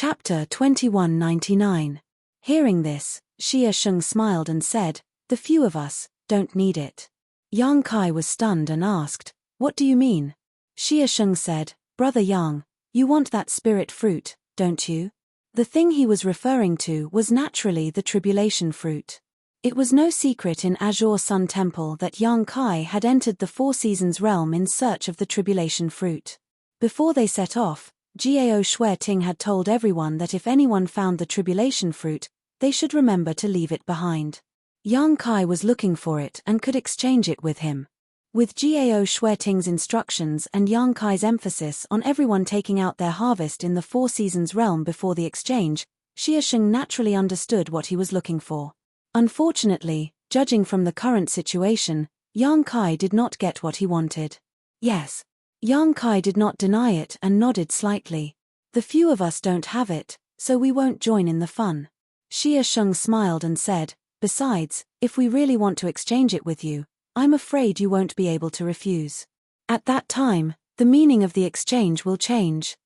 Chapter 2199. Hearing this, Xie Sheng smiled and said, "The few of us don't need it." Yang Kai was stunned and asked, "What do you mean?" Xie Sheng said, "Brother Yang, you want that spirit fruit, don't you?" The thing he was referring to was naturally the tribulation fruit. It was no secret in Azure Sun Temple that Yang Kai had entered the Four Seasons realm in search of the tribulation fruit. Before they set off, Gao Shueting had told everyone that if anyone found the tribulation fruit, they should remember to leave it behind. Yang Kai was looking for it and could exchange it with him. With Gao Shueting's instructions and Yang Kai's emphasis on everyone taking out their harvest in the Four Seasons realm before the exchange, Xie Sheng naturally understood what he was looking for. Unfortunately, judging from the current situation, Yang Kai did not get what he wanted. Yes. Yang Kai did not deny it and nodded slightly. "The few of us don't have it, so we won't join in the fun." Xie Sheng smiled and said, "Besides, if we really want to exchange it with you, I'm afraid you won't be able to refuse. At that time, the meaning of the exchange will change.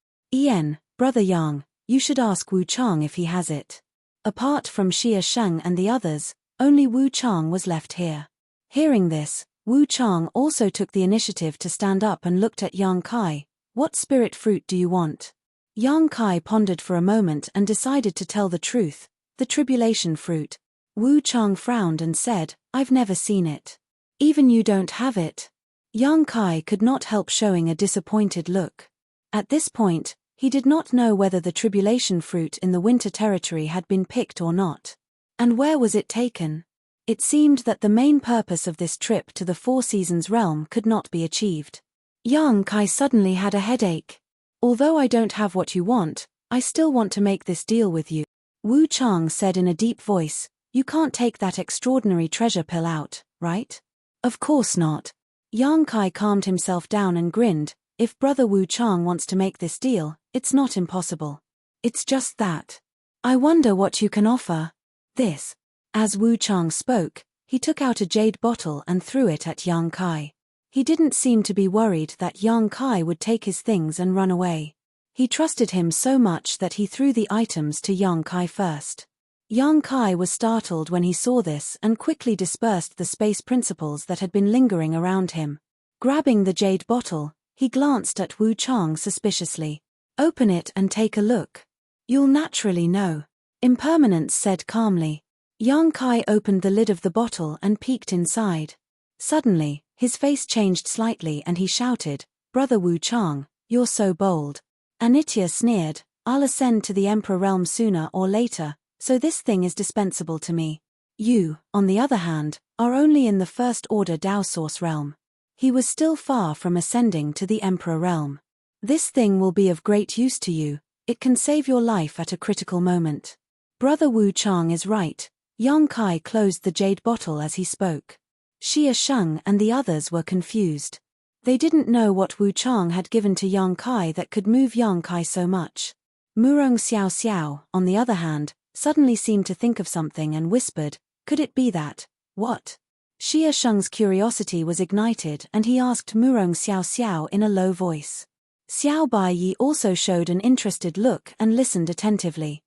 Brother Yang, you should ask Wu Chang if he has it." Apart from Xie Sheng and the others, only Wu Chang was left here. Hearing this, Wu Chang also took the initiative to stand up and looked at Yang Kai. "What spirit fruit do you want?" Yang Kai pondered for a moment and decided to tell the truth, "The tribulation fruit." Wu Chang frowned and said, "I've never seen it." "Even you don't have it?" Yang Kai could not help showing a disappointed look. At this point, he did not know whether the tribulation fruit in the winter territory had been picked or not. And where was it taken? It seemed that the main purpose of this trip to the Four Seasons realm could not be achieved. Yang Kai suddenly had a headache. "Although I don't have what you want, I still want to make this deal with you." Wu Chang said in a deep voice, "You can't take that extraordinary treasure pill out, right?" "Of course not." Yang Kai calmed himself down and grinned. "If Brother Wu Chang wants to make this deal, it's not impossible. It's just that. I wonder what you can offer." "This." As Wu Chang spoke, he took out a jade bottle and threw it at Yang Kai. He didn't seem to be worried that Yang Kai would take his things and run away. He trusted him so much that he threw the items to Yang Kai first. Yang Kai was startled when he saw this and quickly dispersed the space principles that had been lingering around him. Grabbing the jade bottle, he glanced at Wu Chang suspiciously. "Open it and take a look. You'll naturally know." Impermanence said calmly. Yang Kai opened the lid of the bottle and peeked inside. Suddenly, his face changed slightly and he shouted, "Brother Wu Chang, you're so bold." Anitya sneered, "I'll ascend to the Emperor realm sooner or later, so this thing is dispensable to me. You, on the other hand, are only in the First Order Dao Source realm." He was still far from ascending to the Emperor realm. "This thing will be of great use to you. It can save your life at a critical moment." Brother Wu Chang is right. Yang Kai closed the jade bottle as he spoke. Xie Sheng and the others were confused. They didn't know what Wu Chang had given to Yang Kai that could move Yang Kai so much. Murong Xiao Xiao, on the other hand, suddenly seemed to think of something and whispered, "Could it be that?" "What?" Xie Sheng's curiosity was ignited and he asked Murong Xiao Xiao in a low voice. Xiao Baiyi also showed an interested look and listened attentively.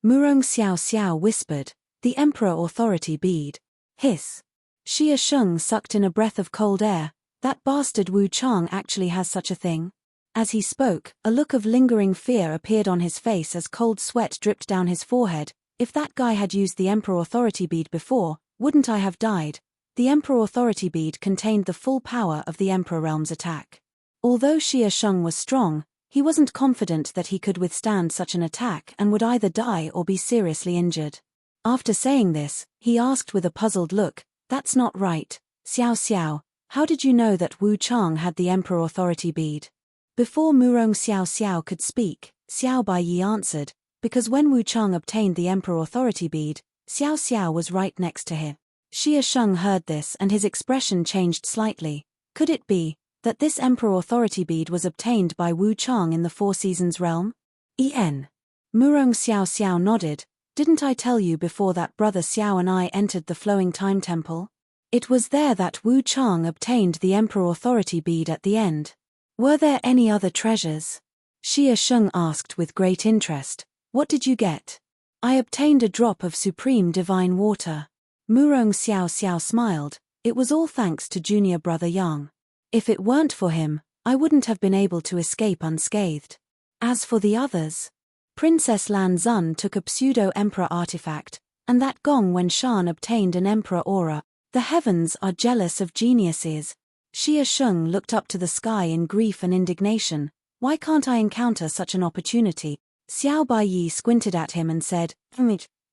Murong Xiao Xiao whispered, "The Emperor Authority Bead." Hiss. Xie Sheng sucked in a breath of cold air. "That bastard Wu Chang actually has such a thing?" As he spoke, a look of lingering fear appeared on his face as cold sweat dripped down his forehead. "If that guy had used the Emperor Authority Bead before, wouldn't I have died?" The Emperor Authority Bead contained the full power of the Emperor Realm's attack. Although Xie Sheng was strong, he wasn't confident that he could withstand such an attack and would either die or be seriously injured. After saying this, he asked with a puzzled look, "That's not right, Xiao Xiao, how did you know that Wu Chang had the Emperor Authority Bead?" Before Murong Xiao Xiao could speak, Xiao Baiyi answered, "Because when Wu Chang obtained the Emperor Authority Bead, Xiao Xiao was right next to him." Xie Sheng heard this and his expression changed slightly. Could it be that this Emperor Authority Bead was obtained by Wu Chang in the Four Seasons realm? Murong Xiao Xiao nodded. "Didn't I tell you before that Brother Xiao and I entered the Flowing Time Temple? It was there that Wu Chang obtained the Emperor Authority Bead at the end." "Were there any other treasures?" Xie Sheng asked with great interest. What did you get? I obtained a drop of supreme divine water. Murong Xiao Xiao smiled. It was all thanks to junior brother Yang. If it weren't for him, I wouldn't have been able to escape unscathed. As for the others, Princess Lan Xun took a pseudo-emperor artifact, and that Gong Wenshan obtained an emperor aura. The heavens are jealous of geniuses. Xie Sheng looked up to the sky in grief and indignation. Why can't I encounter such an opportunity? Xiao Baiyi squinted at him and said,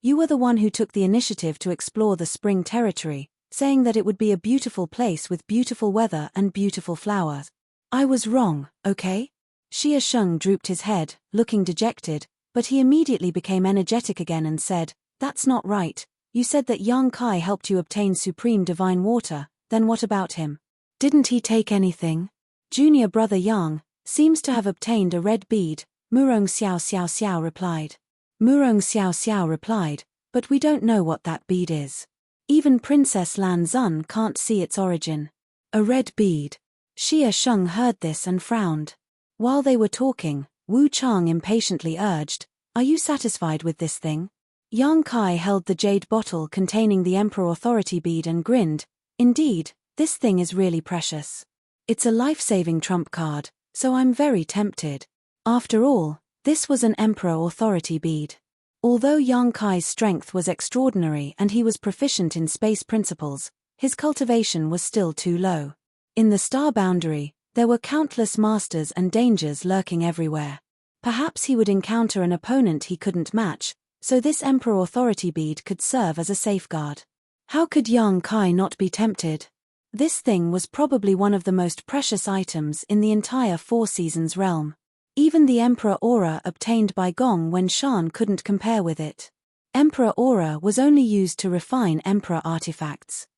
You were the one who took the initiative to explore the spring territory, saying that it would be a beautiful place with beautiful weather and beautiful flowers. I was wrong, okay? Xie Sheng drooped his head, looking dejected, but he immediately became energetic again and said, That's not right. You said that Yang Kai helped you obtain supreme divine water, then what about him? Didn't he take anything? Junior brother Yang seems to have obtained a red bead, Murong Xiao Xiao Xiao replied. Murong Xiao Xiao replied, but we don't know what that bead is. Even Princess Lan Xun can't see its origin. A red bead. Xie Sheng heard this and frowned. While they were talking, Wu Chang impatiently urged, Are you satisfied with this thing? Yang Kai held the jade bottle containing the Emperor Authority bead and grinned. Indeed, this thing is really precious. It's a life-saving trump card, so I'm very tempted. After all, this was an Emperor Authority bead. Although Yang Kai's strength was extraordinary and he was proficient in space principles, his cultivation was still too low. In the star boundary, there were countless masters and dangers lurking everywhere. Perhaps he would encounter an opponent he couldn't match, so this Emperor Authority bead could serve as a safeguard. How could Yang Kai not be tempted? This thing was probably one of the most precious items in the entire Four Seasons realm. Even the Emperor Aura obtained by Gong Wenshan couldn't compare with it. Emperor Aura was only used to refine Emperor artifacts.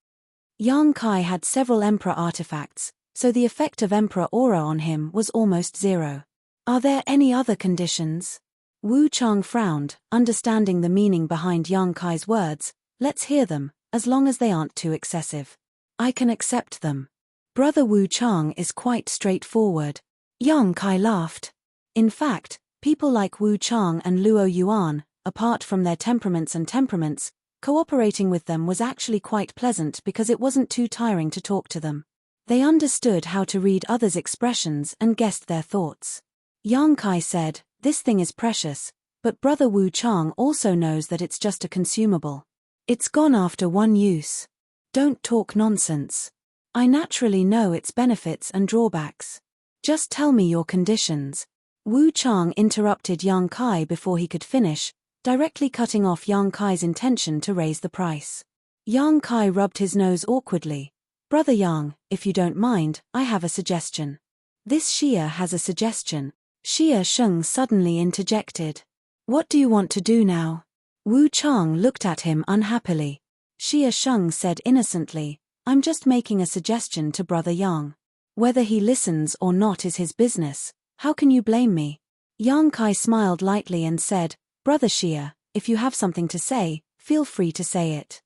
Yang Kai had several Emperor artifacts, so the effect of Emperor Aura on him was almost zero. Are there any other conditions? Wu Chang frowned, understanding the meaning behind Yang Kai's words. Let's hear them, as long as they aren't too excessive. I can accept them. Brother Wu Chang is quite straightforward. Yang Kai laughed. In fact, people like Wu Chang and Luo Yuan, apart from their temperaments, cooperating with them was actually quite pleasant because it wasn't too tiring to talk to them. They understood how to read others' expressions and guessed their thoughts. Yang Kai said, This thing is precious, but Brother Wu Chang also knows that it's just a consumable. It's gone after one use. Don't talk nonsense. I naturally know its benefits and drawbacks. Just tell me your conditions. Wu Chang interrupted Yang Kai before he could finish, directly cutting off Yang Kai's intention to raise the price. Yang Kai rubbed his nose awkwardly. Brother Yang, if you don't mind, I have a suggestion. This Xie has a suggestion. Xie Sheng suddenly interjected. What do you want to do now? Wu Chang looked at him unhappily. Xie Sheng said innocently, I'm just making a suggestion to Brother Yang. Whether he listens or not is his business. How can you blame me? Yang Kai smiled lightly and said, Brother Xie, if you have something to say, feel free to say it.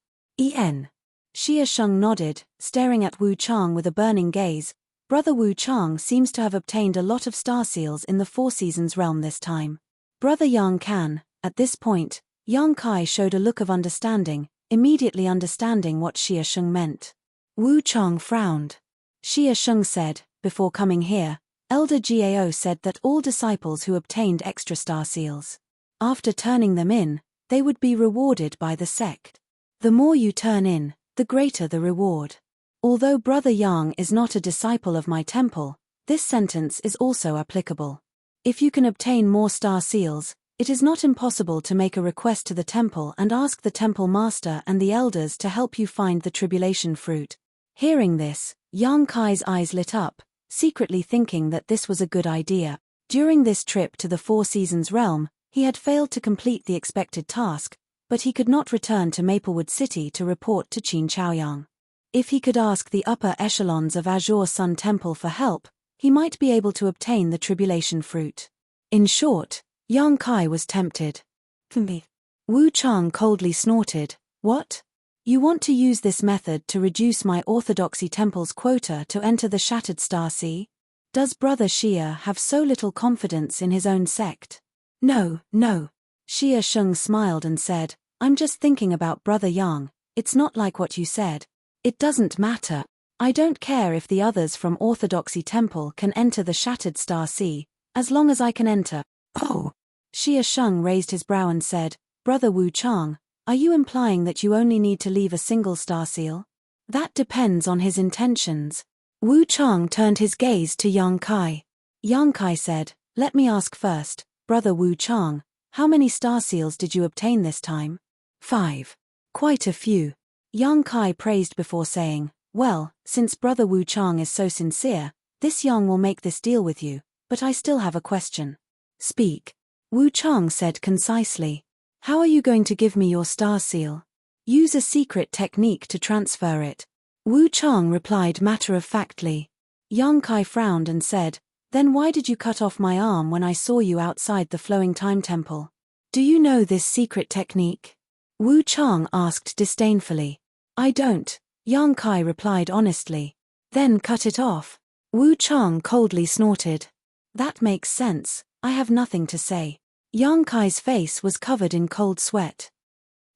Xie Sheng nodded, staring at Wu Chang with a burning gaze. Brother Wu Chang seems to have obtained a lot of star seals in the Four Seasons realm this time. Brother Yang can. At this point, Yang Kai showed a look of understanding, immediately understanding what Xie Sheng meant. Wu Chang frowned. Xie Sheng said, Before coming here, Elder Gao said that all disciples who obtained extra star seals, after turning them in, they would be rewarded by the sect. The more you turn in, the greater the reward. Although Brother Yang is not a disciple of my temple, this sentence is also applicable. If you can obtain more star seals, it is not impossible to make a request to the temple and ask the temple master and the elders to help you find the tribulation fruit. Hearing this, Yang Kai's eyes lit up, secretly thinking that this was a good idea. During this trip to the Four Seasons realm, he had failed to complete the expected task, but he could not return to Maplewood City to report to Qin Chaoyang. If he could ask the upper echelons of Azure Sun Temple for help, he might be able to obtain the tribulation fruit. In short, Yang Kai was tempted. Wu Chang coldly snorted, What? You want to use this method to reduce my Orthodoxy Temple's quota to enter the Shattered Star Sea? Does Brother Xie have so little confidence in his own sect? No. Xia Sheng smiled and said, I'm just thinking about Brother Yang. It's not like what you said. It doesn't matter. I don't care if the others from Orthodoxy Temple can enter the Shattered Star Sea, as long as I can enter. Oh. Xia Sheng raised his brow and said, Brother Wu Chang, are you implying that you only need to leave a single star seal? That depends on his intentions. Wu Chang turned his gaze to Yang Kai. Yang Kai said, let me ask first, Brother Wu Chang, how many star seals did you obtain this time? 5. Quite a few. Yang Kai praised before saying, well, since Brother Wu Chang is so sincere, this Yang will make this deal with you, but I still have a question. Speak. Wu Chang said concisely. How are you going to give me your star seal? Use a secret technique to transfer it. Wu Chang replied matter-of-factly. Yang Kai frowned and said, then why did you cut off my arm when I saw you outside the Flowing Time Temple? Do you know this secret technique? Wu Chang asked disdainfully. I don't, Yang Kai replied honestly. Then cut it off. Wu Chang coldly snorted. That makes sense, I have nothing to say. Yang Kai's face was covered in cold sweat.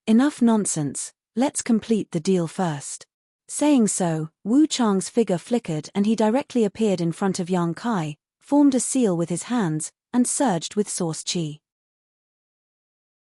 Enough nonsense, let's complete the deal first. Saying so, Wu Chang's figure flickered and he directly appeared in front of Yang Kai, formed a seal with his hands, and surged with source qi.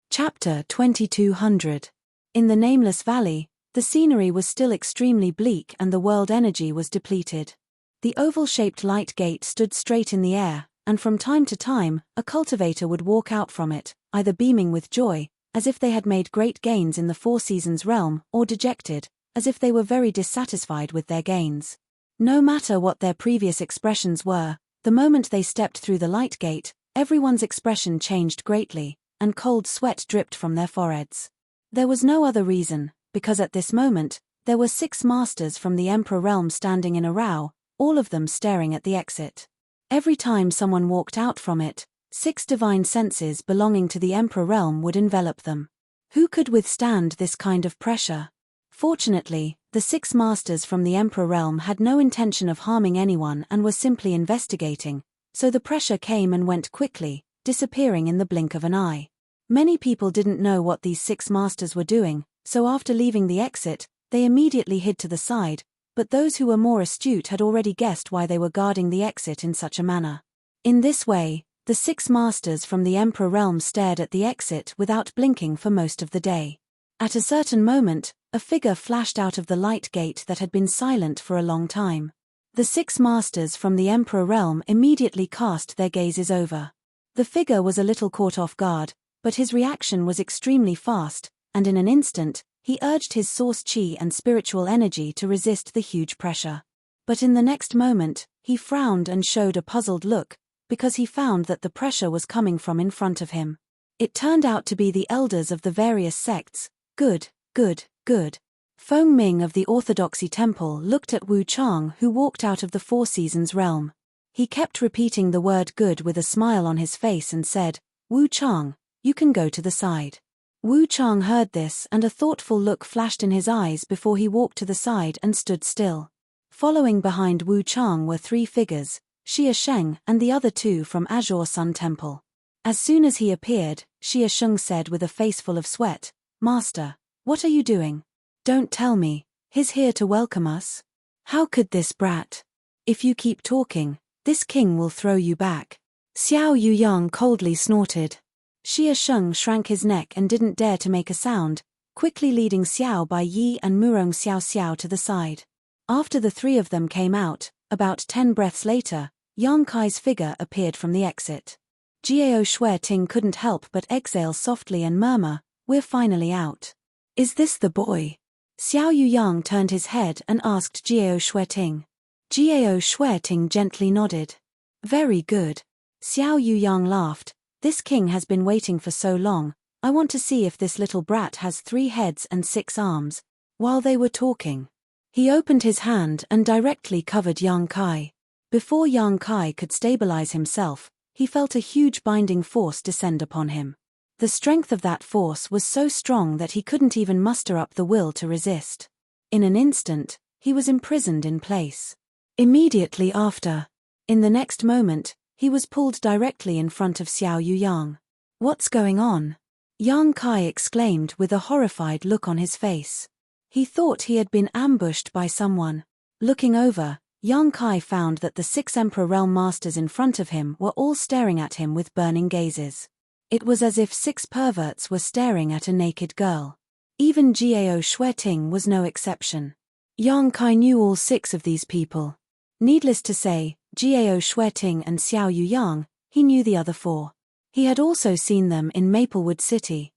Chapter 2200. In the Nameless Valley, the scenery was still extremely bleak and the world energy was depleted. The oval-shaped light gate stood straight in the air, and from time to time, a cultivator would walk out from it, either beaming with joy, as if they had made great gains in the Four Seasons realm, or dejected, as if they were very dissatisfied with their gains. No matter what their previous expressions were, the moment they stepped through the light gate, everyone's expression changed greatly, and cold sweat dripped from their foreheads. There was no other reason, because at this moment, there were 6 masters from the Emperor realm standing in a row, all of them staring at the exit. Every time someone walked out from it, 6 divine senses belonging to the Emperor realm would envelop them. Who could withstand this kind of pressure? Fortunately, the 6 masters from the Emperor realm had no intention of harming anyone and were simply investigating, so the pressure came and went quickly, disappearing in the blink of an eye. Many people didn't know what these 6 masters were doing, so after leaving the exit, they immediately hid to the side, but those who were more astute had already guessed why they were guarding the exit in such a manner. In this way, the 6 masters from the Emperor realm stared at the exit without blinking for most of the day. At a certain moment, a figure flashed out of the light gate that had been silent for a long time. The 6 masters from the Emperor realm immediately cast their gazes over. The figure was a little caught off guard, but his reaction was extremely fast, and in an instant, he urged his source qi and spiritual energy to resist the huge pressure. But in the next moment, he frowned and showed a puzzled look, because he found that the pressure was coming from in front of him. It turned out to be the elders of the various sects. Good, good, good. Feng Ming of the Orthodoxy Temple looked at Wu Chang, who walked out of the Four Seasons realm. He kept repeating the word good with a smile on his face and said, Wu Chang, you can go to the side. Wu Chang heard this and a thoughtful look flashed in his eyes before he walked to the side and stood still. Following behind Wu Chang were 3 figures, Xia Sheng and the other 2 from Azure Sun Temple. As soon as he appeared, Xia Sheng said with a face full of sweat, Master, what are you doing? Don't tell me, he's here to welcome us? How could this brat? If you keep talking, this king will throw you back. Xiao Yuyang coldly snorted. Xia Sheng shrank his neck and didn't dare to make a sound, quickly leading Xiao Bai Yi and Murong Xiao Xiao to the side. After the 3 of them came out, about 10 breaths later, Yang Kai's figure appeared from the exit. Jiao Shui Ting couldn't help but exhale softly and murmur, we're finally out. Is this the boy? Xiao Yuyang turned his head and asked Jiao Shui Ting. Jiao Shui Ting gently nodded. Very good. Xiao Yuyang laughed. This king has been waiting for so long, I want to see if this little brat has 3 heads and 6 arms. While they were talking, he opened his hand and directly covered Yang Kai. Before Yang Kai could stabilize himself, he felt a huge binding force descend upon him. The strength of that force was so strong that he couldn't even muster up the will to resist. In an instant, he was imprisoned in place. Immediately after, in the next moment, he was pulled directly in front of Xiao Yuyang. What's going on? Yang Kai exclaimed with a horrified look on his face. He thought he had been ambushed by someone. Looking over, Yang Kai found that the 6 Emperor Realm Masters in front of him were all staring at him with burning gazes. It was as if 6 perverts were staring at a naked girl. Even Gao Shueting was no exception. Yang Kai knew all 6 of these people. Needless to say, Gao Shueting and Xiao Yuyang, he knew the other 4. He had also seen them in Maplewood City.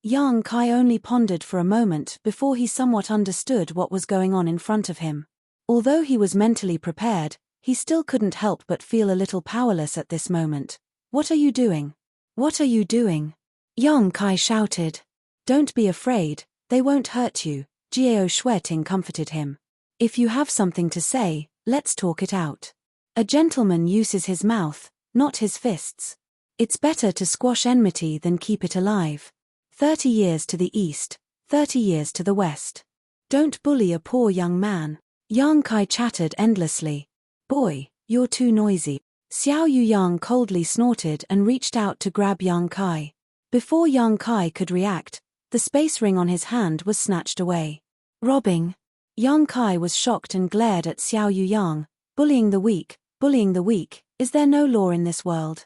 Yang Kai only pondered for a moment before he somewhat understood what was going on in front of him. Although he was mentally prepared, he still couldn't help but feel a little powerless at this moment. "What are you doing? What are you doing?" Yang Kai shouted. "Don't be afraid, they won't hurt you," Gao Shueting comforted him. "If you have something to say, let's talk it out. A gentleman uses his mouth, not his fists. It's better to squash enmity than keep it alive. 30 years to the east, 30 years to the west. Don't bully a poor young man." Yang Kai chattered endlessly. "Boy, you're too noisy." Xiao Yuyang coldly snorted and reached out to grab Yang Kai. Before Yang Kai could react, the space ring on his hand was snatched away. "Robbing?" Yang Kai was shocked and glared at Xiao Yuyang. Bullying the weak, is there no law in this world?"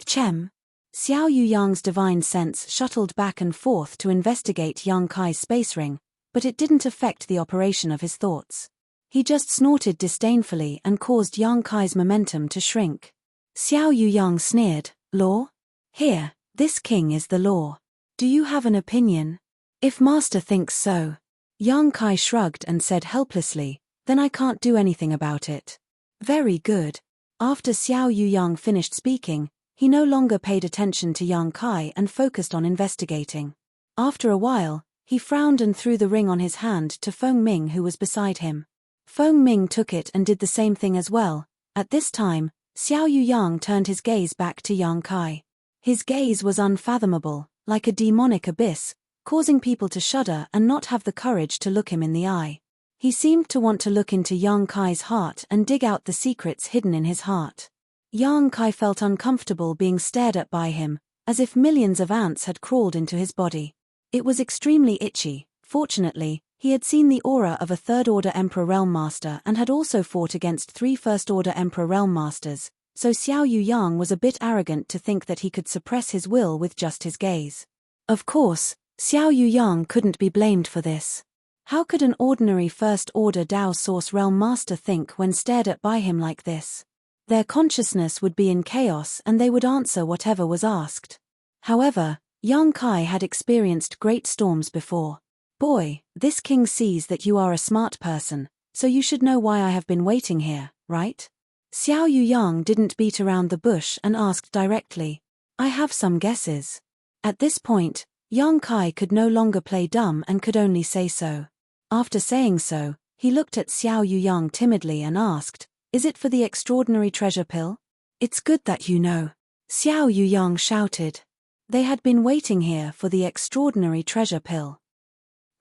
"Chem." Xiao Yuyang's divine sense shuttled back and forth to investigate Yang Kai's space ring, but it didn't affect the operation of his thoughts. He just snorted disdainfully and caused Yang Kai's momentum to shrink. Xiao Yuyang sneered, "Law? Here, this king is the law. Do you have an opinion?" "If master thinks so." Yang Kai shrugged and said helplessly, "Then I can't do anything about it." "Very good." After Xiao Yuyang finished speaking, he no longer paid attention to Yang Kai and focused on investigating. After a while, he frowned and threw the ring on his hand to Feng Ming, who was beside him. Feng Ming took it and did the same thing as well. At this time, Xiao Yuyang turned his gaze back to Yang Kai. His gaze was unfathomable, like a demonic abyss, causing people to shudder and not have the courage to look him in the eye. He seemed to want to look into Yang Kai's heart and dig out the secrets hidden in his heart. Yang Kai felt uncomfortable being stared at by him, as if millions of ants had crawled into his body. It was extremely itchy. Fortunately, he had seen the aura of a 3rd Order Emperor Realm Master and had also fought against 3 First Order Emperor Realm Masters, so Xiao Yuyang was a bit arrogant to think that he could suppress his will with just his gaze. Of course, Xiao Yuyang couldn't be blamed for this. How could an ordinary First Order Dao Source Realm Master think when stared at by him like this? Their consciousness would be in chaos and they would answer whatever was asked. However, Yang Kai had experienced great storms before. "Boy, this king sees that you are a smart person, so you should know why I have been waiting here, right?" Xiao Yuyang didn't beat around the bush and asked directly. "I have some guesses." At this point, Yang Kai could no longer play dumb and could only say so. After saying so, he looked at Xiao Yuyang timidly and asked, "Is it for the extraordinary treasure pill?" "It's good that you know," Xiao Yuyang shouted. They had been waiting here for the extraordinary treasure pill.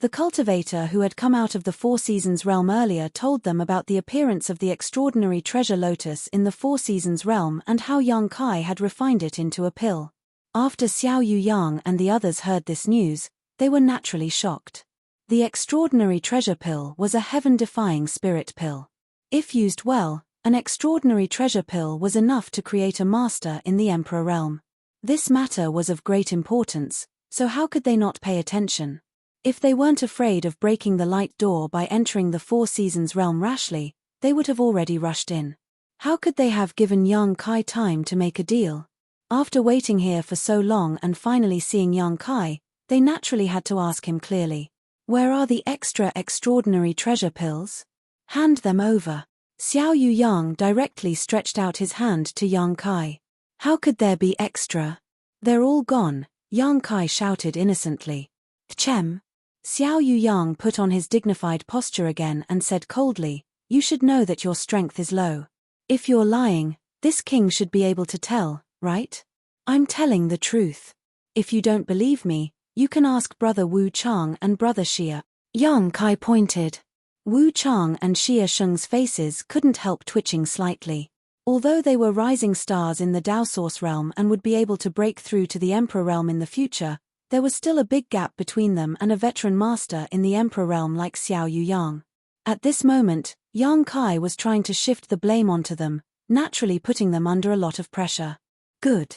The cultivator who had come out of the Four Seasons realm earlier told them about the appearance of the extraordinary treasure lotus in the Four Seasons realm and how Yang Kai had refined it into a pill. After Xiao Yuyang and the others heard this news, they were naturally shocked. The extraordinary treasure pill was a heaven-defying spirit pill. If used well, an extraordinary treasure pill was enough to create a master in the Emperor realm. This matter was of great importance, so how could they not pay attention? If they weren't afraid of breaking the light door by entering the Four Seasons realm rashly, they would have already rushed in. How could they have given Yang Kai time to make a deal? After waiting here for so long and finally seeing Yang Kai, they naturally had to ask him clearly, "Where are the extraordinary treasure pills? Hand them over." Xiao Yuyang directly stretched out his hand to Yang Kai. "How could there be extra? They're all gone," Yang Kai shouted innocently. "Chem." Xiao Yuyang put on his dignified posture again and said coldly, "You should know that your strength is low. If you're lying, this king should be able to tell, right? I'm telling the truth. If you don't believe me, you can ask Brother Wu Chang and Brother Xia." Yang Kai pointed. Wu Chang and Xia Sheng's faces couldn't help twitching slightly. Although they were rising stars in the Dao Source realm and would be able to break through to the Emperor realm in the future, There was still a big gap between them and a veteran master in the Emperor realm like Xiao Yuyang. At this moment, Yang Kai was trying to shift the blame onto them, naturally putting them under a lot of pressure. Good.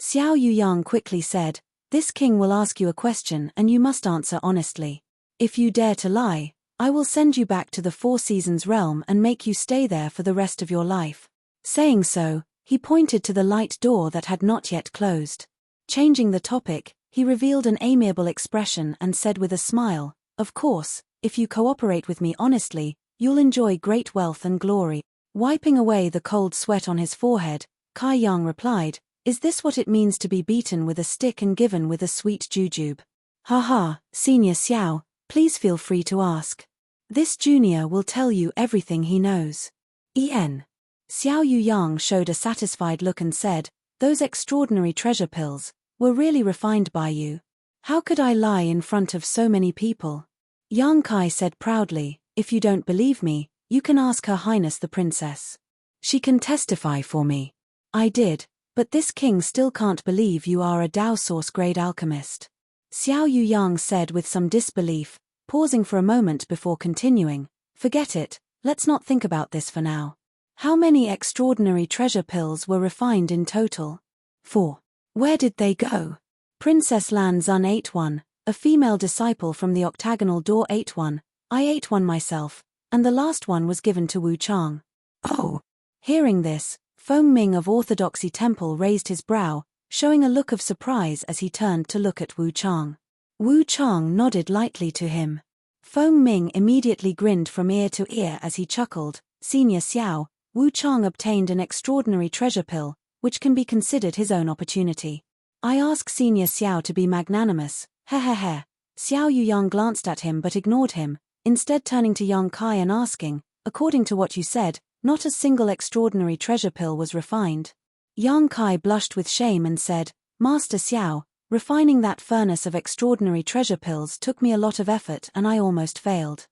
Xiao Yuyang quickly said, "This king will ask you a question and you must answer honestly. If you dare to lie, I will send you back to the Four Seasons realm and make you stay there for the rest of your life." Saying so, he pointed to the light door that had not yet closed. Changing the topic, he revealed an amiable expression and said with a smile, "Of course, if you cooperate with me honestly, you'll enjoy great wealth and glory." Wiping away the cold sweat on his forehead, Kai Yang replied, "Is this what it means to be beaten with a stick and given with a sweet jujube?" "Haha, Senior Xiao, please feel free to ask. This junior will tell you everything he knows." Xiao Yuyang showed a satisfied look and said, "Those extraordinary treasure pills were really refined by you. How could I lie in front of so many people?" Yang Kai said proudly, "If you don't believe me, you can ask Her Highness the Princess. She can testify for me. I did, but this king still can't believe you are a Dao Source grade alchemist." Xiao Yuyang said with some disbelief, pausing for a moment before continuing, "Forget it, let's not think about this for now. How many extraordinary treasure pills were refined in total?" 4. Where did they go? Princess Lan Zun ate one, a female disciple from the octagonal door ate one, I ate one myself, and the last one was given to Wu Chang. Oh! Hearing this, Feng Ming of Orthodoxy Temple raised his brow, showing a look of surprise as he turned to look at Wu Chang. Wu Chang nodded lightly to him. Feng Ming immediately grinned from ear to ear as he chuckled, "Senior Xiao, Wu Chang obtained an extraordinary treasure pill, which can be considered his own opportunity. I ask Senior Xiao to be magnanimous." Hehehe. Xiao Yuyang glanced at him but ignored him, instead turning to Yang Kai and asking, "According to what you said, not a single extraordinary treasure pill was refined?" Yang Kai blushed with shame and said, "Master Xiao, refining that furnace of extraordinary treasure pills took me a lot of effort and I almost failed.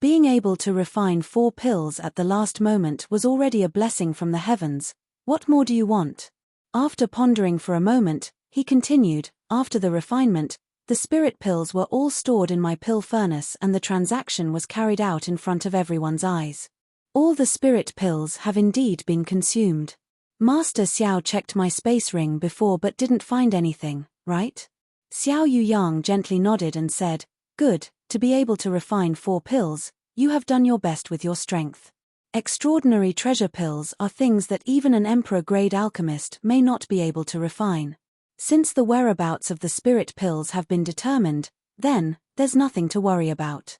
Being able to refine 4 pills at the last moment was already a blessing from the heavens. What more do you want?" After pondering for a moment, he continued, "After the refinement, the spirit pills were all stored in my pill furnace and the transaction was carried out in front of everyone's eyes. All the spirit pills have indeed been consumed. Master Xiao checked my space ring before but didn't find anything, right?" Xiao Yuyang gently nodded and said, "Good, to be able to refine 4 pills, you have done your best with your strength. Extraordinary treasure pills are things that even an emperor-grade alchemist may not be able to refine. Since the whereabouts of the spirit pills have been determined, then, there's nothing to worry about."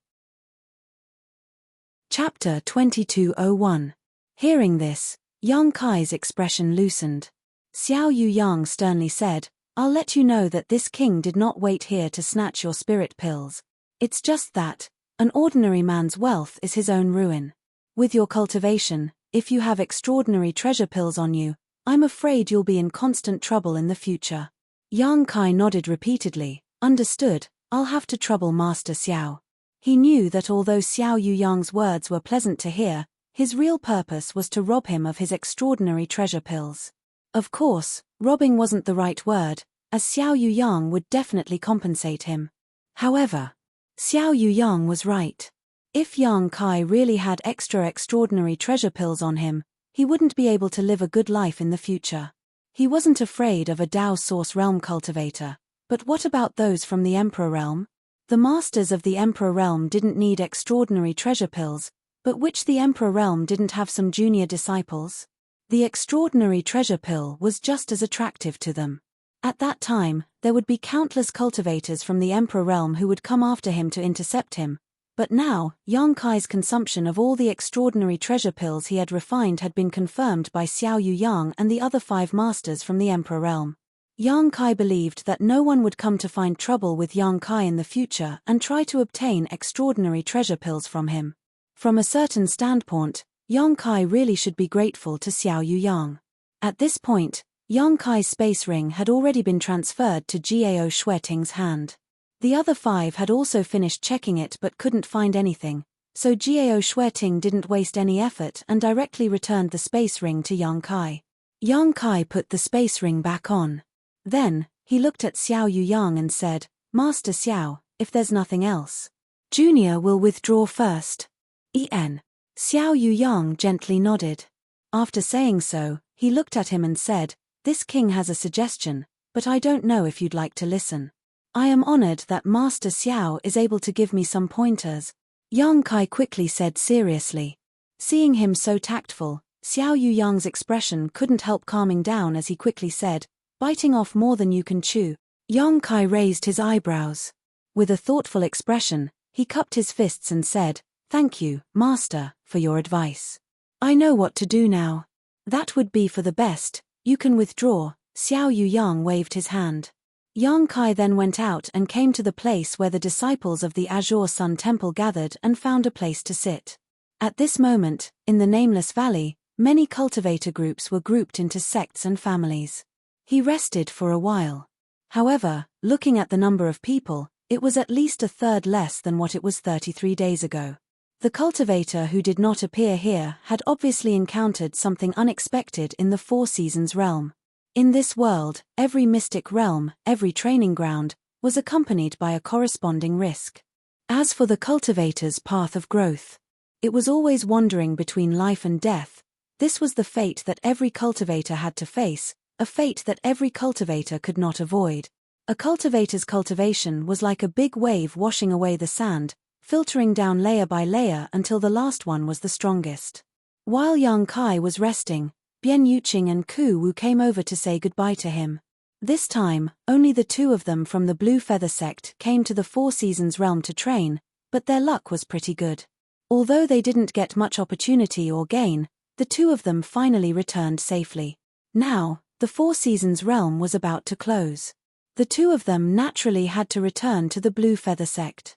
Chapter 2201. Hearing this, Yang Kai's expression loosened. Xiao Yuyang sternly said, "I'll let you know that this king did not wait here to snatch your spirit pills. It's just that, an ordinary man's wealth is his own ruin. With your cultivation, if you have extraordinary treasure pills on you, I'm afraid you'll be in constant trouble in the future." Yang Kai nodded repeatedly, "Understood, I'll have to trouble Master Xiao." He knew that although Xiao Yuyang's words were pleasant to hear, his real purpose was to rob him of his extraordinary treasure pills. Of course, robbing wasn't the right word, as Xiao Yuyang would definitely compensate him. However, Xiao Yuyang was right. If Yang Kai really had extraordinary treasure pills on him, he wouldn't be able to live a good life in the future. He wasn't afraid of a Dao Source realm cultivator, but what about those from the Emperor realm? The masters of the Emperor realm didn't need extraordinary treasure pills, but which the Emperor realm didn't have some junior disciples? The extraordinary treasure pill was just as attractive to them. At that time, there would be countless cultivators from the Emperor realm who would come after him to intercept him, but now, Yang Kai's consumption of all the extraordinary treasure pills he had refined had been confirmed by Xiao Yuyang and the other 5 masters from the Emperor realm. Yang Kai believed that no one would come to find trouble with Yang Kai in the future and try to obtain extraordinary treasure pills from him. From a certain standpoint, Yang Kai really should be grateful to Xiao Yuyang. At this point, Yang Kai's space ring had already been transferred to Gao Shueting's hand. The other 5 had also finished checking it but couldn't find anything, so Gao Shueting didn't waste any effort and directly returned the space ring to Yang Kai. Yang Kai put the space ring back on. Then, He looked at Xiao Yuyang and said, Master Xiao, if there's nothing else, Junior will withdraw first. En. Xiao Yuyang gently nodded. After saying so, he looked at him and said, This king has a suggestion, but I don't know if you'd like to listen. I am honored that Master Xiao is able to give me some pointers. Yang Kai quickly said seriously. Seeing him so tactful, Xiao Yuyang's expression couldn't help calming down as he quickly said, biting off more than you can chew. Yang Kai raised his eyebrows. With a thoughtful expression, he cupped his fists and said, Thank you, Master, for your advice. I know what to do now. That would be for the best. You can withdraw. Xiao Yuyang waved his hand. Yang Kai then went out and came to the place where the disciples of the Azure Sun Temple gathered and found a place to sit. At this moment, in the Nameless Valley, many cultivator groups were grouped into sects and families. He rested for a while. However, looking at the number of people, it was at least a third less than what it was 33 days ago. The cultivator who did not appear here had obviously encountered something unexpected in the Four Seasons realm. In this world, every mystic realm, every training ground, was accompanied by a corresponding risk. As for the cultivator's path of growth, it was always wandering between life and death. This was the fate that every cultivator had to face, a fate that every cultivator could not avoid. A cultivator's cultivation was like a big wave washing away the sand, filtering down layer by layer until the last one was the strongest. While Yang Kai was resting, Bian Yuqing and Ku Wu came over to say goodbye to him. This time, only the two of them from the Blue Feather sect came to the Four Seasons realm to train, but their luck was pretty good. Although they didn't get much opportunity or gain, the two of them finally returned safely. Now, the Four Seasons realm was about to close. The two of them naturally had to return to the Blue Feather sect.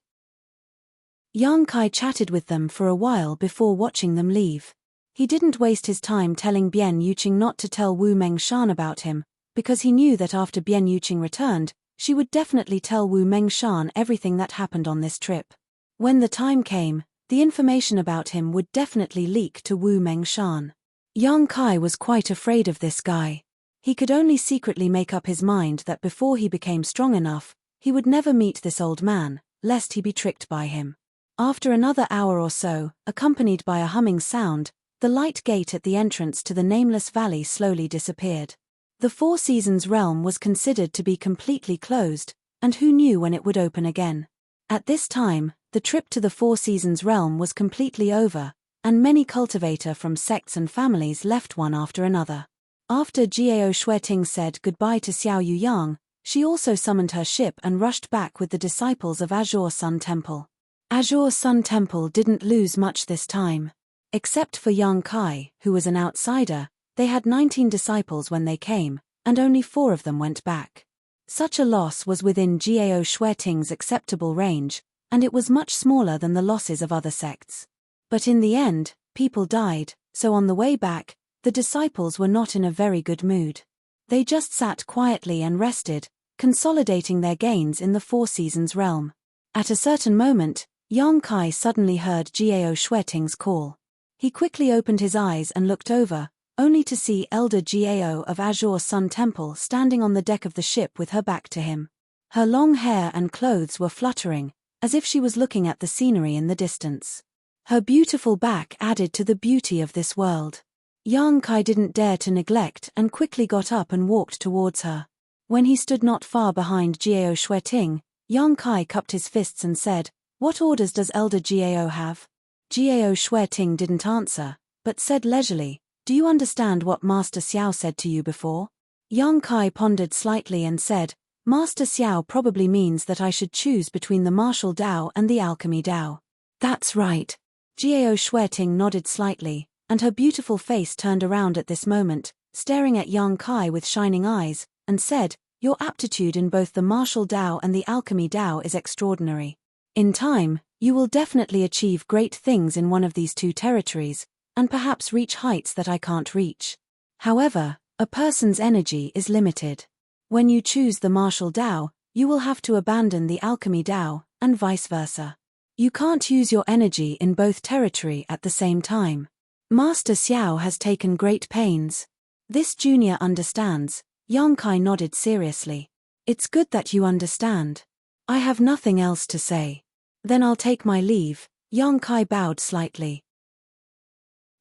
Yang Kai chatted with them for a while before watching them leave. He didn't waste his time telling Bian Yuqing not to tell Wu Mengshan about him, because he knew that after Bian Yuqing returned, she would definitely tell Wu Mengshan everything that happened on this trip. When the time came, the information about him would definitely leak to Wu Mengshan. Yang Kai was quite afraid of this guy. He could only secretly make up his mind that before he became strong enough, he would never meet this old man, lest he be tricked by him. After another hour or so, accompanied by a humming sound, the light gate at the entrance to the Nameless Valley slowly disappeared. The Four Seasons realm was considered to be completely closed, and who knew when it would open again. At this time, the trip to the Four Seasons realm was completely over, and many cultivator from sects and families left one after another. After Jiao Shueting said goodbye to Xiao Yuyang, she also summoned her ship and rushed back with the disciples of Azure Sun Temple. Azure Sun Temple didn't lose much this time. Except for Yang Kai, who was an outsider, they had 19 disciples when they came, and only 4 of them went back. Such a loss was within Jiao Shueting's acceptable range, and it was much smaller than the losses of other sects. But in the end, people died, so on the way back, the disciples were not in a very good mood. They just sat quietly and rested, consolidating their gains in the Four Seasons realm. At a certain moment, Yang Kai suddenly heard Jiao Shueting's call. He quickly opened his eyes and looked over, only to see Elder Jiao of Azure Sun Temple standing on the deck of the ship with her back to him. Her long hair and clothes were fluttering, as if she was looking at the scenery in the distance. Her beautiful back added to the beauty of this world. Yang Kai didn't dare to neglect and quickly got up and walked towards her. When he stood not far behind Jiao Shueting, Yang Kai cupped his fists and said, "What orders does Elder Jiao have?" Jiao Shueting didn't answer, but said leisurely, "Do you understand what Master Xiao said to you before?" Yang Kai pondered slightly and said, "Master Xiao probably means that I should choose between the martial Dao and the alchemy Dao." "That's right." Jiao Shueting nodded slightly, and her beautiful face turned around at this moment, staring at Yang Kai with shining eyes, and said, "Your aptitude in both the martial Dao and the alchemy Dao is extraordinary. In time, you will definitely achieve great things in one of these two territories, and perhaps reach heights that I can't reach. However, a person's energy is limited. When you choose the martial Dao, you will have to abandon the alchemy Dao, and vice versa. You can't use your energy in both territory at the same time. Master Xiao has taken great pains. This junior understands." Yang Kai nodded seriously. It's good that you understand. I have nothing else to say. Then I'll take my leave. Yang Kai bowed slightly.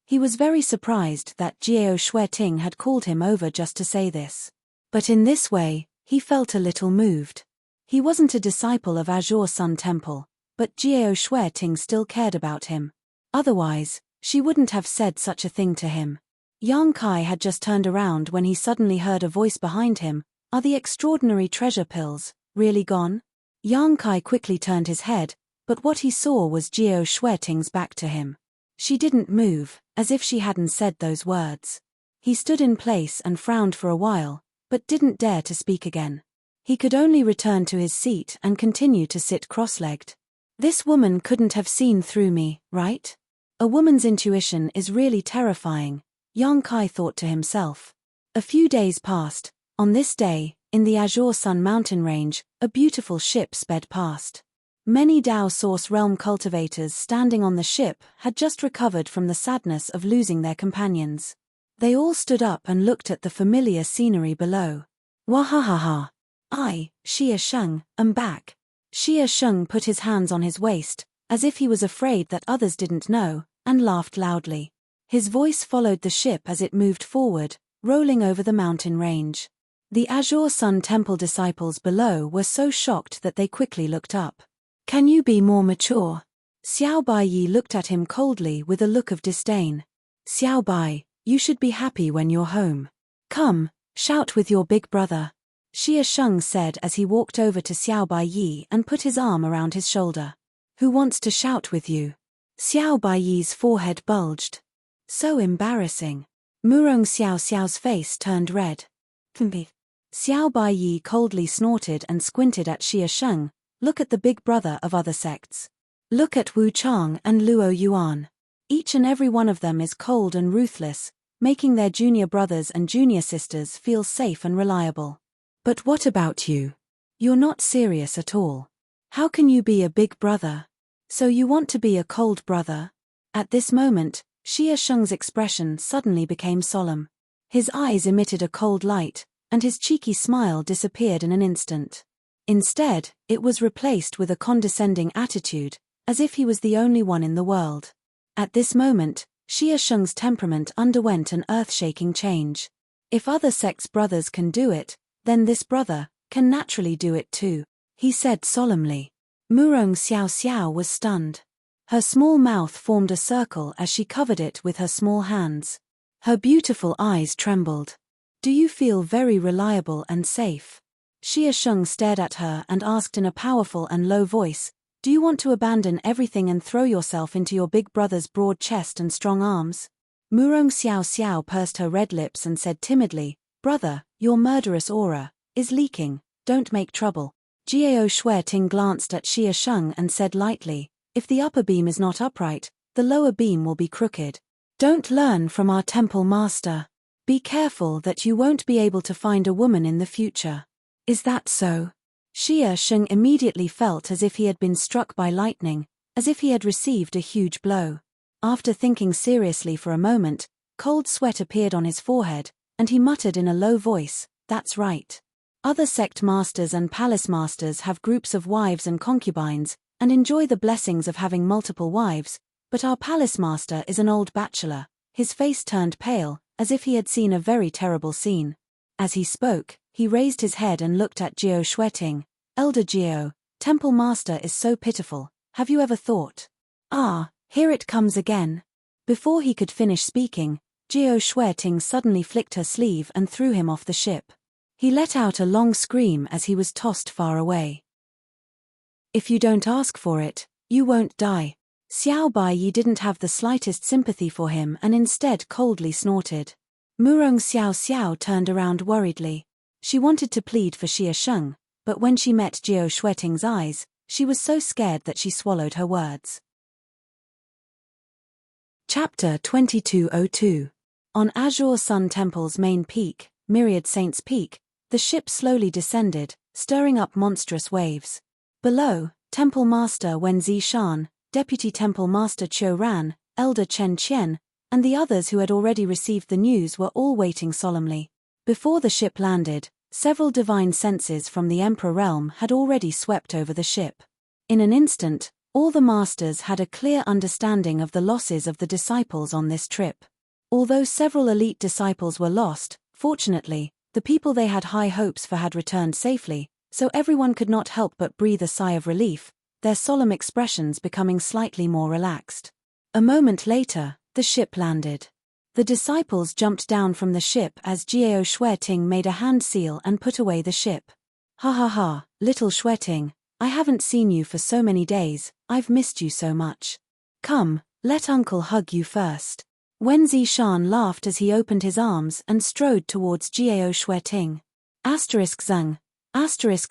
He was very surprised that Jiao Shueting had called him over just to say this. But in this way, he felt a little moved. He wasn't a disciple of Azure Sun Temple, but Jiao Shueting still cared about him. Otherwise, she wouldn't have said such a thing to him. Yang Kai had just turned around when he suddenly heard a voice behind him. Are the extraordinary treasure pills really gone? Yang Kai quickly turned his head, but what he saw was Jiao Shueting's back to him. She didn't move, as if she hadn't said those words. He stood in place and frowned for a while, but didn't dare to speak again. He could only return to his seat and continue to sit cross-legged. This woman couldn't have seen through me, right? A woman's intuition is really terrifying, Yang Kai thought to himself. A few days passed. On this day, in the Azure Sun mountain range, a beautiful ship sped past. Many Dao Source Realm cultivators standing on the ship had just recovered from the sadness of losing their companions. They all stood up and looked at the familiar scenery below. Wahahaha! Xie Sheng, am back. Xie Sheng put his hands on his waist, as if he was afraid that others didn't know, and laughed loudly. His voice followed the ship as it moved forward, rolling over the mountain range. The Azure Sun Temple disciples below were so shocked that they quickly looked up. Can you be more mature? Xiao Baiyi looked at him coldly with a look of disdain. Xiao Bai, you should be happy when you're home. Come, shout with your big brother. Xie Sheng said as he walked over to Xiao Baiyi and put his arm around his shoulder. Who wants to shout with you? Xiao Baiyi's forehead bulged. So embarrassing. Murong Xiao Xiao's face turned red. Xiao Baiyi coldly snorted and squinted at Xie Sheng. Look at the big brother of other sects. Look at Wu Chang and Luo Yuan. Each and every one of them is cold and ruthless, making their junior brothers and junior sisters feel safe and reliable. But what about you? You're not serious at all. How can you be a big brother? So you want to be a cold brother? At this moment, Xie Sheng's expression suddenly became solemn. His eyes emitted a cold light, and his cheeky smile disappeared in an instant. Instead, it was replaced with a condescending attitude, as if he was the only one in the world. At this moment, Xie Sheng's temperament underwent an earth-shaking change. If other sects' brothers can do it, then this brother can naturally do it too, he said solemnly. Murong Xiao Xiao was stunned. Her small mouth formed a circle as she covered it with her small hands. Her beautiful eyes trembled. Do you feel very reliable and safe? Xie Sheng stared at her and asked in a powerful and low voice, do you want to abandon everything and throw yourself into your big brother's broad chest and strong arms? Murong Xiao Xiao pursed her red lips and said timidly, Brother, your murderous aura is leaking, don't make trouble. Jiao Shueting glanced at Xie Sheng and said lightly, if the upper beam is not upright, the lower beam will be crooked. Don't learn from our temple master. Be careful that you won't be able to find a woman in the future. Is that so? Xie Sheng immediately felt as if he had been struck by lightning, as if he had received a huge blow. After thinking seriously for a moment, cold sweat appeared on his forehead, and he muttered in a low voice, that's right. Other sect masters and palace masters have groups of wives and concubines, and enjoy the blessings of having multiple wives, but our palace master is an old bachelor. His face turned pale, as if he had seen a very terrible scene. As he spoke, he raised his head and looked at Jiao Shueting. Elder Jiao, temple master is so pitiful, have you ever thought? Ah, here it comes again. Before he could finish speaking, Jiao Shueting suddenly flicked her sleeve and threw him off the ship. He let out a long scream as he was tossed far away. If you don't ask for it, you won't die. Xiao Baiyi didn't have the slightest sympathy for him and instead coldly snorted. Murong Xiao Xiao turned around worriedly. She wanted to plead for Xie Sheng, but when she met Jiao Shueting's eyes, she was so scared that she swallowed her words. Chapter 2202. On Azure Sun Temple's main peak, Myriad Saints Peak, the ship slowly descended, stirring up monstrous waves. Below, Temple Master Wen Zishan, Deputy Temple Master Qiu Ran, Elder Chen Qian, and the others who had already received the news were all waiting solemnly. Before the ship landed, Several divine senses from the Emperor realm had already swept over the ship. In an instant, all the masters had a clear understanding of the losses of the disciples on this trip. Although several elite disciples were lost, fortunately, the people they had high hopes for had returned safely, so everyone could not help but breathe a sigh of relief, their solemn expressions becoming slightly more relaxed. A moment later, the ship landed. The disciples jumped down from the ship as Jiao Shueting made a hand seal and put away the ship. Ha ha ha, little Shueting, I haven't seen you for so many days, I've missed you so much. Come, let uncle hug you first. Wen Zishan laughed as he opened his arms and strode towards Jiao Shueting. Zeng.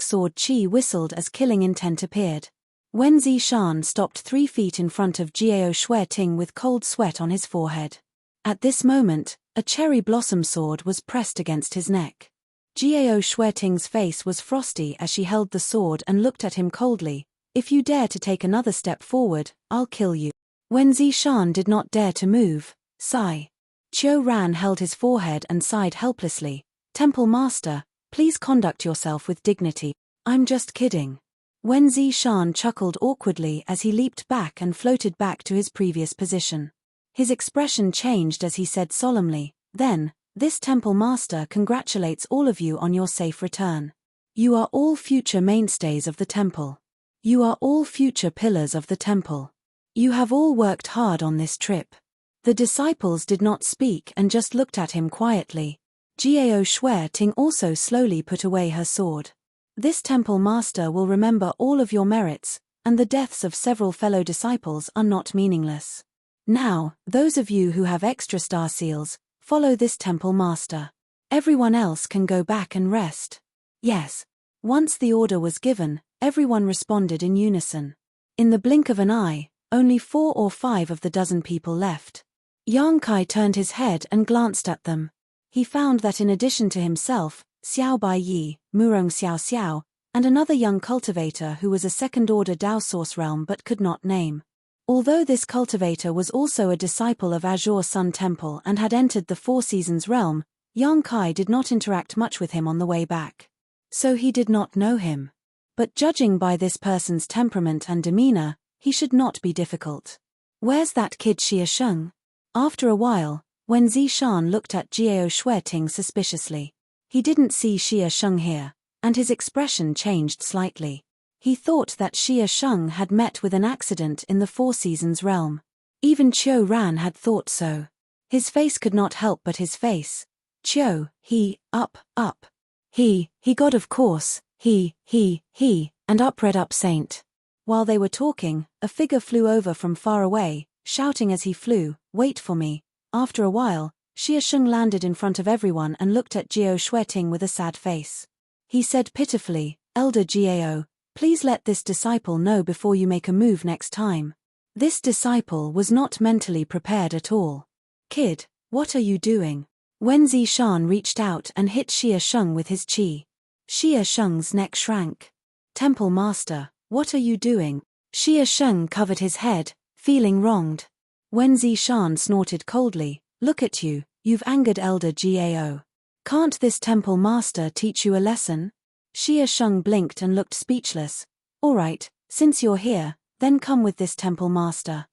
Sword Chi whistled as killing intent appeared. Wen Zishan stopped 3 feet in front of Jiao Shueting with cold sweat on his forehead. At this moment, a cherry blossom sword was pressed against his neck. Jiao Shueting's face was frosty as she held the sword and looked at him coldly. If you dare to take another step forward, I'll kill you. Wen Zishan did not dare to move. Sigh. Qiu Ran held his forehead and sighed helplessly. Temple Master, please conduct yourself with dignity. I'm just kidding. Wen Zishan chuckled awkwardly as he leaped back and floated back to his previous position. His expression changed as he said solemnly, then, this Temple Master congratulates all of you on your safe return. You are all future mainstays of the temple. You are all future pillars of the temple. You have all worked hard on this trip. The disciples did not speak and just looked at him quietly. Jiao Shueting also slowly put away her sword. This Temple Master will remember all of your merits, and the deaths of several fellow disciples are not meaningless. Now, those of you who have extra star seals, follow this Temple Master. Everyone else can go back and rest. Yes. Once the order was given, everyone responded in unison. In the blink of an eye, only 4 or 5 of the dozen people left. Yang Kai turned his head and glanced at them. He found that in addition to himself, Xiao Bai Yi, Murong Xiao Xiao, and another young cultivator who was a second-order Dao Source realm but could not name. Although this cultivator was also a disciple of Azure Sun Temple and had entered the Four Seasons realm, Yang Kai did not interact much with him on the way back. So he did not know him. But judging by this person's temperament and demeanor, he should not be difficult. Where's that kid Xia Sheng? After a while, when Zishan looked at Jiao Shueting suspiciously. He didn't see Xia Sheng here, and his expression changed slightly. He thought that Xia Sheng had met with an accident in the Four Seasons realm. Even Qiu Ran had thought so. His face could not help but his face. Qiu, up. He God of course, and up red up saint. While they were talking, a figure flew over from far away, shouting as he flew, wait for me. After a while, Xia Sheng landed in front of everyone and looked at Jiao Shueting with a sad face. He said pitifully, Elder Jiao, please let this disciple know before you make a move next time. This disciple was not mentally prepared at all. Kid, what are you doing? Wen Zishan reached out and hit Xia Sheng with his chi. Xia Sheng's neck shrank. Temple Master, what are you doing? Xia Sheng covered his head, feeling wronged. Wen Zishan snorted coldly, look at you, you've angered Elder Jiao. Can't this Temple Master teach you a lesson? Xia Sheng blinked and looked speechless. All right, since you're here, then come with this Temple Master.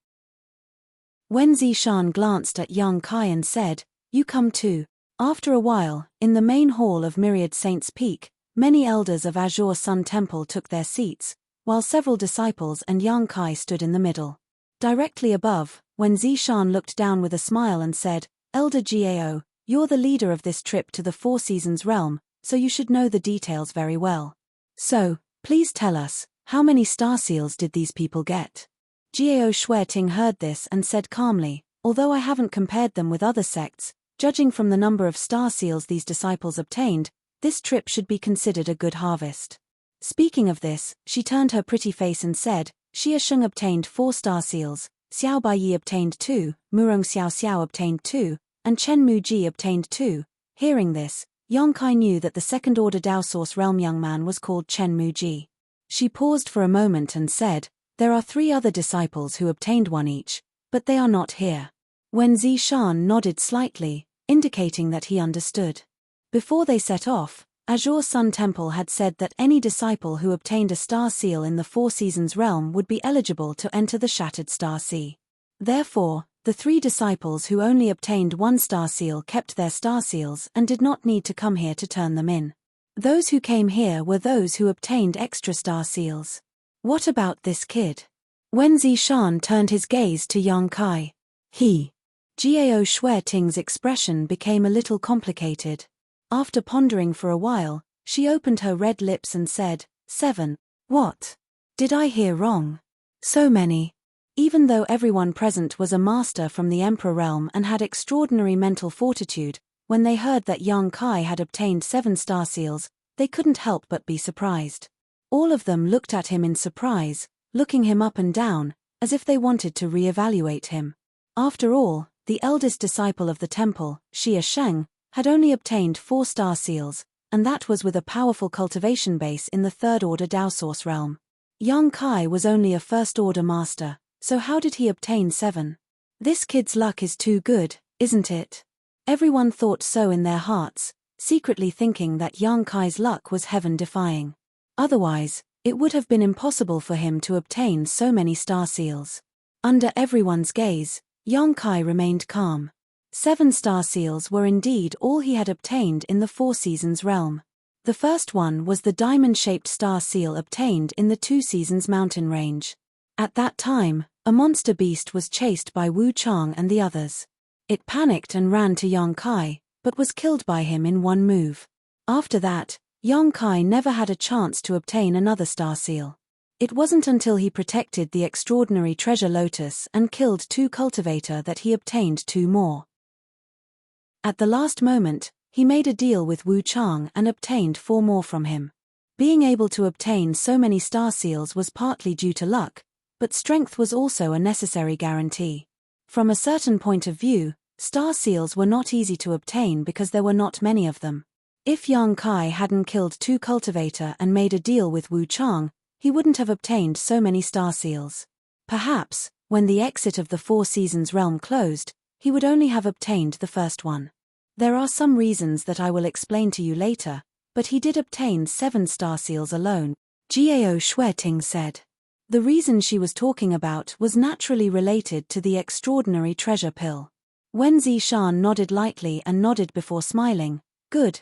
Wen Zishan glanced at Yang Kai and said, you come too. After a while, in the main hall of Myriad Saints Peak, many elders of Azure Sun Temple took their seats, while several disciples and Yang Kai stood in the middle. Directly above, Wen Zishan looked down with a smile and said, Elder Jiao, you're the leader of this trip to the Four Seasons realm, so you should know the details very well. So, please tell us, how many star seals did these people get? Jiao Shueting heard this and said calmly, although I haven't compared them with other sects, judging from the number of star seals these disciples obtained, this trip should be considered a good harvest. Speaking of this, she turned her pretty face and said, Xia Sheng obtained 4 star seals, Xiao Bai Yi obtained 2, Murong Xiao Xiao obtained 2, and Chen Mu Ji obtained 2. Hearing this, Yang Kai knew that the second-order Dao Source realm young man was called Chen Mu Ji. She paused for a moment and said, there are 3 other disciples who obtained 1 each, but they are not here. Wen Zishan nodded slightly, indicating that he understood. Before they set off, Azure Sun Temple had said that any disciple who obtained a star seal in the Four Seasons realm would be eligible to enter the Shattered Star Sea. Therefore, the 3 disciples who only obtained 1 star seal kept their star seals and did not need to come here to turn them in. Those who came here were those who obtained extra star seals. What about this kid? Wen Zishan turned his gaze to Yang Kai. Gao Shueting's expression became a little complicated. After pondering for a while, she opened her red lips and said, 7. What? Did I hear wrong? So many. Even though everyone present was a master from the Emperor realm and had extraordinary mental fortitude, when they heard that Yang Kai had obtained 7 star seals, they couldn't help but be surprised. All of them looked at him in surprise, looking him up and down, as if they wanted to re-evaluate him. After all, the eldest disciple of the temple, Xia Sheng, had only obtained 4 star seals, and that was with a powerful cultivation base in the 3rd order Dao Source realm. Yang Kai was only a 1st order master, so how did he obtain 7? This kid's luck is too good, isn't it? Everyone thought so in their hearts, secretly thinking that Yang Kai's luck was heaven-defying. Otherwise, it would have been impossible for him to obtain so many star seals. Under everyone's gaze, Yang Kai remained calm. 7 star seals were indeed all he had obtained in the Four Seasons realm. The first one was the diamond-shaped star seal obtained in the 2 Seasons mountain range. At that time, a monster beast was chased by Wu Chang and the others. It panicked and ran to Yang Kai, but was killed by him in one move. After that, Yang Kai never had a chance to obtain another star seal. It wasn't until he protected the extraordinary treasure lotus and killed 2 cultivator that he obtained 2 more. At the last moment, he made a deal with Wu Chang and obtained 4 more from him. Being able to obtain so many star seals was partly due to luck, but strength was also a necessary guarantee. From a certain point of view, star seals were not easy to obtain because there were not many of them. If Yang Kai hadn't killed 2 cultivator and made a deal with Wu Chang, he wouldn't have obtained so many star seals. Perhaps, when the exit of the Four Seasons realm closed, he would only have obtained the first one. There are some reasons that I will explain to you later, but he did obtain 7 star seals alone, Gao Shueting said. The reason she was talking about was naturally related to the extraordinary treasure pill. Wen Zishan nodded lightly and nodded before smiling. Good.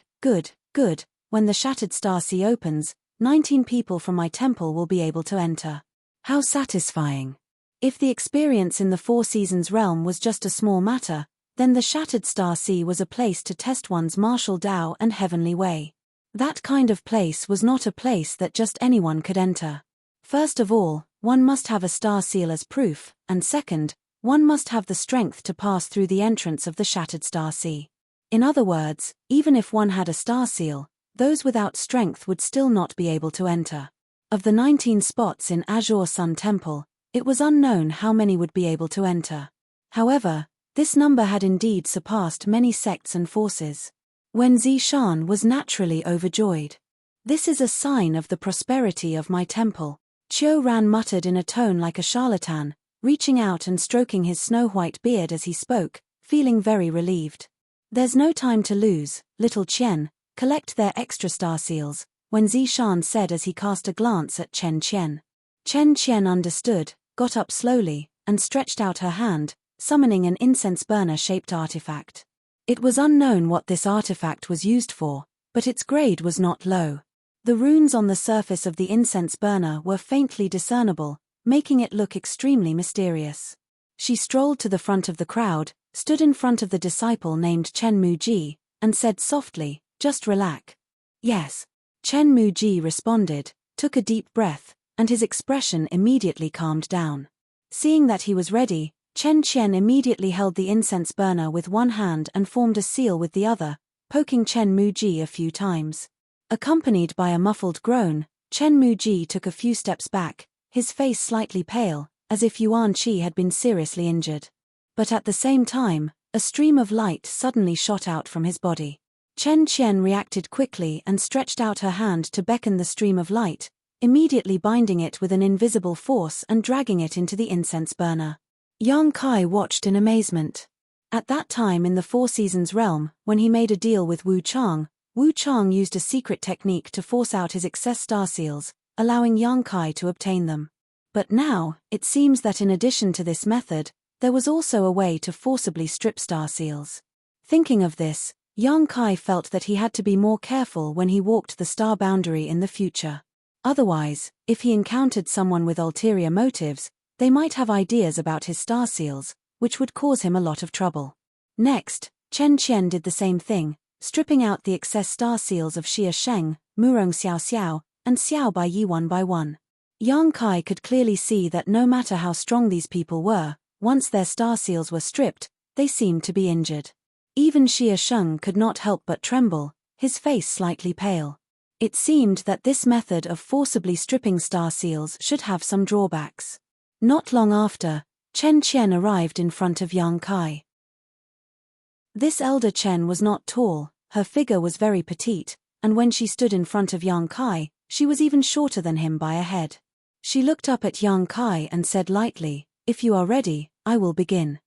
When the Shattered Star Sea opens, 19 people from my temple will be able to enter. How satisfying. If the experience in the Four Seasons realm was just a small matter, then the Shattered Star Sea was a place to test one's martial Dao and heavenly way. That kind of place was not a place that just anyone could enter. First of all, one must have a star seal as proof, and second, one must have the strength to pass through the entrance of the Shattered Star Sea. In other words, even if one had a star seal, those without strength would still not be able to enter. Of the 19 spots in Azure Sun Temple, it was unknown how many would be able to enter. However, this number had indeed surpassed many sects and forces. Wen Zishan was naturally overjoyed. This is a sign of the prosperity of my temple. Qiu Ran muttered in a tone like a charlatan, reaching out and stroking his snow-white beard as he spoke, feeling very relieved. There's no time to lose, little Qian, collect their extra star seals, Wen Zishan said as he cast a glance at Chen Qian. Chen Qian understood, got up slowly, and stretched out her hand, summoning an incense burner-shaped artifact. It was unknown what this artifact was used for, but its grade was not low. The runes on the surface of the incense burner were faintly discernible, making it look extremely mysterious. She strolled to the front of the crowd, stood in front of the disciple named Chen Muji, and said softly, "Just relax." "Yes." Chen Muji responded, took a deep breath, and his expression immediately calmed down. Seeing that he was ready, Chen Qian immediately held the incense burner with one hand and formed a seal with the other, poking Chen Muji a few times. Accompanied by a muffled groan, Chen Muji took a few steps back, his face slightly pale, as if Yuan Qi had been seriously injured. But at the same time, a stream of light suddenly shot out from his body. Chen Qian reacted quickly and stretched out her hand to beckon the stream of light, immediately binding it with an invisible force and dragging it into the incense burner. Yang Kai watched in amazement. At that time in the Four Seasons realm, when he made a deal with Wu Chang, Wu Chang used a secret technique to force out his excess star seals, allowing Yang Kai to obtain them. But now, it seems that in addition to this method, there was also a way to forcibly strip star seals. Thinking of this, Yang Kai felt that he had to be more careful when he walked the star boundary in the future. Otherwise, if he encountered someone with ulterior motives, they might have ideas about his star seals, which would cause him a lot of trouble. Next, Chen Qian did the same thing, stripping out the excess star seals of Xia Sheng, Murong Xiao Xiao, and Xiao Bai Yi one by one. Yang Kai could clearly see that no matter how strong these people were, once their star seals were stripped, they seemed to be injured. Even Xia Sheng could not help but tremble, his face slightly pale. It seemed that this method of forcibly stripping star seals should have some drawbacks. Not long after, Chen Qian arrived in front of Yang Kai. This elder Chen was not tall, her figure was very petite, and when she stood in front of Yang Kai, she was even shorter than him by a head. She looked up at Yang Kai and said lightly, "If you are ready, I will begin."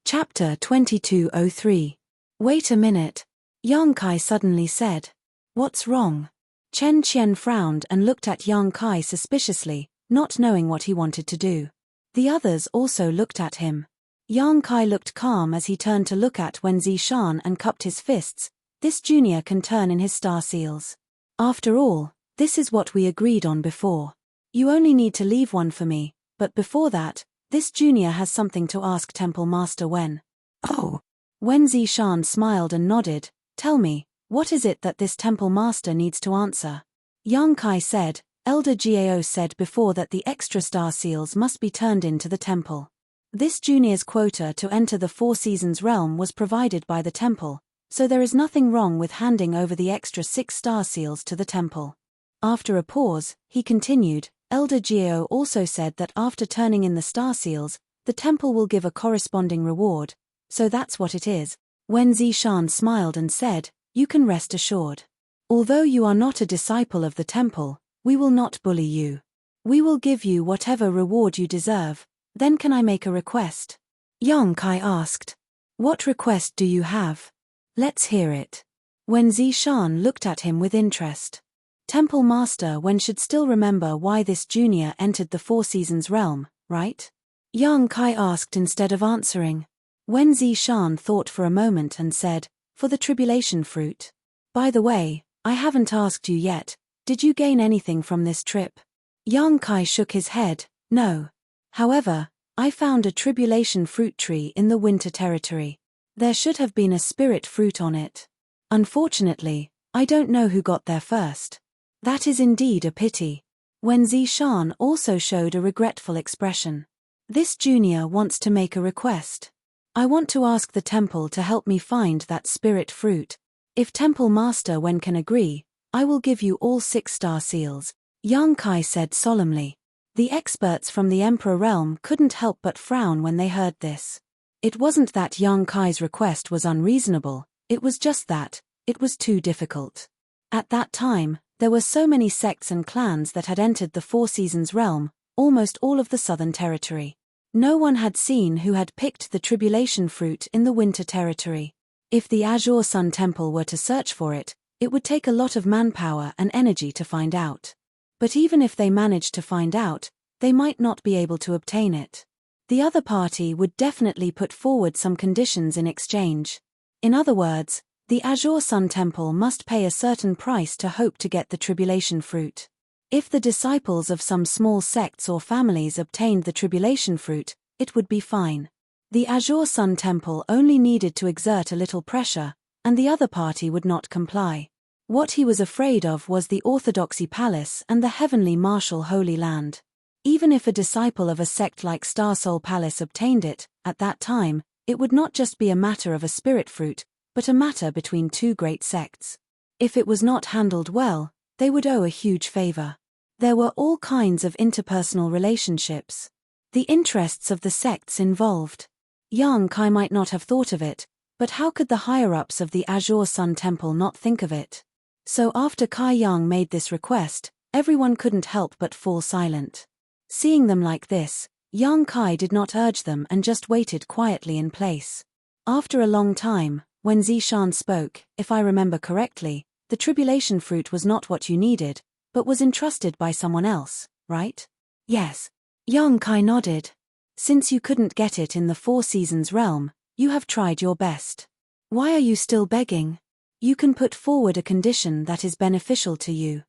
Chapter 2203. Wait a minute. Yang Kai suddenly said. What's wrong? Chen Qian frowned and looked at Yang Kai suspiciously, not knowing what he wanted to do. The others also looked at him. Yang Kai looked calm as he turned to look at Wen Zishan and cupped his fists. This junior can turn in his star seals. After all, this is what we agreed on before. You only need to leave one for me, but before that, this junior has something to ask Temple Master Wen. Oh. Wen Zishan smiled and nodded. Tell me, what is it that this Temple Master needs to answer? Yang Kai said, Elder Gao said before that the extra star seals must be turned into the temple. This junior's quota to enter the Four Seasons realm was provided by the temple, so there is nothing wrong with handing over the extra 6 star seals to the temple. After a pause, he continued, Elder Gao also said that after turning in the star seals, the temple will give a corresponding reward, so that's what it is. Wen Zishan smiled and said, You can rest assured. Although you are not a disciple of the temple, we will not bully you. We will give you whatever reward you deserve. Then can I make a request? Yang Kai asked. What request do you have? Let's hear it. Wen Zishan looked at him with interest. Temple Master Wen should still remember why this junior entered the Four Seasons realm, right? Yang Kai asked instead of answering. Wen Zishan thought for a moment and said, For the tribulation fruit. By the way, I haven't asked you yet, did you gain anything from this trip? Yang Kai shook his head, no. However, I found a tribulation fruit tree in the winter territory. There should have been a spirit fruit on it. Unfortunately, I don't know who got there first. That is indeed a pity. Wen Zishan also showed a regretful expression. This junior wants to make a request. I want to ask the temple to help me find that spirit fruit. If Temple Master Wen can agree, I will give you all 6 star seals, Yang Kai said solemnly. The experts from the Emperor realm couldn't help but frown when they heard this. It wasn't that Yang Kai's request was unreasonable, it was just that, it was too difficult. At that time, there were so many sects and clans that had entered the Four Seasons realm, almost all of the southern territory. No one had seen who had picked the tribulation fruit in the winter territory. If the Azure Sun Temple were to search for it, it would take a lot of manpower and energy to find out. But even if they managed to find out, they might not be able to obtain it. The other party would definitely put forward some conditions in exchange. In other words, the Azure Sun Temple must pay a certain price to hope to get the tribulation fruit. If the disciples of some small sects or families obtained the tribulation fruit, it would be fine. The Azure Sun Temple only needed to exert a little pressure, and the other party would not comply. What he was afraid of was the Orthodoxy Palace and the Heavenly Martial Holy Land. Even if a disciple of a sect like Star Soul Palace obtained it, at that time, it would not just be a matter of a spirit fruit, but a matter between 2 great sects. If it was not handled well, they would owe a huge favor. There were all kinds of interpersonal relationships. The interests of the sects involved. Yang Kai might not have thought of it, but how could the higher-ups of the Azure Sun Temple not think of it? So after Kai Yang made this request, everyone couldn't help but fall silent. Seeing them like this, Yang Kai did not urge them and just waited quietly in place. After a long time, when Zishan spoke, if I remember correctly, the tribulation fruit was not what you needed, but was entrusted by someone else, right? Yes. Yang Kai nodded. Since you couldn't get it in the Four Seasons realm, you have tried your best. Why are you still begging? You can put forward a condition that is beneficial to you.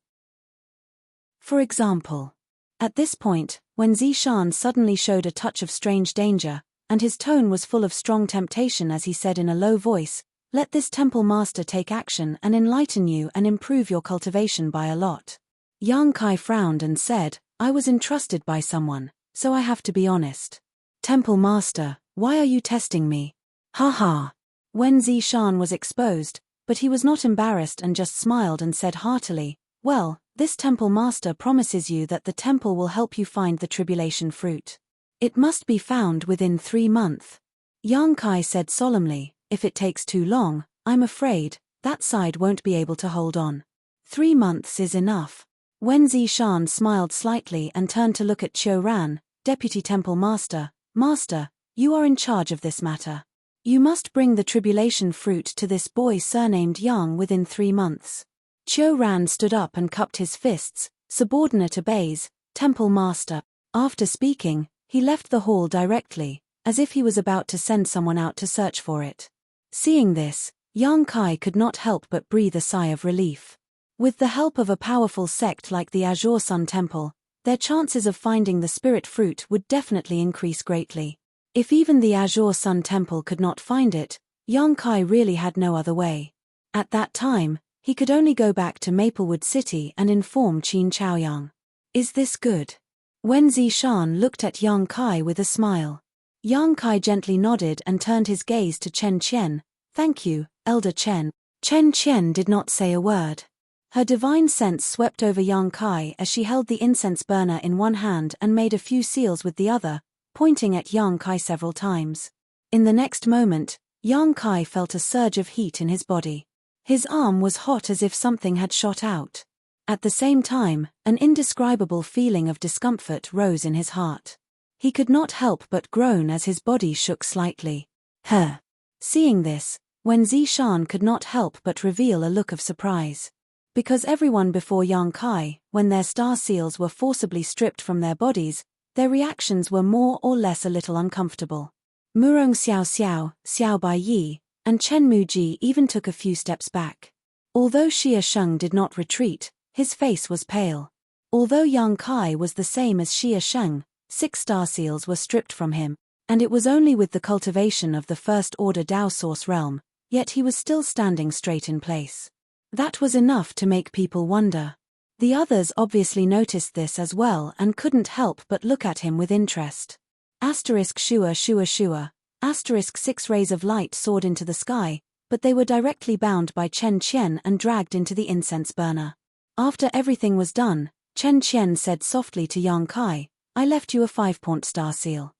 For example. At this point, when Zishan suddenly showed a touch of strange danger, and his tone was full of strong temptation as he said in a low voice, "Let this temple master take action and enlighten you and improve your cultivation by a lot." Yang Kai frowned and said, "I was entrusted by someone, so I have to be honest. Temple master, why are you testing me?" Ha ha. When Zishan was exposed, but he was not embarrassed and just smiled and said heartily, "Well, this temple master promises you that the temple will help you find the tribulation fruit. It must be found within 3 months. Yang Kai said solemnly, "If it takes too long, I'm afraid that side won't be able to hold on. 3 months is enough." When Zishan smiled slightly and turned to look at Qiu Ran, Deputy Temple Master, "Master, you are in charge of this matter. You must bring the tribulation fruit to this boy surnamed Yang within 3 months. Qiu Ran stood up and cupped his fists. "Subordinate obeys, Temple Master." After speaking, he left the hall directly, as if he was about to send someone out to search for it. Seeing this, Yang Kai could not help but breathe a sigh of relief. With the help of a powerful sect like the Azure Sun Temple, their chances of finding the spirit fruit would definitely increase greatly. If even the Azure Sun Temple could not find it, Yang Kai really had no other way. At that time, he could only go back to Maplewood City and inform Qin Chaoyang. Is this good? When Zishan looked at Yang Kai with a smile. Yang Kai gently nodded and turned his gaze to Chen Qian. "Thank you, Elder Chen." Chen Qian did not say a word. Her divine sense swept over Yang Kai as she held the incense burner in one hand and made a few seals with the other, pointing at Yang Kai several times. In the next moment, Yang Kai felt a surge of heat in his body. His arm was hot as if something had shot out. At the same time, an indescribable feeling of discomfort rose in his heart. He could not help but groan as his body shook slightly. Huh. Seeing this, when Zishan could not help but reveal a look of surprise. Because everyone before Yang Kai, when their star seals were forcibly stripped from their bodies, their reactions were more or less a little uncomfortable. Murong Xiao Xiao, Xiao Bai Yi, and Chen Muji even took a few steps back. Although Xia Sheng did not retreat, his face was pale. Although Yang Kai was the same as Xia Sheng, 6 star seals were stripped from him, and it was only with the cultivation of the First Order Dao Source realm, yet he was still standing straight in place. That was enough to make people wonder. The others obviously noticed this as well and couldn't help but look at him with interest. Asterisk Shua Shua Shua, asterisk 6 rays of light soared into the sky, but they were directly bound by Chen Qian and dragged into the incense burner. After everything was done, Chen Qian said softly to Yang Kai, "I left you a 5-point star seal.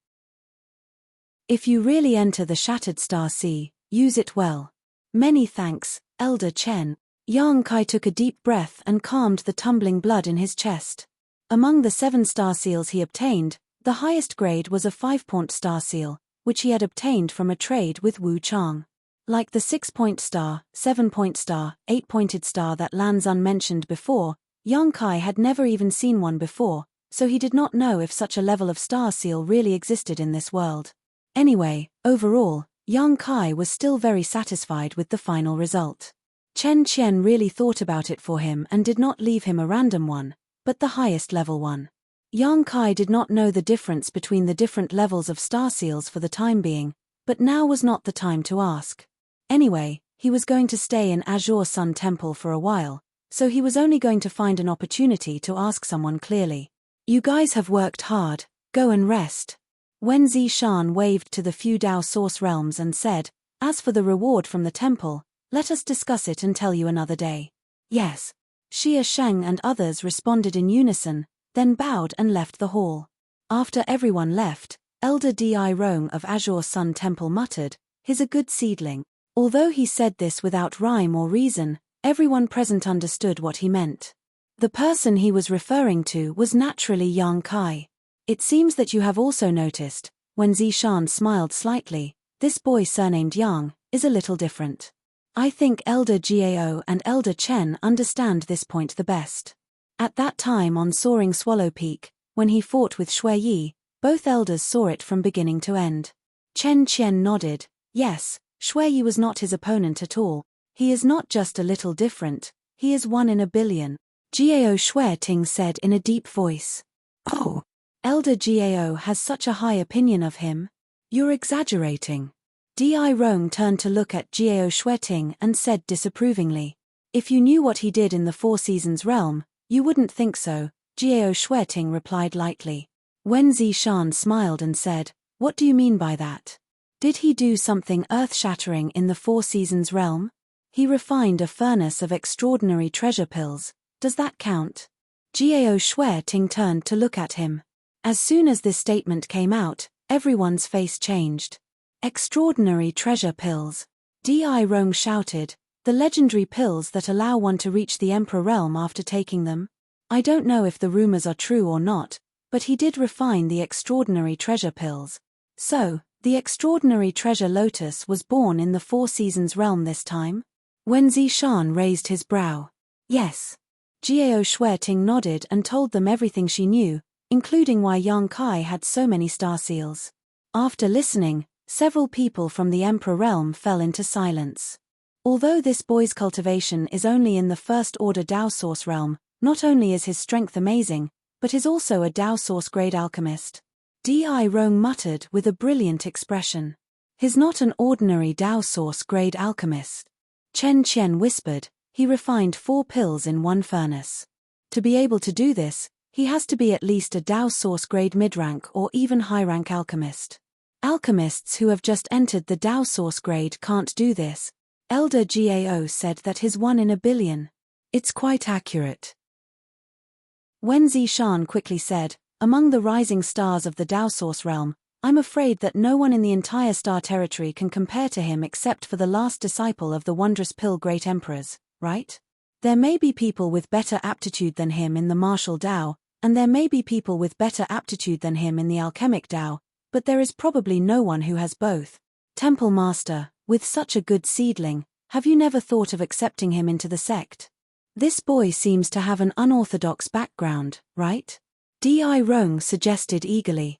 If you really enter the Shattered Star Sea, use it well." "Many thanks, Elder Chen." Yang Kai took a deep breath and calmed the tumbling blood in his chest. Among the 7 star seals he obtained, the highest grade was a 5-point star seal, which he had obtained from a trade with Wu Chang. Like the 6-point star, 7-point star, 8-pointed star that Lan Xun mentioned before, Yang Kai had never even seen one before, so he did not know if such a level of star seal really existed in this world. Anyway, overall, Yang Kai was still very satisfied with the final result. Chen Qian really thought about it for him and did not leave him a random one, but the highest level one. Yang Kai did not know the difference between the different levels of star seals for the time being, but now was not the time to ask. Anyway, he was going to stay in Azure Sun Temple for a while, so he was only going to find an opportunity to ask someone clearly. "You guys have worked hard, go and rest." When Zishan waved to the few Dao Source realms and said, "As for the reward from the temple, let us discuss it and tell you another day." "Yes." Xia Sheng and others responded in unison, then bowed and left the hall. After everyone left, Elder Di Rong of Azure Sun Temple muttered, "He's a good seedling." Although he said this without rhyme or reason, everyone present understood what he meant. The person he was referring to was naturally Yang Kai. "It seems that you have also noticed," when Zishan smiled slightly, "this boy surnamed Yang, is a little different. I think Elder Gao and Elder Chen understand this point the best. At that time on Soaring Swallow Peak, when he fought with Shui Yi, both elders saw it from beginning to end. Chen Qian nodded. Yes, Shui Yi was not his opponent at all. He is not just a little different, he is 1 in a billion. Gao Shuiting said in a deep voice. Oh, Elder Gao has such a high opinion of him. You're exaggerating. Di Rong turned to look at Gao Shuiting and said disapprovingly. If you knew what he did in the Four Seasons realm, you wouldn't think so, Gao Shuiting replied lightly. Wen Zishan smiled and said, what do you mean by that? Did he do something earth-shattering in the Four Seasons realm? He refined a furnace of extraordinary treasure pills. Does that count? Gao Shuiting turned to look at him. As soon as this statement came out, everyone's face changed. Extraordinary treasure pills. Di Rong shouted, the legendary pills that allow one to reach the Emperor realm after taking them? I don't know if the rumors are true or not, but he did refine the extraordinary treasure pills. So, the extraordinary treasure lotus was born in the Four Seasons realm this time? Wen Zishan raised his brow. Yes. Gao Shuiting nodded and told them everything she knew, including why Yang Kai had so many star seals. After listening, several people from the Emperor realm fell into silence. Although this boy's cultivation is only in the First Order Dao Source realm, not only is his strength amazing, but is also a Dao Source grade alchemist. Di Rong muttered with a brilliant expression. He's not an ordinary Dao Source grade alchemist. Chen Qian whispered, he refined 4 pills in 1 furnace. To be able to do this, he has to be at least a Dao Source grade mid-rank or even high-rank alchemist. Alchemists who have just entered the Dao Source grade can't do this. Elder Gao said that he's 1 in a billion. It's quite accurate. Wen Zishan quickly said, among the rising stars of the Dao Source realm, I'm afraid that no one in the entire star territory can compare to him except for the last disciple of the wondrous pill great emperors, right? There may be people with better aptitude than him in the martial Dao, and there may be people with better aptitude than him in the alchemic Dao, but there is probably no one who has both. Temple Master, with such a good seedling, have you never thought of accepting him into the sect? This boy seems to have an unorthodox background, right? Di Rong suggested eagerly.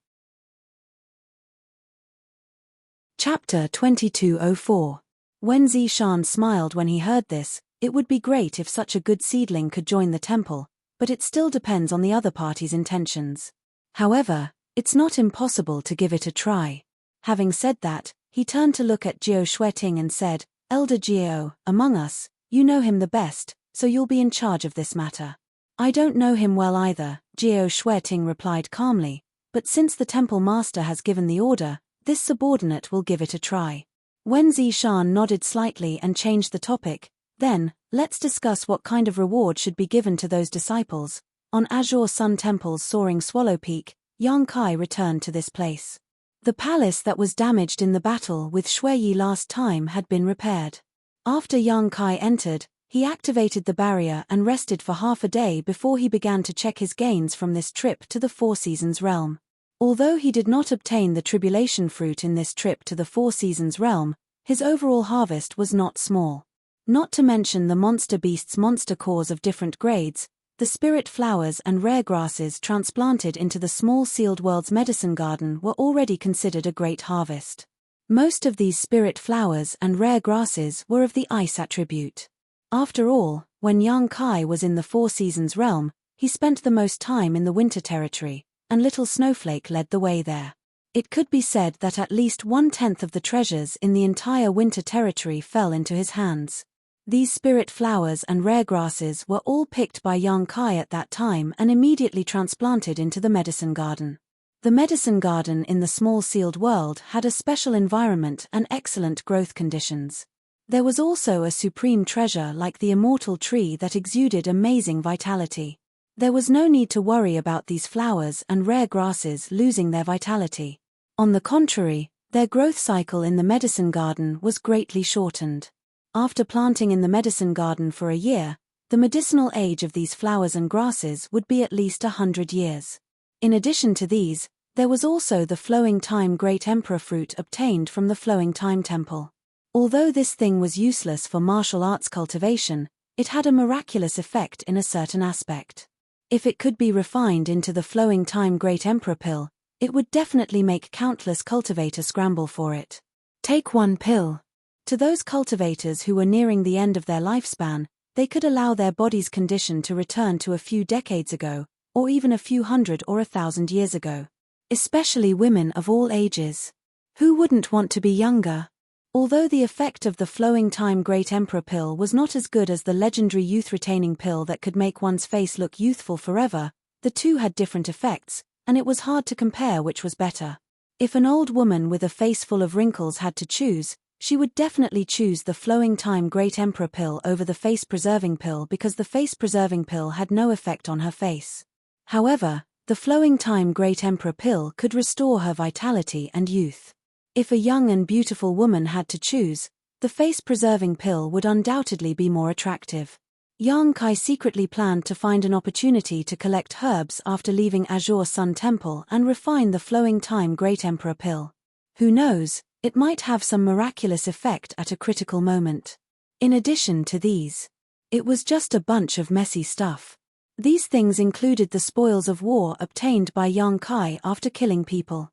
Chapter 2204. Wen Zishan smiled when he heard this. It would be great if such a good seedling could join the temple, but it still depends on the other party's intentions. However, it's not impossible to give it a try. Having said that, he turned to look at Gao Shuiting and said, Elder Gao, among us, you know him the best, so you'll be in charge of this matter. I don't know him well either, Gao Shuiting replied calmly, but since the temple master has given the order, this subordinate will give it a try. Wen Zishan nodded slightly and changed the topic. Then, let's discuss what kind of reward should be given to those disciples. On Azure Sun Temple's Soaring Swallow Peak, Yang Kai returned to this place. The palace that was damaged in the battle with Shui Yi last time had been repaired. After Yang Kai entered, he activated the barrier and rested for half a day before he began to check his gains from this trip to the Four Seasons realm. Although he did not obtain the tribulation fruit in this trip to the Four Seasons realm, his overall harvest was not small. Not to mention the monster beasts' monster cores of different grades, the spirit flowers and rare grasses transplanted into the small sealed world's medicine garden were already considered a great harvest. Most of these spirit flowers and rare grasses were of the ice attribute. After all, when Yang Kai was in the Four Seasons realm, he spent the most time in the winter territory, and Little Snowflake led the way there. It could be said that at least 1/10 of the treasures in the entire winter territory fell into his hands. These spirit flowers and rare grasses were all picked by Yang Kai at that time and immediately transplanted into the medicine garden. The medicine garden in the small sealed world had a special environment and excellent growth conditions. There was also a supreme treasure like the immortal tree that exuded amazing vitality. There was no need to worry about these flowers and rare grasses losing their vitality. On the contrary, their growth cycle in the medicine garden was greatly shortened. After planting in the medicine garden for a year, the medicinal age of these flowers and grasses would be at least 100 years. In addition to these, there was also the Flowing Time Great Emperor fruit obtained from the Flowing Time Temple. Although this thing was useless for martial arts cultivation, it had a miraculous effect in a certain aspect. If it could be refined into the flowing time Great Emperor pill, it would definitely make countless cultivators scramble for it. Take one pill. To those cultivators who were nearing the end of their lifespan, they could allow their body's condition to return to a few decades ago, or even a few hundred or 1,000 years ago. Especially women of all ages. Who wouldn't want to be younger? Although the effect of the flowing time Great Emperor pill was not as good as the legendary youth-retaining pill that could make one's face look youthful forever, the two had different effects, and it was hard to compare which was better. If an old woman with a face full of wrinkles had to choose, she would definitely choose the flowing time Great Emperor pill over the face-preserving pill because the face-preserving pill had no effect on her face. However, the flowing time Great Emperor pill could restore her vitality and youth. If a young and beautiful woman had to choose, the face-preserving pill would undoubtedly be more attractive. Yang Kai secretly planned to find an opportunity to collect herbs after leaving Azure Sun Temple and refine the flowing time Great Emperor pill. Who knows, it might have some miraculous effect at a critical moment. In addition to these, it was just a bunch of messy stuff. These things included the spoils of war obtained by Yang Kai after killing people.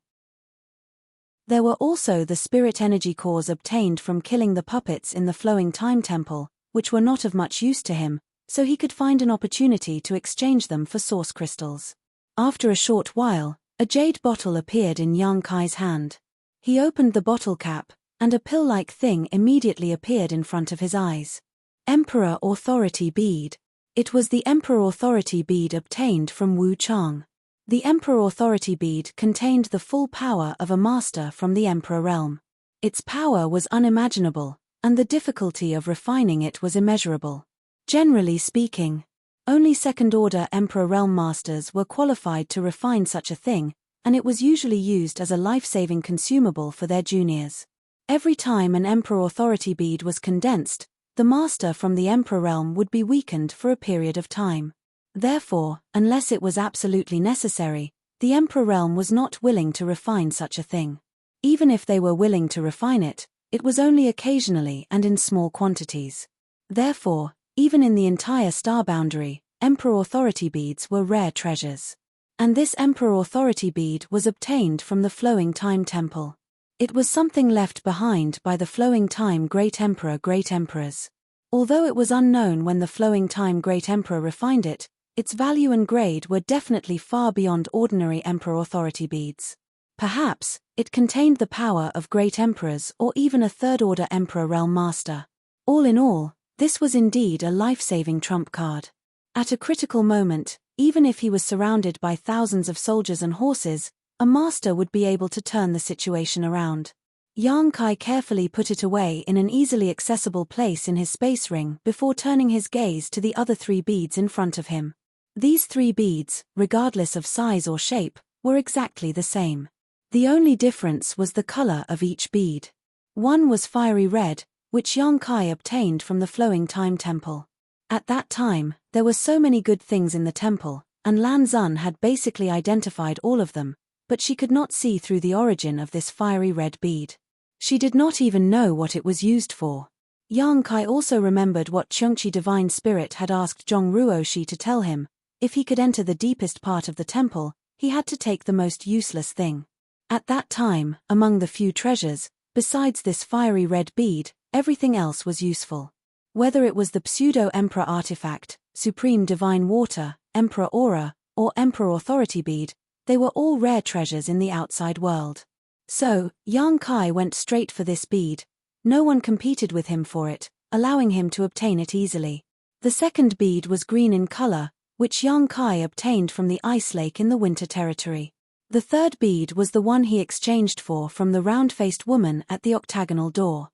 There were also the spirit energy cores obtained from killing the puppets in the Flowing Time Temple, which were not of much use to him, so he could find an opportunity to exchange them for source crystals. After a short while, a jade bottle appeared in Yang Kai's hand. He opened the bottle cap, and a pill-like thing immediately appeared in front of his eyes. Emperor Authority Bead. It was the Emperor Authority Bead obtained from Wu Chang. The Emperor Authority Bead contained the full power of a master from the Emperor realm. Its power was unimaginable, and the difficulty of refining it was immeasurable. Generally speaking, only second-order Emperor realm masters were qualified to refine such a thing, and it was usually used as a life-saving consumable for their juniors. Every time an Emperor Authority Bead was condensed, the master from the Emperor realm would be weakened for a period of time. Therefore, unless it was absolutely necessary, the Emperor realm was not willing to refine such a thing. Even if they were willing to refine it, it was only occasionally and in small quantities. Therefore, even in the entire star boundary, Emperor Authority Beads were rare treasures. And this Emperor Authority Bead was obtained from the Flowing Time Temple. It was something left behind by the Flowing Time Great Emperor Great Emperors. Although it was unknown when the Flowing Time Great Emperor refined it, its value and grade were definitely far beyond ordinary Emperor Authority Beads. Perhaps, it contained the power of great emperors or even a third-order Emperor realm master. All in all, this was indeed a life-saving trump card. At a critical moment, even if he was surrounded by thousands of soldiers and horses, a master would be able to turn the situation around. Yang Kai carefully put it away in an easily accessible place in his space ring before turning his gaze to the other 3 beads in front of him. These 3 beads, regardless of size or shape, were exactly the same. The only difference was the color of each bead. One was fiery red, which Yang Kai obtained from the Flowing Time Temple. At that time, there were so many good things in the temple, and Lan Xun had basically identified all of them, but she could not see through the origin of this fiery red bead. She did not even know what it was used for. Yang Kai also remembered what Chungchi Divine Spirit had asked Zhong Ruoshi to tell him. If he could enter the deepest part of the temple, he had to take the most useless thing. At that time, among the few treasures, besides this fiery red bead, everything else was useful. Whether it was the pseudo-emperor artifact, supreme divine water, emperor aura, or emperor authority bead, they were all rare treasures in the outside world. So, Yang Kai went straight for this bead. No one competed with him for it, allowing him to obtain it easily. The second bead was green in color, which Yang Kai obtained from the ice lake in the winter territory. The third bead was the one he exchanged for from the round-faced woman at the octagonal door.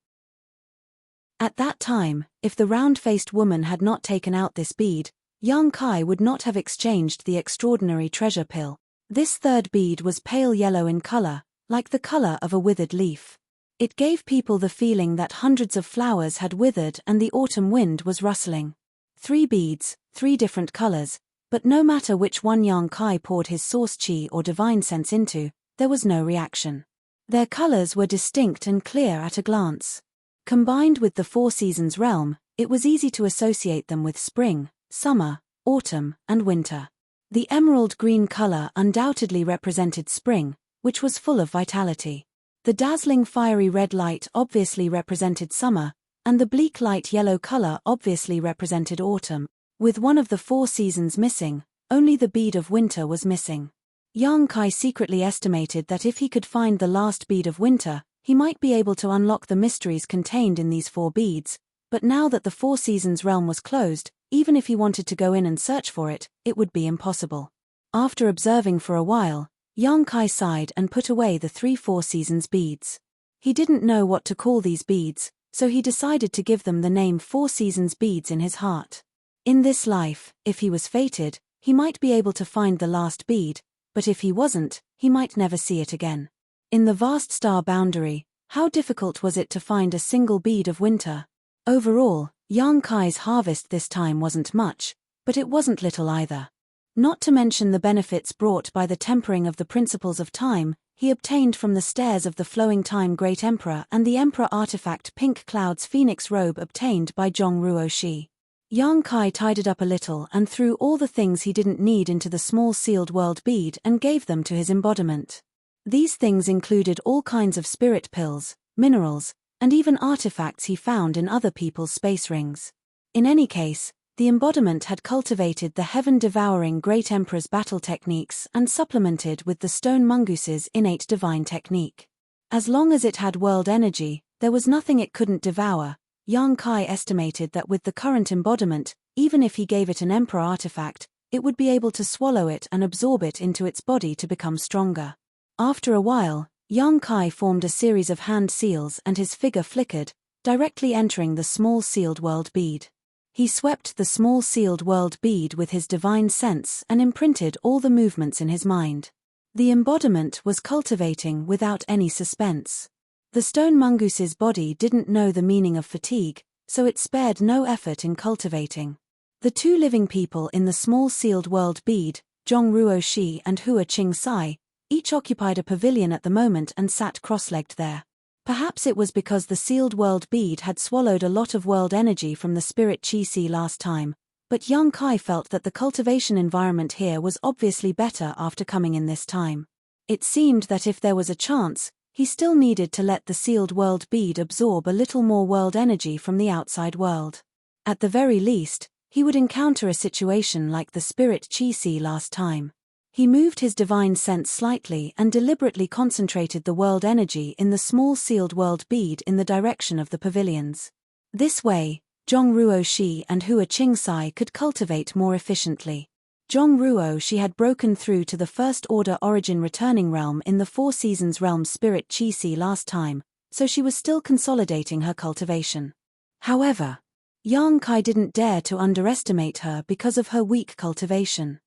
At that time, if the round-faced woman had not taken out this bead, Yang Kai would not have exchanged the extraordinary treasure pill. This third bead was pale yellow in color, like the color of a withered leaf. It gave people the feeling that hundreds of flowers had withered and the autumn wind was rustling. 3 beads, 3 different colors, but no matter which one Yang Kai poured his source chi or divine sense into, there was no reaction. Their colors were distinct and clear at a glance. Combined with the Four Seasons realm, it was easy to associate them with spring, summer, autumn, and winter. The emerald green color undoubtedly represented spring, which was full of vitality. The dazzling fiery red light obviously represented summer, and the bleak light yellow color obviously represented autumn. With one of the four seasons missing, only the bead of winter was missing. Yang Kai secretly estimated that if he could find the last bead of winter, he might be able to unlock the mysteries contained in these four beads, but now that the Four Seasons realm was closed, even if he wanted to go in and search for it, it would be impossible. After observing for a while, Yang Kai sighed and put away the 3 Four Seasons beads. He didn't know what to call these beads, so he decided to give them the name Four Seasons beads in his heart. In this life, if he was fated, he might be able to find the last bead, but if he wasn't, he might never see it again. In the vast star boundary, how difficult was it to find a single bead of winter? Overall, Yang Kai's harvest this time wasn't much, but it wasn't little either. Not to mention the benefits brought by the tempering of the principles of time he obtained from the stairs of the flowing time Great Emperor and the Emperor artifact Pink Cloud's phoenix robe obtained by Zhongruo Shi. Yang Kai tidied up a little and threw all the things he didn't need into the small sealed world bead and gave them to his embodiment. These things included all kinds of spirit pills, minerals, and even artifacts he found in other people's space rings. In any case, the embodiment had cultivated the heaven-devouring Great Emperor's battle techniques and supplemented with the stone mungoose's innate divine technique. As long as it had world energy, there was nothing it couldn't devour. Yang Kai estimated that with the current embodiment, even if he gave it an Emperor artifact, it would be able to swallow it and absorb it into its body to become stronger. After a while, Yang Kai formed a series of hand seals and his figure flickered, directly entering the small sealed world bead. He swept the small sealed world bead with his divine sense and imprinted all the movements in his mind. The embodiment was cultivating without any suspense. The stone mungoose's body didn't know the meaning of fatigue, so it spared no effort in cultivating. The two living people in the small sealed world bead, Zhongruo Shi and Hua Qing Sai, each occupied a pavilion at the moment and sat cross-legged there. Perhaps it was because the sealed world bead had swallowed a lot of world energy from the spirit Qi last time, but Yang Kai felt that the cultivation environment here was obviously better after coming in this time. It seemed that if there was a chance, he still needed to let the sealed world bead absorb a little more world energy from the outside world. At the very least, he would encounter a situation like the spirit Qi last time. He moved his divine sense slightly and deliberately concentrated the world energy in the small sealed world bead in the direction of the pavilions. This way, Zhongruo Shi and Hua Qing Sai could cultivate more efficiently. Zhongruo Shi had broken through to the First Order Origin Returning Realm in the Four Seasons Realm Spirit Qi last time, so she was still consolidating her cultivation. However, Yang Kai didn't dare to underestimate her because of her weak cultivation.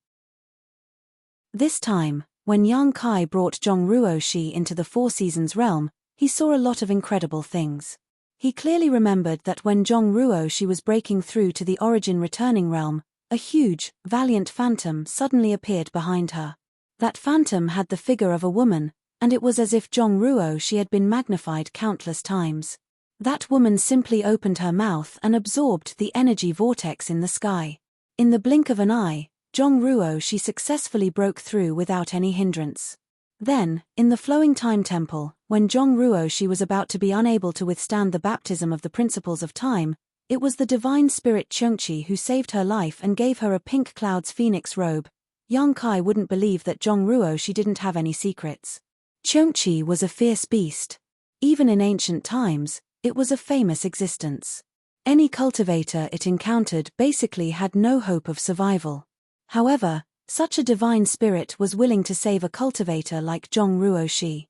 This time, when Yang Kai brought Zhongruo Shi into the Four Seasons realm, he saw a lot of incredible things. He clearly remembered that when Zhongruo Shi was breaking through to the Origin Returning realm, a huge, valiant phantom suddenly appeared behind her. That phantom had the figure of a woman, and it was as if Zhongruo Shi had been magnified countless times. That woman simply opened her mouth and absorbed the energy vortex in the sky. In the blink of an eye, Zhongruo Shi successfully broke through without any hindrance. Then, in the flowing time temple, when Zhongruo Shi was about to be unable to withstand the baptism of the principles of time, it was the divine spirit Qiongqi who saved her life and gave her a pink cloud's phoenix robe. Yang Kai wouldn't believe that Zhongruo Shi didn't have any secrets. Qiongqi was a fierce beast. Even in ancient times, it was a famous existence. Any cultivator it encountered basically had no hope of survival. However, such a divine spirit was willing to save a cultivator like Zhongruo Shi.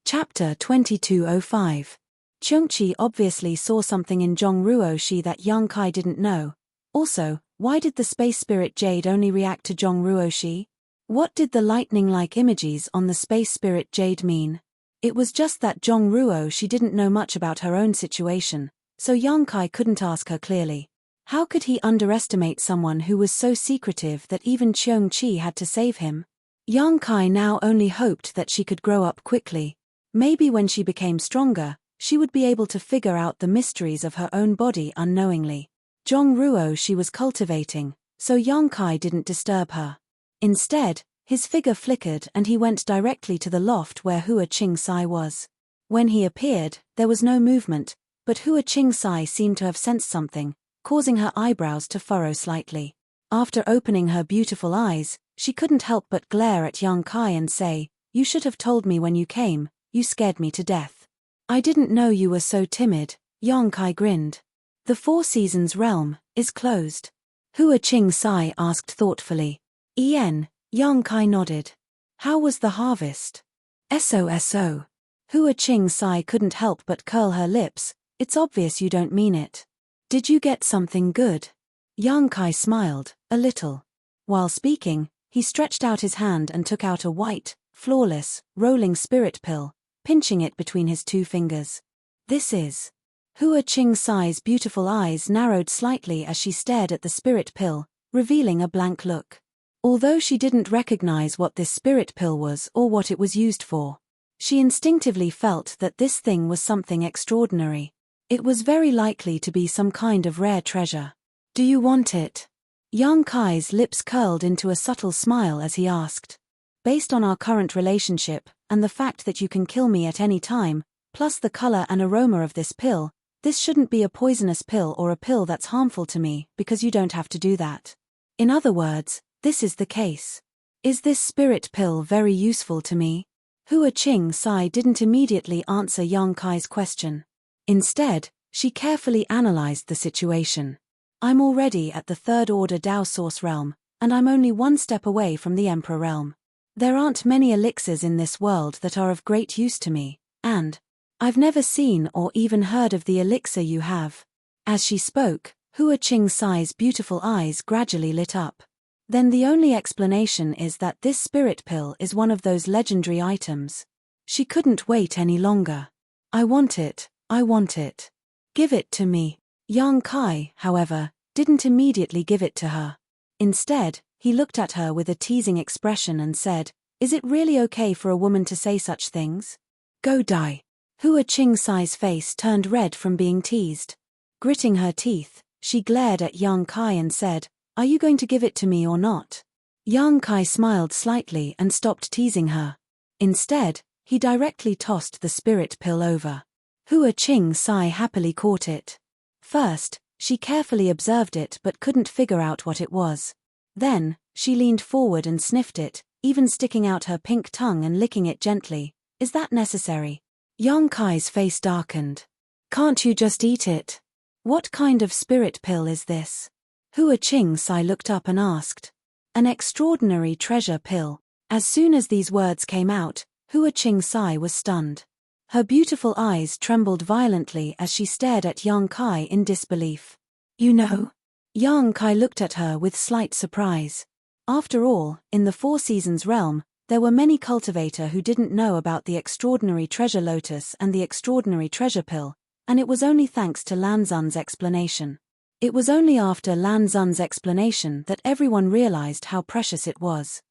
Chapter 2205. Qiongqi obviously saw something in Zhongruo Shi that Yang Kai didn't know. Also, why did the space spirit Jade only react to Zhongruo Shi? What did the lightning-like images on the space spirit Jade mean? It was just that Zhongruo Shi didn't know much about her own situation, so Yang Kai couldn't ask her clearly. How could he underestimate someone who was so secretive that even Qiongqi had to save him? Yang Kai now only hoped that she could grow up quickly. Maybe when she became stronger, she would be able to figure out the mysteries of her own body unknowingly. Zhongruo she was cultivating, so Yang Kai didn't disturb her. Instead, his figure flickered and he went directly to the loft where Hua Qing-sai was. When he appeared, there was no movement, but Hua Qing-sai seemed to have sensed something, causing her eyebrows to furrow slightly. After opening her beautiful eyes, she couldn't help but glare at Yang Kai and say, "You should have told me when you came, you scared me to death." "I didn't know you were so timid," Yang Kai grinned. "The Four Seasons realm is closed?" Hua Qing-sai asked thoughtfully. Yang Kai nodded. "How was the harvest?" "SOSO. Hua Qing-sai couldn't help but curl her lips. "It's obvious you don't mean it." "Did you get something good?" Yang Kai smiled, a little. While speaking, he stretched out his hand and took out a white, flawless, rolling spirit pill, pinching it between his two fingers. "This is..." Hua Qing-sai's beautiful eyes narrowed slightly as she stared at the spirit pill, revealing a blank look. Although she didn't recognize what this spirit pill was or what it was used for, she instinctively felt that this thing was something extraordinary. It was very likely to be some kind of rare treasure. "Do you want it?" Yang Kai's lips curled into a subtle smile as he asked. "Based on our current relationship, and the fact that you can kill me at any time, plus the color and aroma of this pill, this shouldn't be a poisonous pill or a pill that's harmful to me, because you don't have to do that. In other words, this is the case. Is this spirit pill very useful to me?" Hua Qing-sai didn't immediately answer Yang Kai's question. Instead, she carefully analyzed the situation. "I'm already at the third order Dao Source realm, and I'm only one step away from the Emperor realm. There aren't many elixirs in this world that are of great use to me, and I've never seen or even heard of the elixir you have." As she spoke, Hua Qing-sai's beautiful eyes gradually lit up. "Then the only explanation is that this spirit pill is one of those legendary items." She couldn't wait any longer. "I want it. I want it. Give it to me." Yang Kai, however, didn't immediately give it to her. Instead, he looked at her with a teasing expression and said, "Is it really okay for a woman to say such things? Go die." Hua Qing-sai's face turned red from being teased. Gritting her teeth, she glared at Yang Kai and said, "Are you going to give it to me or not?" Yang Kai smiled slightly and stopped teasing her. Instead, he directly tossed the spirit pill over. Hua Qing-sai happily caught it. First, she carefully observed it but couldn't figure out what it was. Then, she leaned forward and sniffed it, even sticking out her pink tongue and licking it gently. "Is that necessary?" Yang Kai's face darkened. "Can't you just eat it?" "What kind of spirit pill is this?" Hua Qing-sai looked up and asked. "An extraordinary treasure pill." As soon as these words came out, Hua Qing-sai was stunned. Her beautiful eyes trembled violently as she stared at Yang Kai in disbelief. "You know?" Yang Kai looked at her with slight surprise. After all, in the Four Seasons realm, there were many cultivators who didn't know about the extraordinary treasure lotus and the extraordinary treasure pill, and it was only thanks to Lan Xun's explanation. It was only after Lan Xun's explanation that everyone realized how precious it was.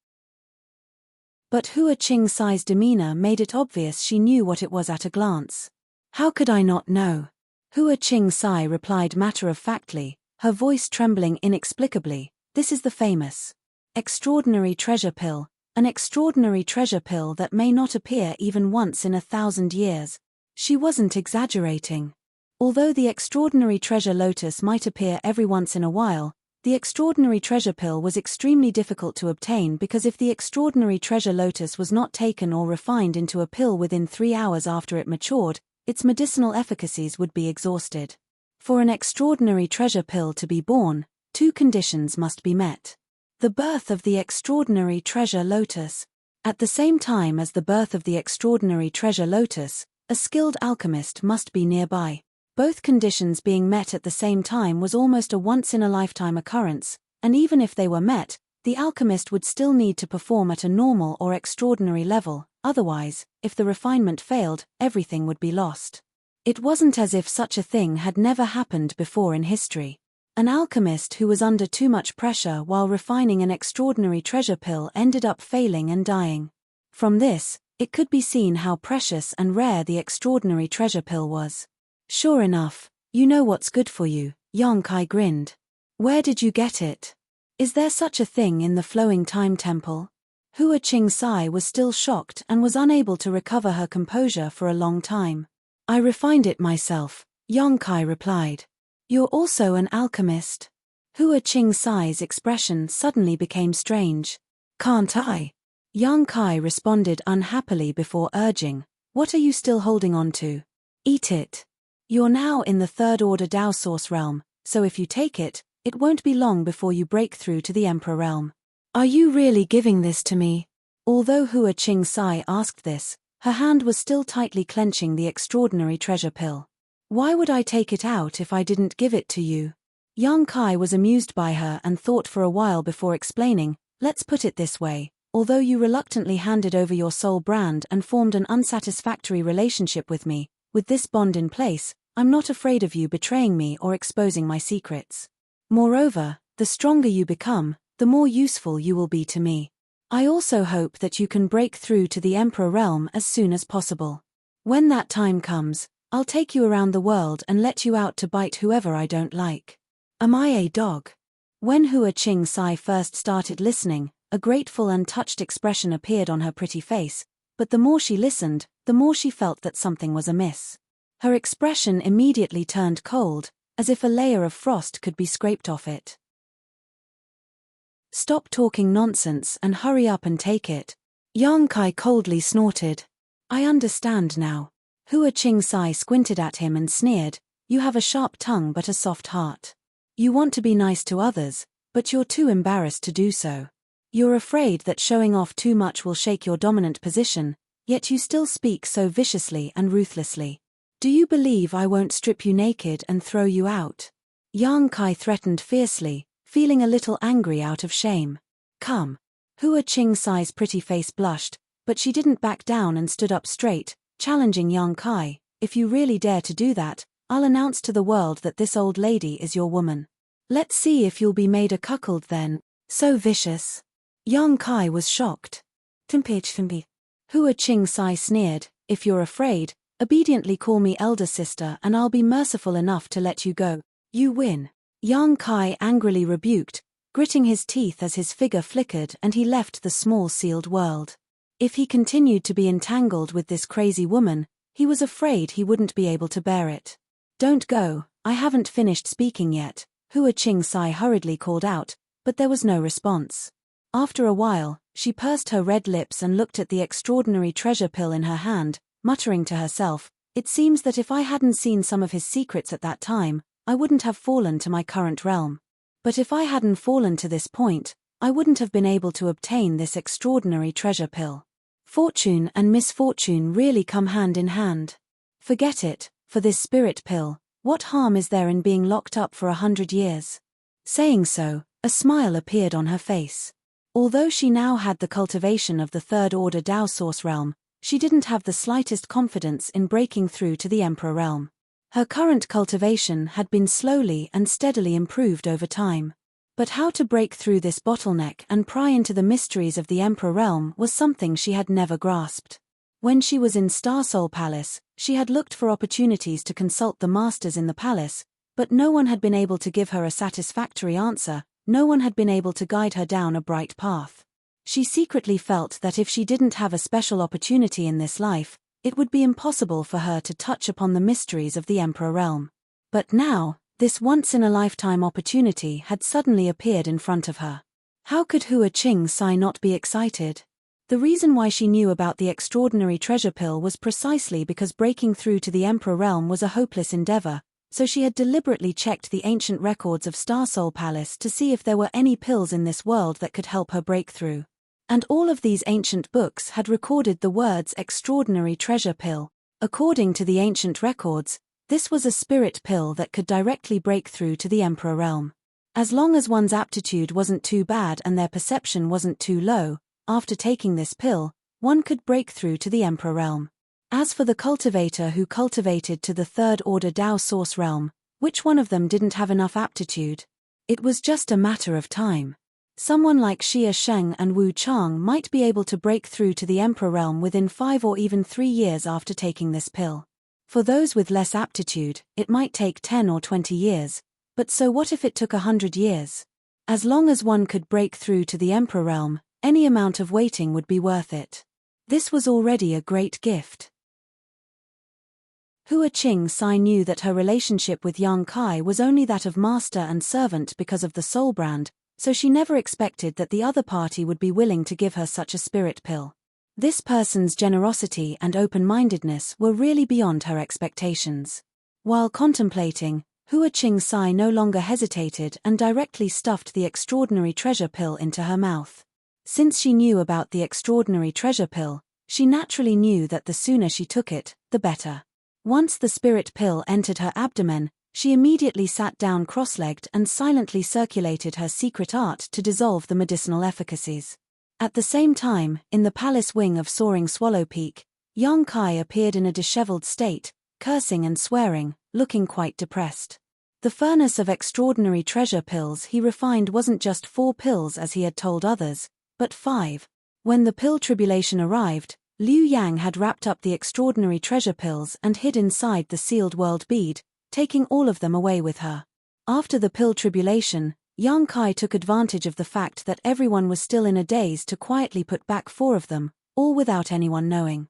But Hua Qing-sai's demeanor made it obvious she knew what it was at a glance. "How could I not know?" Hua Qing-sai replied matter-of-factly, her voice trembling inexplicably. "This is the famous extraordinary treasure pill, an extraordinary treasure pill that may not appear even once in 1,000 years. She wasn't exaggerating. Although the extraordinary treasure lotus might appear every once in a while, the extraordinary treasure pill was extremely difficult to obtain because if the extraordinary treasure lotus was not taken or refined into a pill within 3 hours after it matured, its medicinal efficacies would be exhausted. For an extraordinary treasure pill to be born, 2 conditions must be met. The birth of the extraordinary treasure lotus. At the same time as the birth of the extraordinary treasure lotus, a skilled alchemist must be nearby. Both conditions being met at the same time was almost a once-in-a-lifetime occurrence, and even if they were met, the alchemist would still need to perform at a normal or extraordinary level, otherwise, if the refinement failed, everything would be lost. It wasn't as if such a thing had never happened before in history. An alchemist who was under too much pressure while refining an extraordinary treasure pill ended up failing and dying. From this, It could be seen how precious and rare the extraordinary treasure pill was. Sure enough, you know what's good for you, Yang Kai grinned. Where did you get it? Is there such a thing in the flowing time temple? Hua Qing-sai was still shocked and was unable to recover her composure for a long time. I refined it myself, Yang Kai replied. You're also an alchemist? Hua Qing-sai's expression suddenly became strange. Can't I? Yang Kai responded unhappily before urging, what are you still holding on to? Eat it. You're now in the third order Dao Source realm, so if you take it, it won't be long before you break through to the Emperor realm. Are you really giving this to me? Although Hua Qing-sai asked this, her hand was still tightly clenching the extraordinary treasure pill. Why would I take it out if I didn't give it to you? Yang Kai was amused by her and thought for a while before explaining, let's put it this way, although you reluctantly handed over your soul brand and formed an unsatisfactory relationship with me, with this bond in place, I'm not afraid of you betraying me or exposing my secrets. Moreover, the stronger you become, the more useful you will be to me. I also hope that you can break through to the Emperor realm as soon as possible. When that time comes, I'll take you around the world and let you out to bite whoever I don't like. Am I a dog? When Hua Qing-sai first started listening, a grateful and touched expression appeared on her pretty face, but the more she listened, the more she felt that something was amiss. Her expression immediately turned cold, as if a layer of frost could be scraped off it. Stop talking nonsense and hurry up and take it. Yang Kai coldly snorted. I understand now. Hua Qing-sai squinted at him and sneered, you have a sharp tongue but a soft heart. You want to be nice to others, but you're too embarrassed to do so. You're afraid that showing off too much will shake your dominant position, yet you still speak so viciously and ruthlessly. Do you believe I won't strip you naked and throw you out? Yang Kai threatened fiercely, feeling a little angry out of shame. Come. Hua Qing-sai's pretty face blushed, but she didn't back down and stood up straight, challenging Yang Kai, if you really dare to do that, I'll announce to the world that this old lady is your woman. Let's see if you'll be made a cuckold then. So vicious. Yang Kai was shocked. Hua Qing-sai sneered, if you're afraid, obediently call me elder sister and I'll be merciful enough to let you go. You win. Yang Kai angrily rebuked, gritting his teeth as his figure flickered and he left the small sealed world. If he continued to be entangled with this crazy woman, he was afraid he wouldn't be able to bear it. Don't go, I haven't finished speaking yet, Hua Qing-sai hurriedly called out, but there was no response. After a while, she pursed her red lips and looked at the extraordinary treasure pill in her hand, muttering to herself, it seems that if I hadn't seen some of his secrets at that time, I wouldn't have fallen to my current realm. But if I hadn't fallen to this point, I wouldn't have been able to obtain this extraordinary treasure pill. Fortune and misfortune really come hand in hand. Forget it, for this spirit pill, what harm is there in being locked up for 100 years? Saying so, a smile appeared on her face. Although she now had the cultivation of the third order Dao Source realm, she didn't have the slightest confidence in breaking through to the Emperor realm. Her current cultivation had been slowly and steadily improved over time. But how to break through this bottleneck and pry into the mysteries of the Emperor realm was something she had never grasped. When she was in Star Soul Palace, she had looked for opportunities to consult the masters in the palace, but no one had been able to give her a satisfactory answer, no one had been able to guide her down a bright path. She secretly felt that if she didn't have a special opportunity in this life, it would be impossible for her to touch upon the mysteries of the Emperor realm. But now, this once-in-a-lifetime opportunity had suddenly appeared in front of her. How could Hua Qing-sai not be excited? The reason why she knew about the extraordinary treasure pill was precisely because breaking through to the Emperor realm was a hopeless endeavor, so she had deliberately checked the ancient records of Star Soul Palace to see if there were any pills in this world that could help her break through. And all of these ancient books had recorded the words extraordinary treasure pill. According to the ancient records, this was a spirit pill that could directly break through to the Emperor realm. As long as one's aptitude wasn't too bad and their perception wasn't too low, after taking this pill, one could break through to the Emperor realm. As for the cultivator who cultivated to the third order Dao Source realm, which one of them didn't have enough aptitude? It was just a matter of time. Someone like Xia Sheng and Wu Chang might be able to break through to the Emperor realm within 5 or even 3 years after taking this pill. For those with less aptitude, it might take 10 or 20 years, but so what if it took 100 years? As long as one could break through to the Emperor realm, any amount of waiting would be worth it. This was already a great gift. Hua Qing Sai knew that her relationship with Yang Kai was only that of master and servant because of the soul brand, so she never expected that the other party would be willing to give her such a spirit pill. This person's generosity and open-mindedness were really beyond her expectations. While contemplating, Hua Qing Sai no longer hesitated and directly stuffed the extraordinary treasure pill into her mouth. Since she knew about the extraordinary treasure pill, she naturally knew that the sooner she took it, the better. Once the spirit pill entered her abdomen, she immediately sat down cross-legged and silently circulated her secret art to dissolve the medicinal efficacies. At the same time, in the palace wing of Soaring Swallow Peak, Yang Kai appeared in a disheveled state, cursing and swearing, looking quite depressed. The furnace of extraordinary treasure pills he refined wasn't just 4 pills as he had told others, but 5. When the pill tribulation arrived, Liu Yang had wrapped up the extraordinary treasure pills and hid inside the sealed world bead, taking all of them away with her. After the pill tribulation, Yang Kai took advantage of the fact that everyone was still in a daze to quietly put back 4 of them, all without anyone knowing.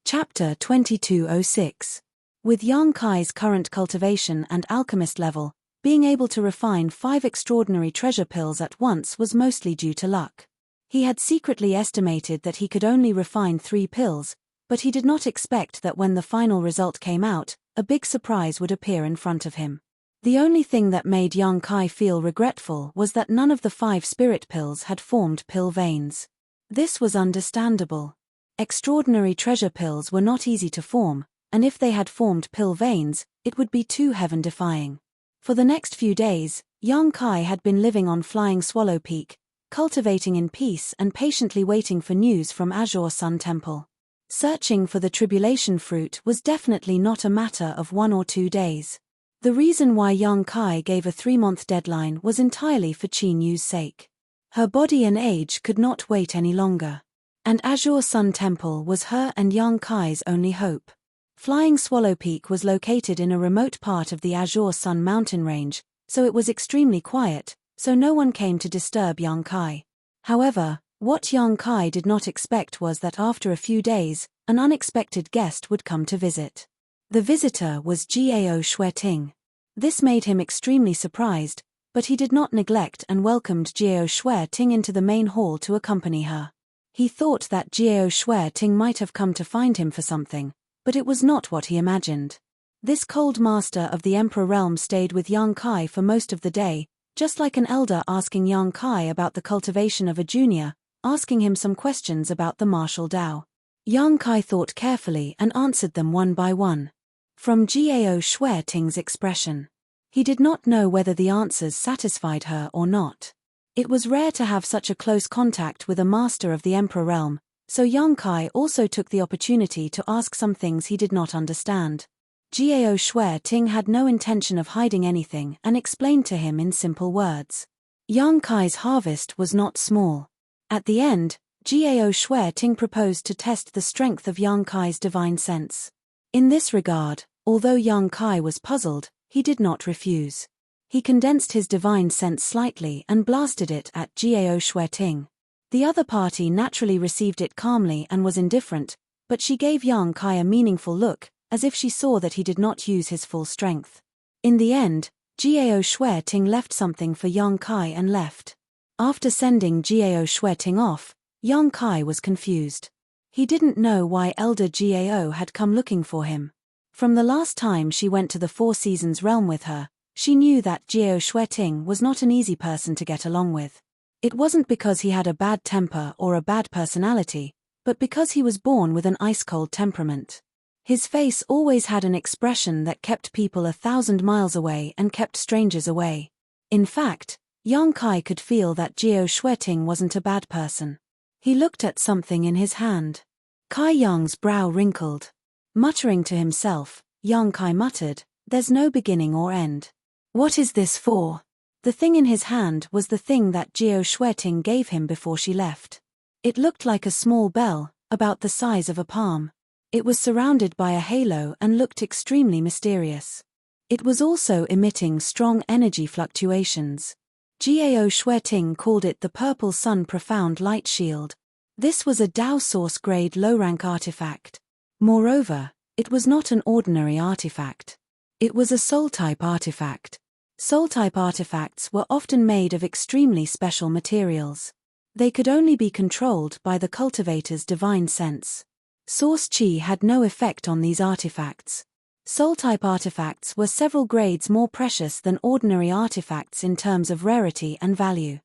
Chapter 2206. With Yang Kai's current cultivation and alchemist level, being able to refine 5 extraordinary treasure pills at once was mostly due to luck. He had secretly estimated that he could only refine 3 pills, but he did not expect that when the final result came out, a big surprise would appear in front of him. The only thing that made Yang Kai feel regretful was that none of the 5 spirit pills had formed pill veins. This was understandable. Extraordinary treasure pills were not easy to form, and if they had formed pill veins, it would be too heaven-defying. For the next few days, Yang Kai had been living on Flying Swallow Peak, cultivating in peace and patiently waiting for news from Azure Sun Temple. Searching for the tribulation fruit was definitely not a matter of 1 or 2 days. The reason why Yang Kai gave a 3-month deadline was entirely for Qin Yu's sake. Her body and age could not wait any longer. And Azure Sun Temple was her and Yang Kai's only hope. Flying Swallow Peak was located in a remote part of the Azure Sun mountain range, so it was extremely quiet, so no one came to disturb Yang Kai. However, what Yang Kai did not expect was that after a few days, an unexpected guest would come to visit. The visitor was Gao Shueting. This made him extremely surprised, but he did not neglect and welcomed Gao Shueting into the main hall to accompany her. He thought that Gao Shueting might have come to find him for something, but it was not what he imagined. This cold master of the Emperor realm stayed with Yang Kai for most of the day, just like an elder asking Yang Kai about the cultivation of a junior, asking him some questions about the martial Dao. Yang Kai thought carefully and answered them one by one. From Gao Shueting's expression, he did not know whether the answers satisfied her or not. It was rare to have such a close contact with a master of the Emperor realm, so Yang Kai also took the opportunity to ask some things he did not understand. Gao Shueting had no intention of hiding anything and explained to him in simple words. Yang Kai's harvest was not small. At the end, Gao Shueting proposed to test the strength of Yang Kai's divine sense. In this regard, although Yang Kai was puzzled, he did not refuse. He condensed his divine sense slightly and blasted it at Gao Shueting. The other party naturally received it calmly and was indifferent, but she gave Yang Kai a meaningful look, as if she saw that he did not use his full strength. In the end, Gao Shueting left something for Yang Kai and left. After sending Gao Shueting off, Yang Kai was confused. He didn't know why Elder Gao had come looking for him. From the last time she went to the Four Seasons realm with her, she knew that Gao Shueting was not an easy person to get along with. It wasn't because he had a bad temper or a bad personality, but because he was born with an ice-cold temperament. His face always had an expression that kept people 1,000 miles away and kept strangers away. In fact, Yang Kai could feel that Gao Shueting wasn't a bad person. He looked at something in his hand. Kai Yang's brow wrinkled. Muttering to himself, Yang Kai muttered, "There's no beginning or end." What is this for? The thing in his hand was the thing that Jiao Shueting gave him before she left. It looked like a small bell, about the size of a palm. It was surrounded by a halo and looked extremely mysterious. It was also emitting strong energy fluctuations. Jiao Shueting called it the Purple Sun Profound Light Shield. This was a Dao Source grade low-rank artifact. Moreover, it was not an ordinary artifact. It was a soul-type artifact. Soul-type artifacts were often made of extremely special materials. They could only be controlled by the cultivator's divine sense. Source Qi had no effect on these artifacts. Soul-type artifacts were several grades more precious than ordinary artifacts in terms of rarity and value.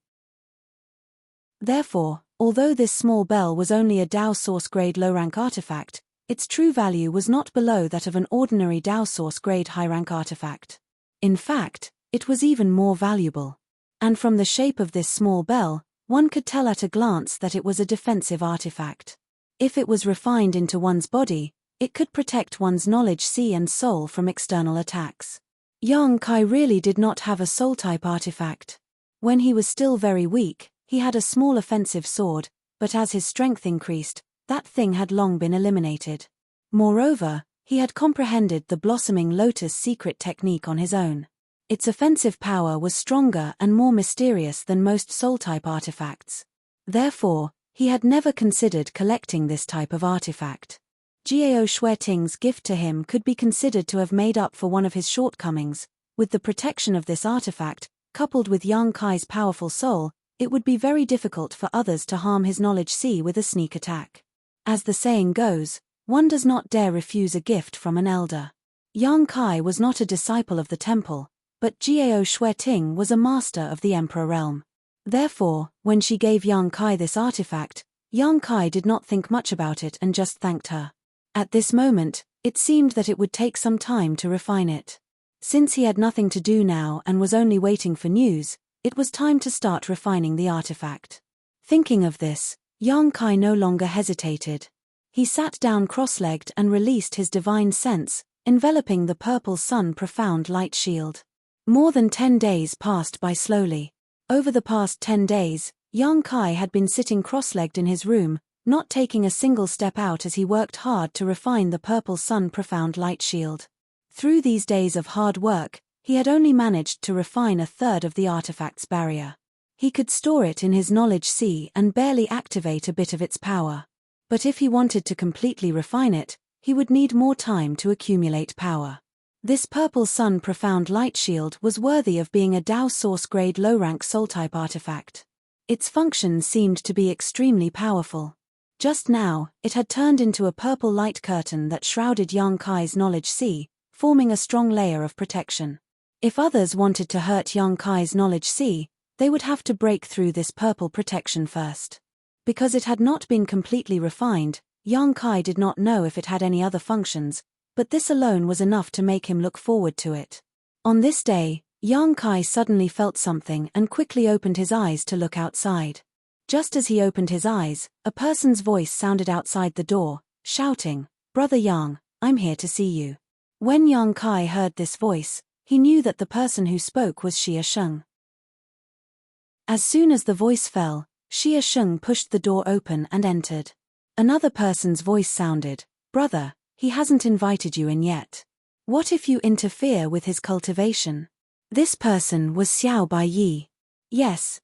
Therefore, although this small bell was only a Dao Source grade low-rank artifact, its true value was not below that of an ordinary Dao Source grade high-rank artifact. In fact, it was even more valuable. And from the shape of this small bell, one could tell at a glance that it was a defensive artifact. If it was refined into one's body, it could protect one's knowledge sea and soul from external attacks. Yang Kai really did not have a soul-type artifact. When he was still very weak, he had a small offensive sword, but as his strength increased, that thing had long been eliminated. Moreover, he had comprehended the blossoming lotus secret technique on his own. Its offensive power was stronger and more mysterious than most soul-type artifacts. Therefore, he had never considered collecting this type of artifact. Jiao Shueting's gift to him could be considered to have made up for one of his shortcomings. With the protection of this artifact, coupled with Yang Kai's powerful soul, it would be very difficult for others to harm his knowledge sea with a sneak attack. As the saying goes, one does not dare refuse a gift from an elder. Yang Kai was not a disciple of the temple, but Jiao Shueting was a master of the Emperor realm. Therefore, when she gave Yang Kai this artifact, Yang Kai did not think much about it and just thanked her. At this moment, it seemed that it would take some time to refine it. Since he had nothing to do now and was only waiting for news, it was time to start refining the artifact. Thinking of this, Yang Kai no longer hesitated. He sat down cross-legged and released his divine sense, enveloping the Purple Sun Profound Light Shield. More than 10 days passed by slowly. Over the past 10 days, Yang Kai had been sitting cross-legged in his room, not taking a single step out as he worked hard to refine the Purple Sun Profound Light Shield. Through these days of hard work, he had only managed to refine a third of the artifact's barrier. He could store it in his knowledge sea and barely activate a bit of its power. But if he wanted to completely refine it, he would need more time to accumulate power. This Purple Sun Profound Light Shield was worthy of being a Dao Source grade low-rank soul-type artifact. Its function seemed to be extremely powerful. Just now, it had turned into a purple light curtain that shrouded Yang Kai's knowledge sea, forming a strong layer of protection. If others wanted to hurt Yang Kai's knowledge sea, they would have to break through this purple protection first. Because it had not been completely refined, Yang Kai did not know if it had any other functions, but this alone was enough to make him look forward to it. On this day, Yang Kai suddenly felt something and quickly opened his eyes to look outside. Just as he opened his eyes, a person's voice sounded outside the door, shouting, "Brother Yang, I'm here to see you." When Yang Kai heard this voice, he knew that the person who spoke was Xia Sheng. As soon as the voice fell, Xia Sheng pushed the door open and entered. Another person's voice sounded, "Brother, he hasn't invited you in yet. What if you interfere with his cultivation?" This person was Xiao Baiyi. Yes,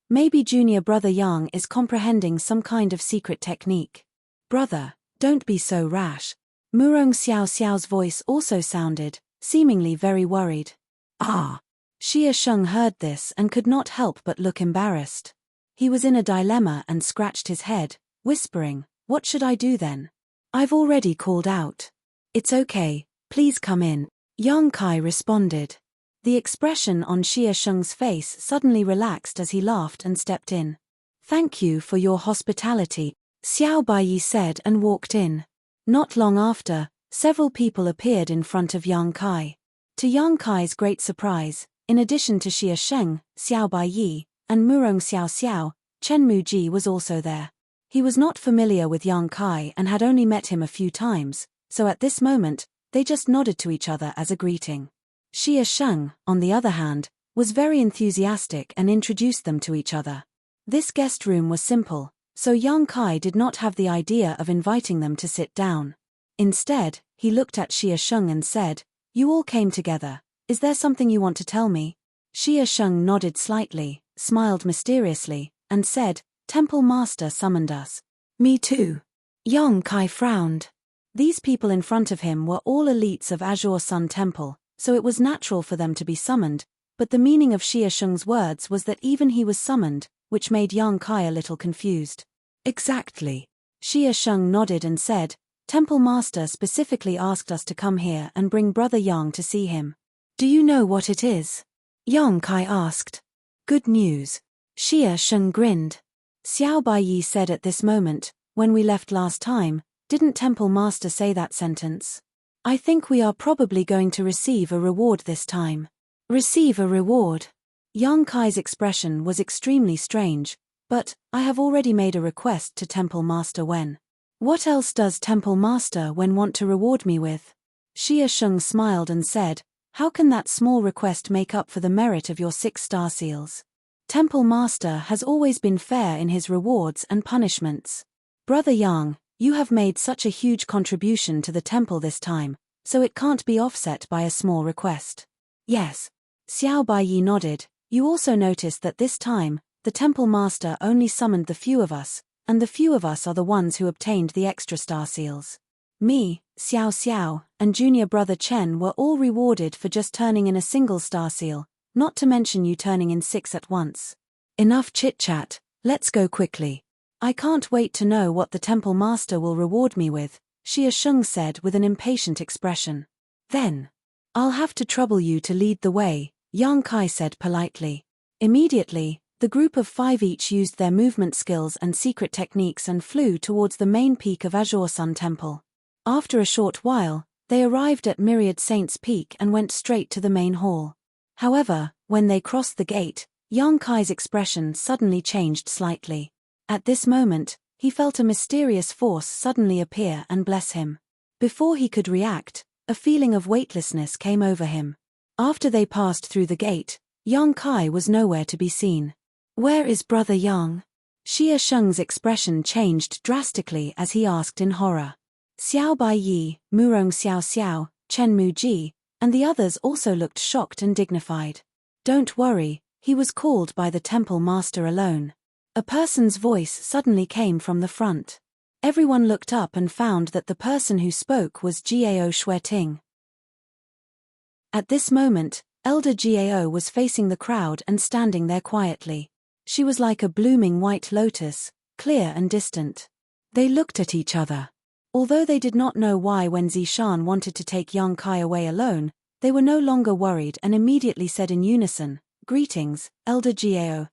maybe junior brother Yang is comprehending some kind of secret technique. "Brother, don't be so rash." Murong Xiao Xiao's voice also sounded, seemingly very worried. "Ah!" Xia Sheng heard this and could not help but look embarrassed. He was in a dilemma and scratched his head, whispering, "What should I do then? I've already called out." "It's okay, please come in," Yang Kai responded. The expression on Xia Sheng's face suddenly relaxed as he laughed and stepped in. "Thank you for your hospitality," Xiao Baiyi said and walked in. Not long after, several people appeared in front of Yang Kai. To Yang Kai's great surprise, in addition to Xia Sheng, Xiao Baiyi, and Murong Xiao Xiao, Chen Muji was also there. He was not familiar with Yang Kai and had only met him a few times, so at this moment, they just nodded to each other as a greeting. Xia Sheng, on the other hand, was very enthusiastic and introduced them to each other. This guest room was simple, so Yang Kai did not have the idea of inviting them to sit down. Instead, he looked at Xia Sheng and said, "You all came together. Is there something you want to tell me?" Xia Sheng nodded slightly, smiled mysteriously, and said, "Temple Master summoned us." "Me too." Yang Kai frowned. These people in front of him were all elites of Azure Sun Temple, so it was natural for them to be summoned, but the meaning of Xia Sheng's words was that even he was summoned, which made Yang Kai a little confused. "Exactly." Xia Sheng nodded and said, "Temple Master specifically asked us to come here and bring Brother Yang to see him." "Do you know what it is?" Yang Kai asked. "Good news." Xia Sheng grinned. Xiao Baiyi said at this moment, "When we left last time, didn't Temple Master say that sentence? I think we are probably going to receive a reward this time." "Receive a reward?" Yang Kai's expression was extremely strange, but, "I have already made a request to Temple Master Wen. What else does Temple Master Wen want to reward me with?" Xia Sheng smiled and said, "How can that small request make up for the merit of your 6 star seals? Temple Master has always been fair in his rewards and punishments. Brother Yang, you have made such a huge contribution to the temple this time, so it can't be offset by a small request." "Yes." Xiao Baiyi nodded. "You also noticed that this time, the Temple Master only summoned the few of us, and the few of us are the ones who obtained the extra star seals. Me, Xiao Xiao, and junior brother Chen were all rewarded for just turning in a single star seal, not to mention you turning in 6 at once. Enough chit-chat, let's go quickly. I can't wait to know what the Temple Master will reward me with," Xia Sheng said with an impatient expression. "Then, I'll have to trouble you to lead the way," Yang Kai said politely. Immediately, the group of 5 each used their movement skills and secret techniques and flew towards the main peak of Azure Sun Temple. After a short while, they arrived at Myriad Saints Peak and went straight to the main hall. However, when they crossed the gate, Yang Kai's expression suddenly changed slightly. At this moment, he felt a mysterious force suddenly appear and bless him. Before he could react, a feeling of weightlessness came over him. After they passed through the gate, Yang Kai was nowhere to be seen. "Where is Brother Yang?" Xia Sheng's expression changed drastically as he asked in horror. Xiao Baiyi, Murong Xiao Xiao, Chen Muji, and the others also looked shocked and dignified. "Don't worry, he was called by the Temple Master alone." A person's voice suddenly came from the front. Everyone looked up and found that the person who spoke was Gao Xueting. At this moment, Elder Gao was facing the crowd and standing there quietly. She was like a blooming white lotus, clear and distant. They looked at each other. Although they did not know why when Zishan wanted to take Yang Kai away alone, they were no longer worried and immediately said in unison, "Greetings, Elder Gao."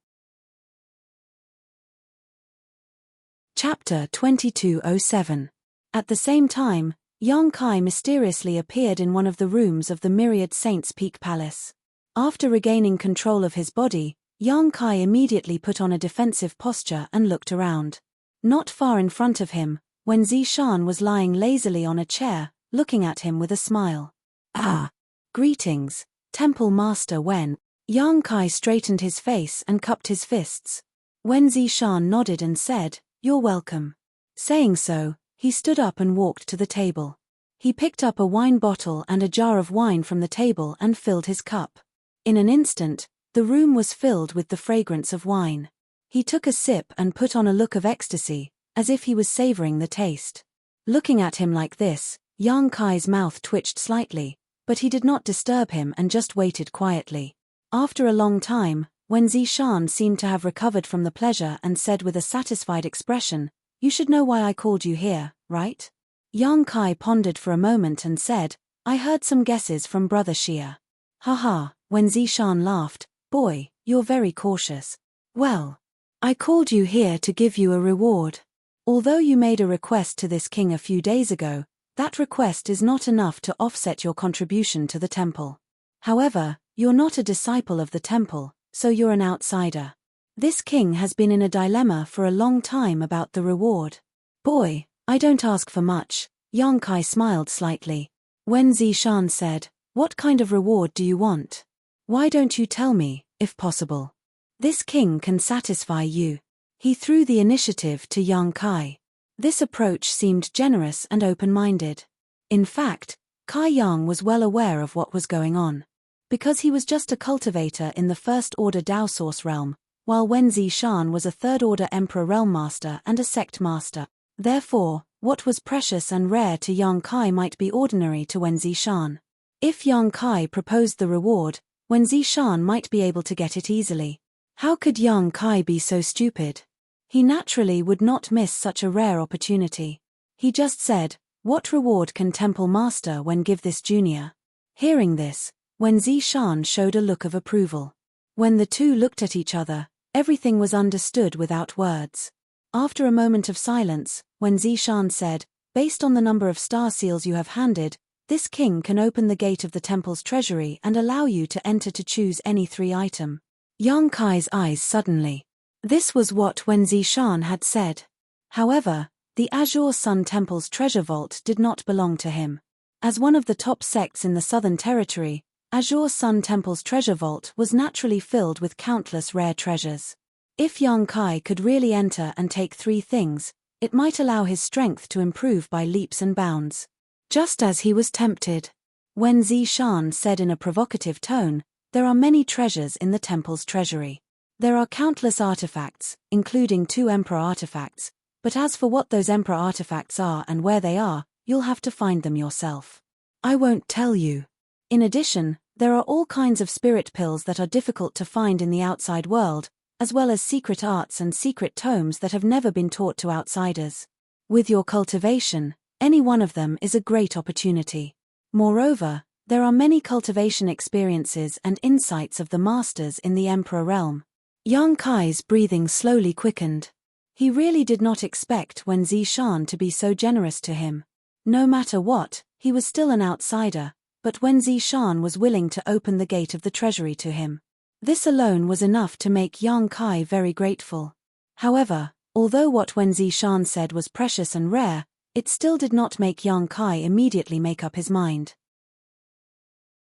Chapter 2207. At the same time, Yang Kai mysteriously appeared in one of the rooms of the Myriad Saints Peak Palace. After regaining control of his body, Yang Kai immediately put on a defensive posture and looked around. Not far in front of him, Wen Zishan was lying lazily on a chair, looking at him with a smile. "Ah! Greetings, Temple Master Wen." Yang Kai straightened his face and cupped his fists. Wen Zishan nodded and said, "You're welcome." Saying so, he stood up and walked to the table. He picked up a wine bottle and a jar of wine from the table and filled his cup. In an instant, the room was filled with the fragrance of wine. He took a sip and put on a look of ecstasy, as if he was savoring the taste. Looking at him like this, Yang Kai's mouth twitched slightly, but he did not disturb him and just waited quietly. After a long time, when Zishan seemed to have recovered from the pleasure and said with a satisfied expression, "You should know why I called you here, right?" Yang Kai pondered for a moment and said, "I heard some guesses from Brother Xia." "Haha," when Zishan laughed, "Boy, you're very cautious. Well, I called you here to give you a reward. Although you made a request to this king a few days ago, that request is not enough to offset your contribution to the temple. However, you're not a disciple of the temple, so you're an outsider. This king has been in a dilemma for a long time about the reward." "Boy, I don't ask for much," Yang Kai smiled slightly. When Zishan said, What kind of reward do you want? Why don't you tell me, if possible? This king can satisfy you. He threw the initiative to young Kai. This approach seemed generous and open-minded. In fact, Kai Yang was well aware of what was going on. Because he was just a cultivator in the First-Order Dao Source realm, while Wen Zishan was a Third-Order Emperor Realm Master and a Sect Master. Therefore, what was precious and rare to Yang Kai might be ordinary to Wen Zishan. If Yang Kai proposed the reward, Wen Zishan might be able to get it easily. How could Yang Kai be so stupid? He naturally would not miss such a rare opportunity. He just said, "What reward can Temple Master Wen give this junior?" Hearing this, Wen Zishan showed a look of approval. When the two looked at each other, everything was understood without words. After a moment of silence, Wen Zishan said, "Based on the number of star seals you have handed, this king can open the gate of the temple's treasury and allow you to enter to choose any 3 items." Yang Kai's eyes suddenly. This was what Wen Zishan had said. However, the Azure Sun Temple's treasure vault did not belong to him. As one of the top sects in the Southern Territory, Azure Sun Temple's treasure vault was naturally filled with countless rare treasures. If Yang Kai could really enter and take 3 things, it might allow his strength to improve by leaps and bounds. Just as he was tempted. Wen Zishan said in a provocative tone, "There are many treasures in the temple's treasury. There are countless artifacts, including 2 Emperor artifacts, but as for what those Emperor artifacts are and where they are, you'll have to find them yourself. I won't tell you. In addition, there are all kinds of spirit pills that are difficult to find in the outside world, as well as secret arts and secret tomes that have never been taught to outsiders. With your cultivation, any one of them is a great opportunity. Moreover, there are many cultivation experiences and insights of the masters in the Emperor realm." Yang Kai's breathing slowly quickened. He really did not expect Wen Zishan to be so generous to him. No matter what, he was still an outsider, but Wen Zishan was willing to open the gate of the treasury to him. This alone was enough to make Yang Kai very grateful. However, although what Wen Zishan said was precious and rare, it still did not make Yang Kai immediately make up his mind.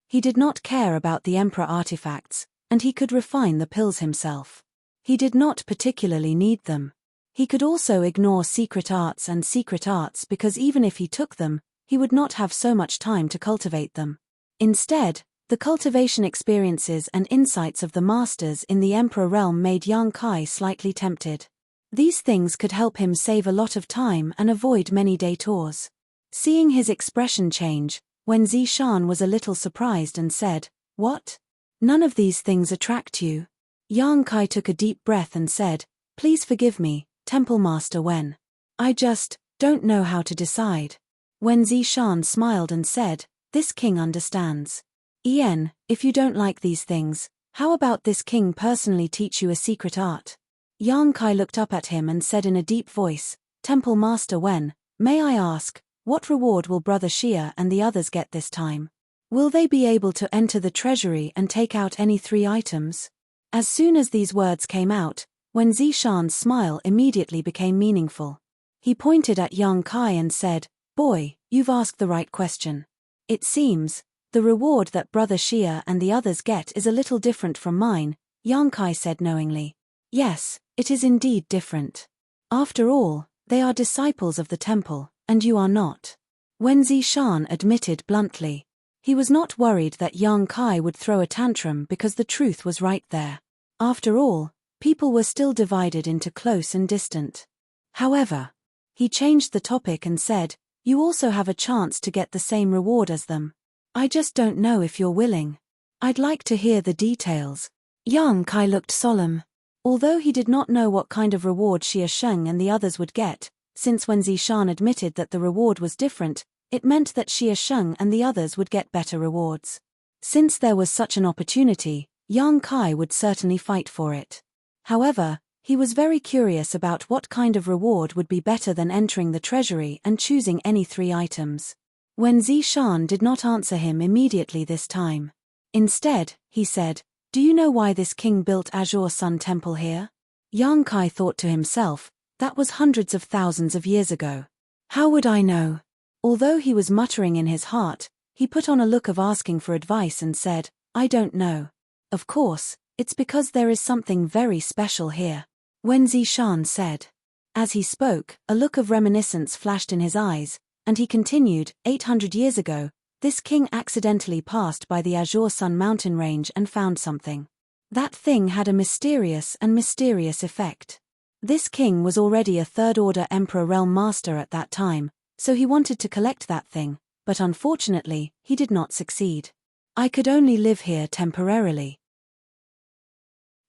He did not care about the Emperor artifacts, and he could refine the pills himself. He did not particularly need them. He could also ignore secret arts because even if he took them, he would not have so much time to cultivate them. Instead, the cultivation experiences and insights of the masters in the Emperor realm made Yang Kai slightly tempted. These things could help him save a lot of time and avoid many detours. Seeing his expression change, Wen Zishan was a little surprised and said, "What? None of these things attract you?" Yang Kai took a deep breath and said, "Please forgive me, Temple Master Wen. I just don't know how to decide." Wen Zishan smiled and said, "This king understands. If you don't like these things, how about this king personally teach you a secret art?" Yang Kai looked up at him and said in a deep voice, "Temple Master Wen, may I ask, what reward will Brother Xia and the others get this time? Will they be able to enter the treasury and take out any 3 items?" As soon as these words came out, Wen Zishan's smile immediately became meaningful. He pointed at Yang Kai and said, "Boy, you've asked the right question. It seems, the reward that Brother Xia and the others get is a little different from mine," Yang Kai said knowingly. "Yes, it is indeed different. After all, they are disciples of the temple, and you are not." Wen Zishan admitted bluntly. He was not worried that Yang Kai would throw a tantrum because the truth was right there. After all, people were still divided into close and distant. However, he changed the topic and said, "You also have a chance to get the same reward as them. I just don't know if you're willing. I'd like to hear the details." Yang Kai looked solemn. Although he did not know what kind of reward Xia Sheng and the others would get, since Wen Zishan admitted that the reward was different, it meant that Xia Sheng and the others would get better rewards. Since there was such an opportunity, Yang Kai would certainly fight for it. However, he was very curious about what kind of reward would be better than entering the treasury and choosing any 3 items. Wen Zishan did not answer him immediately this time. Instead, he said, "Do you know why this king built Azure Sun Temple here?" Yang Kai thought to himself, that was hundreds of thousands of years ago. How would I know? Although he was muttering in his heart, He put on a look of asking for advice and said, I don't know. Of course, it's because there is something very special here. Wen Zishan said. As he spoke, a look of reminiscence flashed in his eyes, and he continued, 800 years ago, this king accidentally passed by the Azure Sun mountain range and found something. That thing had a mysterious effect. This king was already a third-order Emperor Realm Master at that time, so he wanted to collect that thing, but unfortunately, he did not succeed. I could only live here temporarily.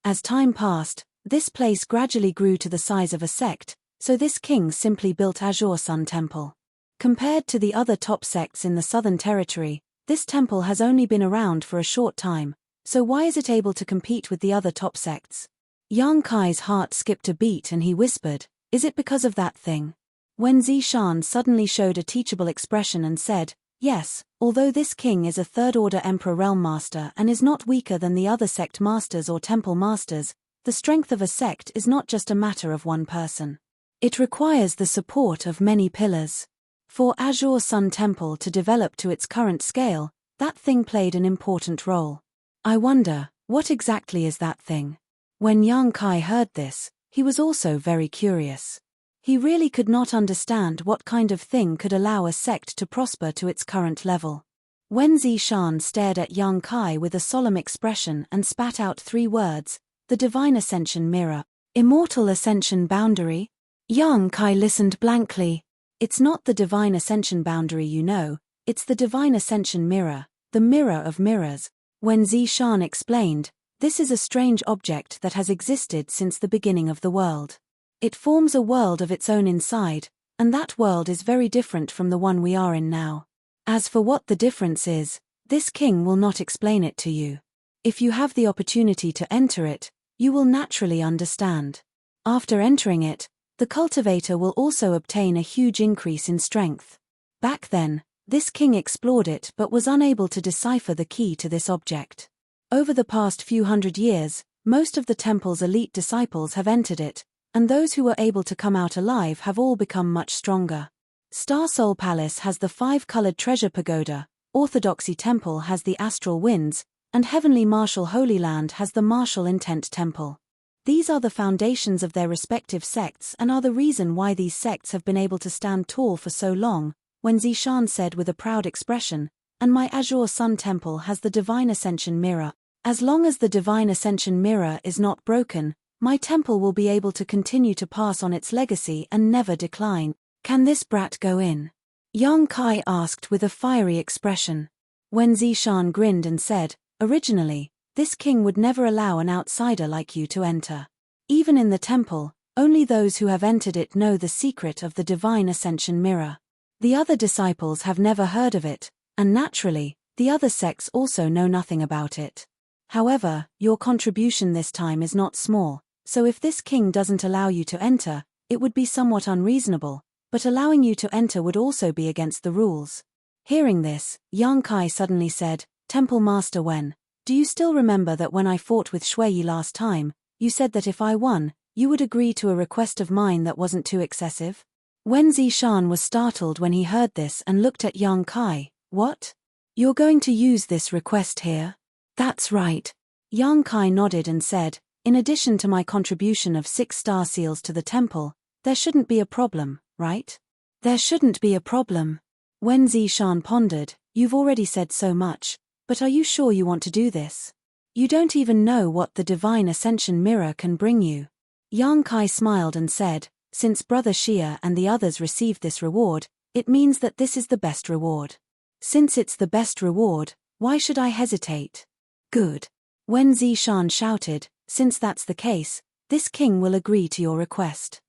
As time passed, this place gradually grew to the size of a sect, so this king simply built Azure Sun Temple. Compared to the other top sects in the Southern Territory, this temple has only been around for a short time, so why is it able to compete with the other top sects? Yang Kai's heart skipped a beat and he whispered, is it because of that thing? Wen Zishan suddenly showed a teachable expression and said, yes, although this king is a third-order Emperor Realm Master and is not weaker than the other sect masters or temple masters, the strength of a sect is not just a matter of one person. It requires the support of many pillars. For Azure Sun Temple to develop to its current scale, that thing played an important role. I wonder, what exactly is that thing? When Yang Kai heard this, he was also very curious. He really could not understand what kind of thing could allow a sect to prosper to its current level. Wen Zishan stared at Yang Kai with a solemn expression and spat out 3 words, the Divine Ascension Mirror. Immortal Ascension Boundary? Yang Kai listened blankly. It's not the Divine Ascension Boundary you know, it's the Divine Ascension Mirror, the Mirror of Mirrors. When Zishan explained, this is a strange object that has existed since the beginning of the world. It forms a world of its own inside, and that world is very different from the one we are in now. As for what the difference is, this king will not explain it to you. If you have the opportunity to enter it, you will naturally understand. After entering it, the cultivator will also obtain a huge increase in strength. Back then, this king explored it but was unable to decipher the key to this object. Over the past few hundred years, most of the temple's elite disciples have entered it, and those who were able to come out alive have all become much stronger. Star Soul Palace has the 5-colored treasure pagoda, Orthodoxy Temple has the Astral Winds, and Heavenly Martial Holy Land has the Martial Intent Temple. These are the foundations of their respective sects and are the reason why these sects have been able to stand tall for so long, when Zishan said with a proud expression, and my Azure Sun Temple has the Divine Ascension Mirror. As long as the Divine Ascension Mirror is not broken, my temple will be able to continue to pass on its legacy and never decline. Can this brat go in? Yang Kai asked with a fiery expression. When Zishan grinned and said, originally, this king would never allow an outsider like you to enter. Even in the temple, only those who have entered it know the secret of the Divine Ascension Mirror. The other disciples have never heard of it, and naturally, the other sects also know nothing about it. However, your contribution this time is not small, so if this king doesn't allow you to enter, it would be somewhat unreasonable, but allowing you to enter would also be against the rules. Hearing this, Yang Kai suddenly said, Temple Master Wen, do you still remember that when I fought with Shuiyi last time, you said that if I won, you would agree to a request of mine that wasn't too excessive? Wen Zishan was startled when he heard this and looked at Yang Kai. What? You're going to use this request here? That's right. Yang Kai nodded and said, in addition to my contribution of 6 star seals to the temple, there shouldn't be a problem, right? There shouldn't be a problem. Wen Zishan pondered, you've already said so much, but are you sure you want to do this? You don't even know what the Divine Ascension Mirror can bring you. Yang Kai smiled and said, since Brother Xia and the others received this reward, it means that this is the best reward. Since it's the best reward, why should I hesitate? Good. Wen Zishan shouted, since that's the case, this king will agree to your request.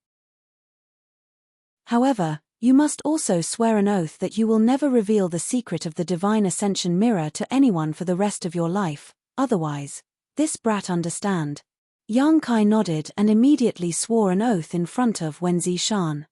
However, you must also swear an oath that you will never reveal the secret of the Divine Ascension Mirror to anyone for the rest of your life, otherwise, this brat understand. Yang Kai nodded and immediately swore an oath in front of Wen Zishan.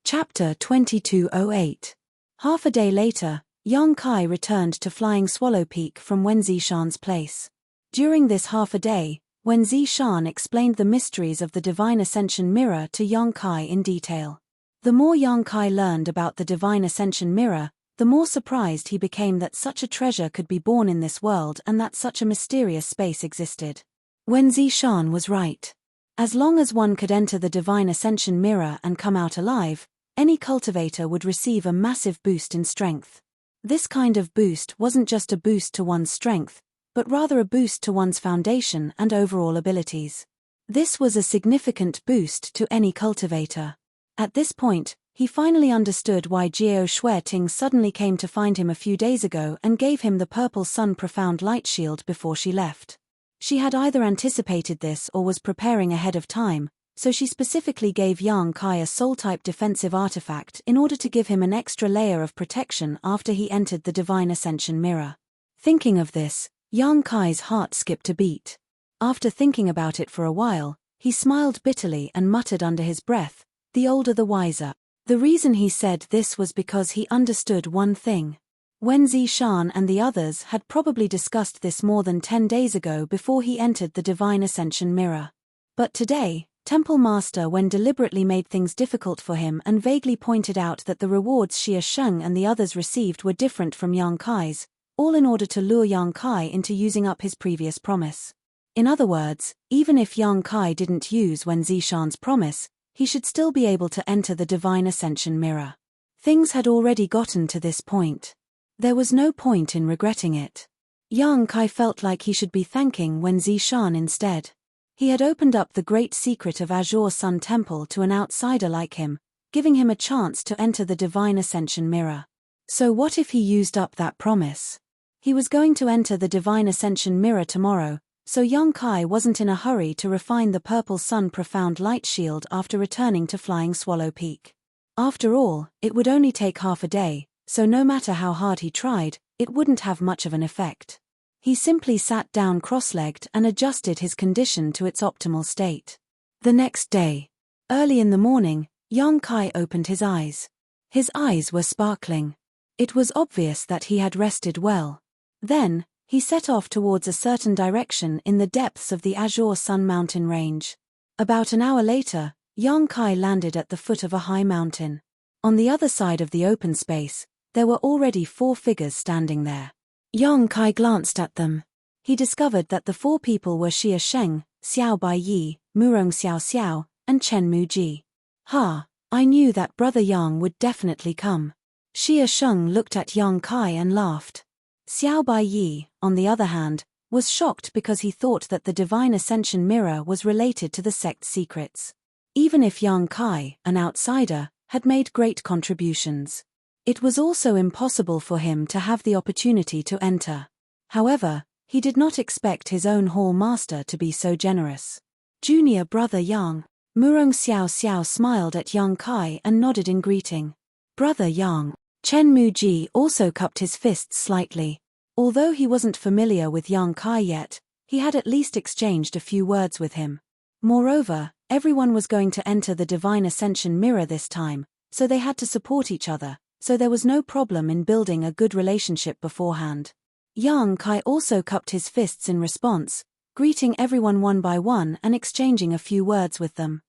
Chapter 2208. Half a day later, Yang Kai returned to Flying Swallow Peak from Wen Zishan's place. During this half a day, Wen Zishan explained the mysteries of the Divine Ascension Mirror to Yang Kai in detail. The more Yang Kai learned about the Divine Ascension Mirror, the more surprised he became that such a treasure could be born in this world and that such a mysterious space existed. Wen Zishan was right. As long as one could enter the Divine Ascension Mirror and come out alive, any cultivator would receive a massive boost in strength. This kind of boost wasn't just a boost to one's strength, but rather a boost to one's foundation and overall abilities. This was a significant boost to any cultivator. At this point, he finally understood why Jiao Shueting suddenly came to find him a few days ago and gave him the Purple Sun Profound Light Shield before she left. She had either anticipated this or was preparing ahead of time, so she specifically gave Yang Kai a soul-type defensive artifact in order to give him an extra layer of protection after he entered the Divine Ascension Mirror. Thinking of this, Yang Kai's heart skipped a beat. After thinking about it for a while, he smiled bitterly and muttered under his breath, "The older the wiser." The reason he said this was because he understood one thing. Wen Zishan and the others had probably discussed this more than 10 days ago before he entered the Divine Ascension Mirror. But today, Temple Master Wen deliberately made things difficult for him and vaguely pointed out that the rewards Xia Sheng and the others received were different from Yang Kai's, all in order to lure Yang Kai into using up his previous promise. In other words, even if Yang Kai didn't use Wen Zishan's promise, he should still be able to enter the Divine Ascension Mirror. Things had already gotten to this point. There was no point in regretting it. Yang Kai felt like he should be thanking Wen Zishan instead. He had opened up the great secret of Azure Sun Temple to an outsider like him, giving him a chance to enter the Divine Ascension Mirror. So what if he used up that promise? He was going to enter the Divine Ascension Mirror tomorrow, so Yang Kai wasn't in a hurry to refine the Purple Sun Profound Light Shield after returning to Flying Swallow Peak. After all, it would only take half a day, so no matter how hard he tried, it wouldn't have much of an effect. He simply sat down cross-legged and adjusted his condition to its optimal state. The next day, early in the morning, Yang Kai opened his eyes. His eyes were sparkling. It was obvious that he had rested well. Then, he set off towards a certain direction in the depths of the Azure Sun Mountain range. About an hour later, Yang Kai landed at the foot of a high mountain. On the other side of the open space, there were already 4 figures standing there. Yang Kai glanced at them. He discovered that the 4 people were Xia Sheng, Xiao Bai Yi, Murong Xiao Xiao, and Chen Mu Ji. "Ha, I knew that Brother Yang would definitely come." Xia Sheng looked at Yang Kai and laughed. Xiao Bai Yi, on the other hand, was shocked because he thought that the Divine Ascension Mirror was related to the sect's secrets. Even if Yang Kai, an outsider, had made great contributions, it was also impossible for him to have the opportunity to enter. However, he did not expect his own hall master to be so generous. "Junior Brother Yang." Murong Xiao Xiao smiled at Yang Kai and nodded in greeting. "Brother Yang." Chen Mu Ji also cupped his fists slightly. Although he wasn't familiar with Yang Kai yet, he had at least exchanged a few words with him. Moreover, everyone was going to enter the Divine Ascension Mirror this time, so they had to support each other, so there was no problem in building a good relationship beforehand. Yang Kai also cupped his fists in response, greeting everyone one by one and exchanging a few words with them.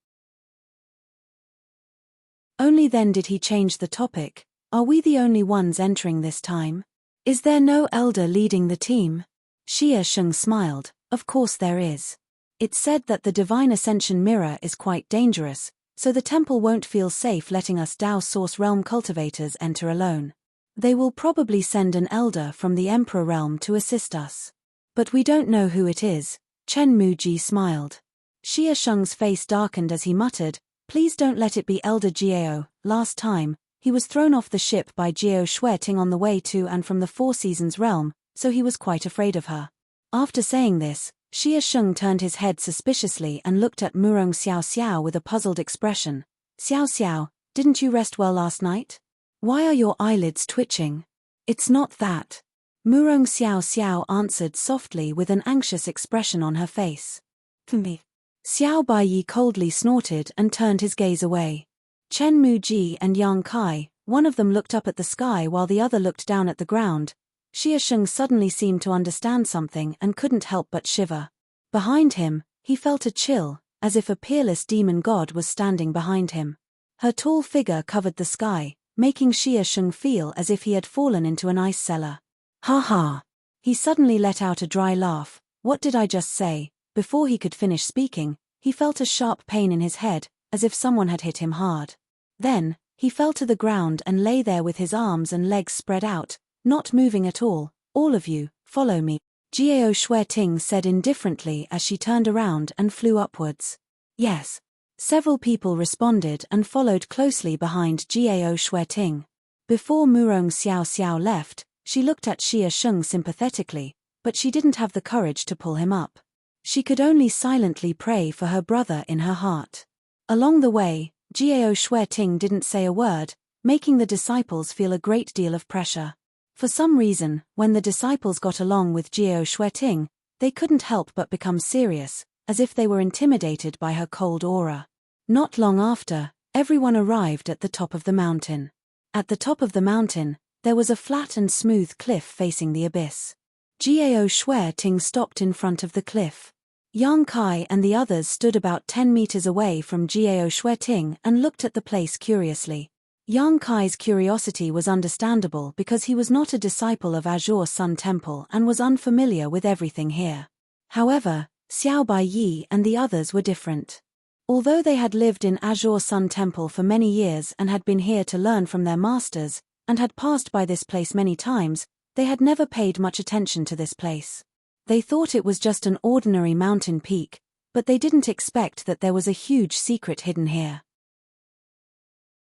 Only then did he change the topic. "Are we the only ones entering this time? Is there no elder leading the team?" Xia Sheng smiled. "Of course there is. It's said that the Divine Ascension Mirror is quite dangerous, so the temple won't feel safe letting us Dao Source Realm cultivators enter alone. They will probably send an elder from the Emperor Realm to assist us. But we don't know who it is." Chen Mu Ji smiled. Xia Sheng's face darkened as he muttered, "Please don't let it be Elder Jiao." Last time, he was thrown off the ship by Jiao Shueting on the way to and from the Four Seasons realm, so he was quite afraid of her. After saying this, Xia Sheng turned his head suspiciously and looked at Murong Xiao Xiao with a puzzled expression. "Xiao Xiao, didn't you rest well last night? Why are your eyelids twitching?" "It's not that." Murong Xiao Xiao answered softly with an anxious expression on her face. "Me." Xiao Bai Yi coldly snorted and turned his gaze away. Chen Mu Ji and Yang Kai, one of them looked up at the sky while the other looked down at the ground. Xia Sheng suddenly seemed to understand something and couldn't help but shiver. Behind him, he felt a chill, as if a peerless demon god was standing behind him. Her tall figure covered the sky, making Xie Sheng feel as if he had fallen into an ice cellar. Ha ha! He suddenly let out a dry laugh. What did I just say? Before he could finish speaking, he felt a sharp pain in his head, as if someone had hit him hard. Then, he fell to the ground and lay there with his arms and legs spread out, not moving at all. All of you, follow me, Jiao Shueting said indifferently as she turned around and flew upwards. Yes. Several people responded and followed closely behind Jiao Shueting. Before Murong Xiao Xiao left, she looked at Xie Sheng sympathetically, but she didn't have the courage to pull him up. She could only silently pray for her brother in her heart. Along the way, Jiao Shueting didn't say a word, making the disciples feel a great deal of pressure. For some reason, when the disciples got along with Jiao Shueting, they couldn't help but become serious, as if they were intimidated by her cold aura. Not long after, everyone arrived at the top of the mountain. At the top of the mountain, there was a flat and smooth cliff facing the abyss. Jiao Shueting stopped in front of the cliff. Yang Kai and the others stood about 10 meters away from Jiao Shueting and looked at the place curiously. Yang Kai's curiosity was understandable because he was not a disciple of Azure Sun Temple and was unfamiliar with everything here. However, Xiao Baiyi and the others were different. Although they had lived in Azure Sun Temple for many years and had been here to learn from their masters, and had passed by this place many times, they had never paid much attention to this place. They thought it was just an ordinary mountain peak, but they didn't expect that there was a huge secret hidden here.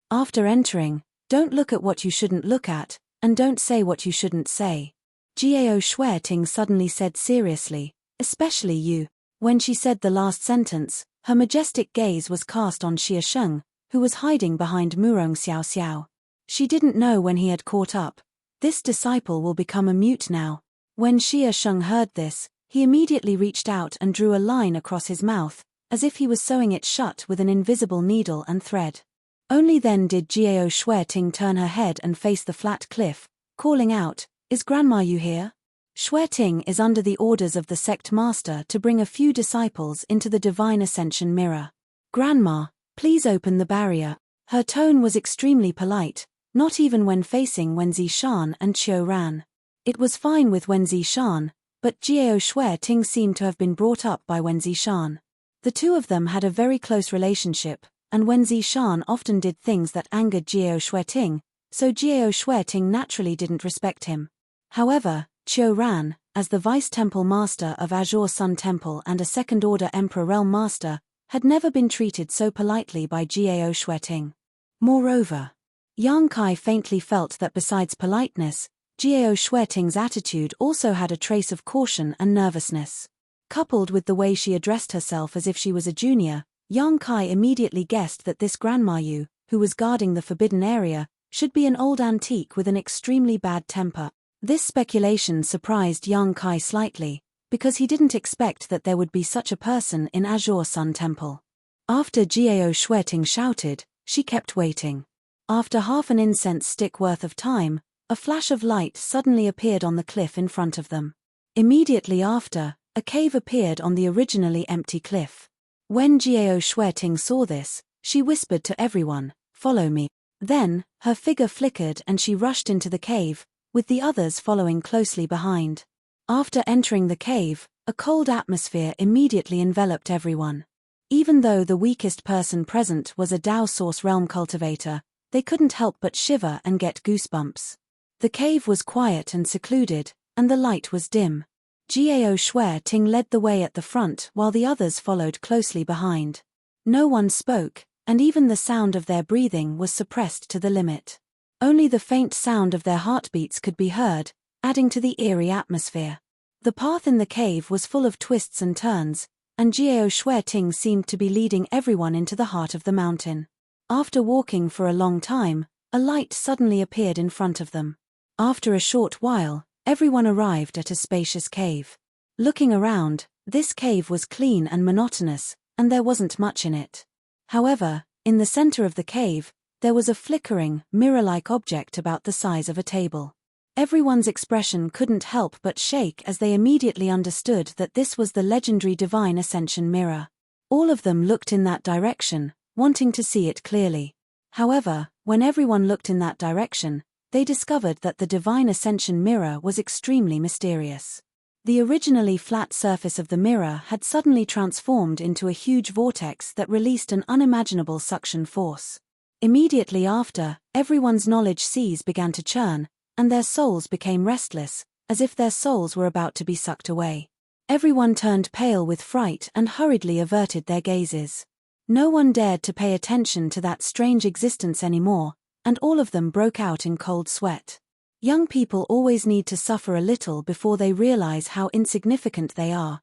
After entering, don't look at what you shouldn't look at, and don't say what you shouldn't say. Jiao Shueting suddenly said seriously, especially you. When she said the last sentence, her majestic gaze was cast on Xie Sheng, who was hiding behind Murong Xiao Xiao. She didn't know when he had caught up. This disciple will become a mute now. When Xie Sheng heard this, he immediately reached out and drew a line across his mouth, as if he was sewing it shut with an invisible needle and thread. Only then did Jiao Shueting turn her head and face the flat cliff, calling out, "Is Grandma Yu here?" Shueting is under the orders of the sect master to bring a few disciples into the divine ascension mirror. "Grandma, please open the barrier." Her tone was extremely polite, not even when facing Wen Zishan and Qiu Ran. It was fine with Wen Zishan, but Jiao Shueting seemed to have been brought up by Wen Zishan. The two of them had a very close relationship, and Wen Zishan often did things that angered Jiao Shueting, so Jiao Shueting naturally didn't respect him. However, Qiu Ran, as the vice-temple master of Azure Sun Temple and a second-order Emperor Realm Master, had never been treated so politely by Jiao Shueting. Moreover, Yang Kai faintly felt that besides politeness, Jiao Shueting's attitude also had a trace of caution and nervousness. Coupled with the way she addressed herself as if she was a junior, Yang Kai immediately guessed that this Grandma Yu, who was guarding the forbidden area, should be an old antique with an extremely bad temper. This speculation surprised Yang Kai slightly, because he didn't expect that there would be such a person in Azure Sun Temple. After Jiao Shueting shouted, she kept waiting. After half an incense stick worth of time, a flash of light suddenly appeared on the cliff in front of them. Immediately after, a cave appeared on the originally empty cliff. When Jiao Shueting saw this, she whispered to everyone, "Follow me." Then, her figure flickered and she rushed into the cave, with the others following closely behind. After entering the cave, a cold atmosphere immediately enveloped everyone. Even though the weakest person present was a Dao Source Realm cultivator, they couldn't help but shiver and get goosebumps. The cave was quiet and secluded, and the light was dim. Jiao Shueting led the way at the front while the others followed closely behind. No one spoke, and even the sound of their breathing was suppressed to the limit. Only the faint sound of their heartbeats could be heard, adding to the eerie atmosphere. The path in the cave was full of twists and turns, and Jiao Shueting seemed to be leading everyone into the heart of the mountain. After walking for a long time, a light suddenly appeared in front of them. After a short while, everyone arrived at a spacious cave. Looking around, this cave was clean and monotonous, and there wasn't much in it. However, in the center of the cave, there was a flickering, mirror-like object about the size of a table. Everyone's expression couldn't help but shake as they immediately understood that this was the legendary Divine Ascension mirror. All of them looked in that direction, wanting to see it clearly. However, when everyone looked in that direction, they discovered that the divine ascension mirror was extremely mysterious. The originally flat surface of the mirror had suddenly transformed into a huge vortex that released an unimaginable suction force. Immediately after, everyone's knowledge seas began to churn, and their souls became restless, as if their souls were about to be sucked away. Everyone turned pale with fright and hurriedly averted their gazes. No one dared to pay attention to that strange existence anymore, and all of them broke out in cold sweat. Young people always need to suffer a little before they realize how insignificant they are.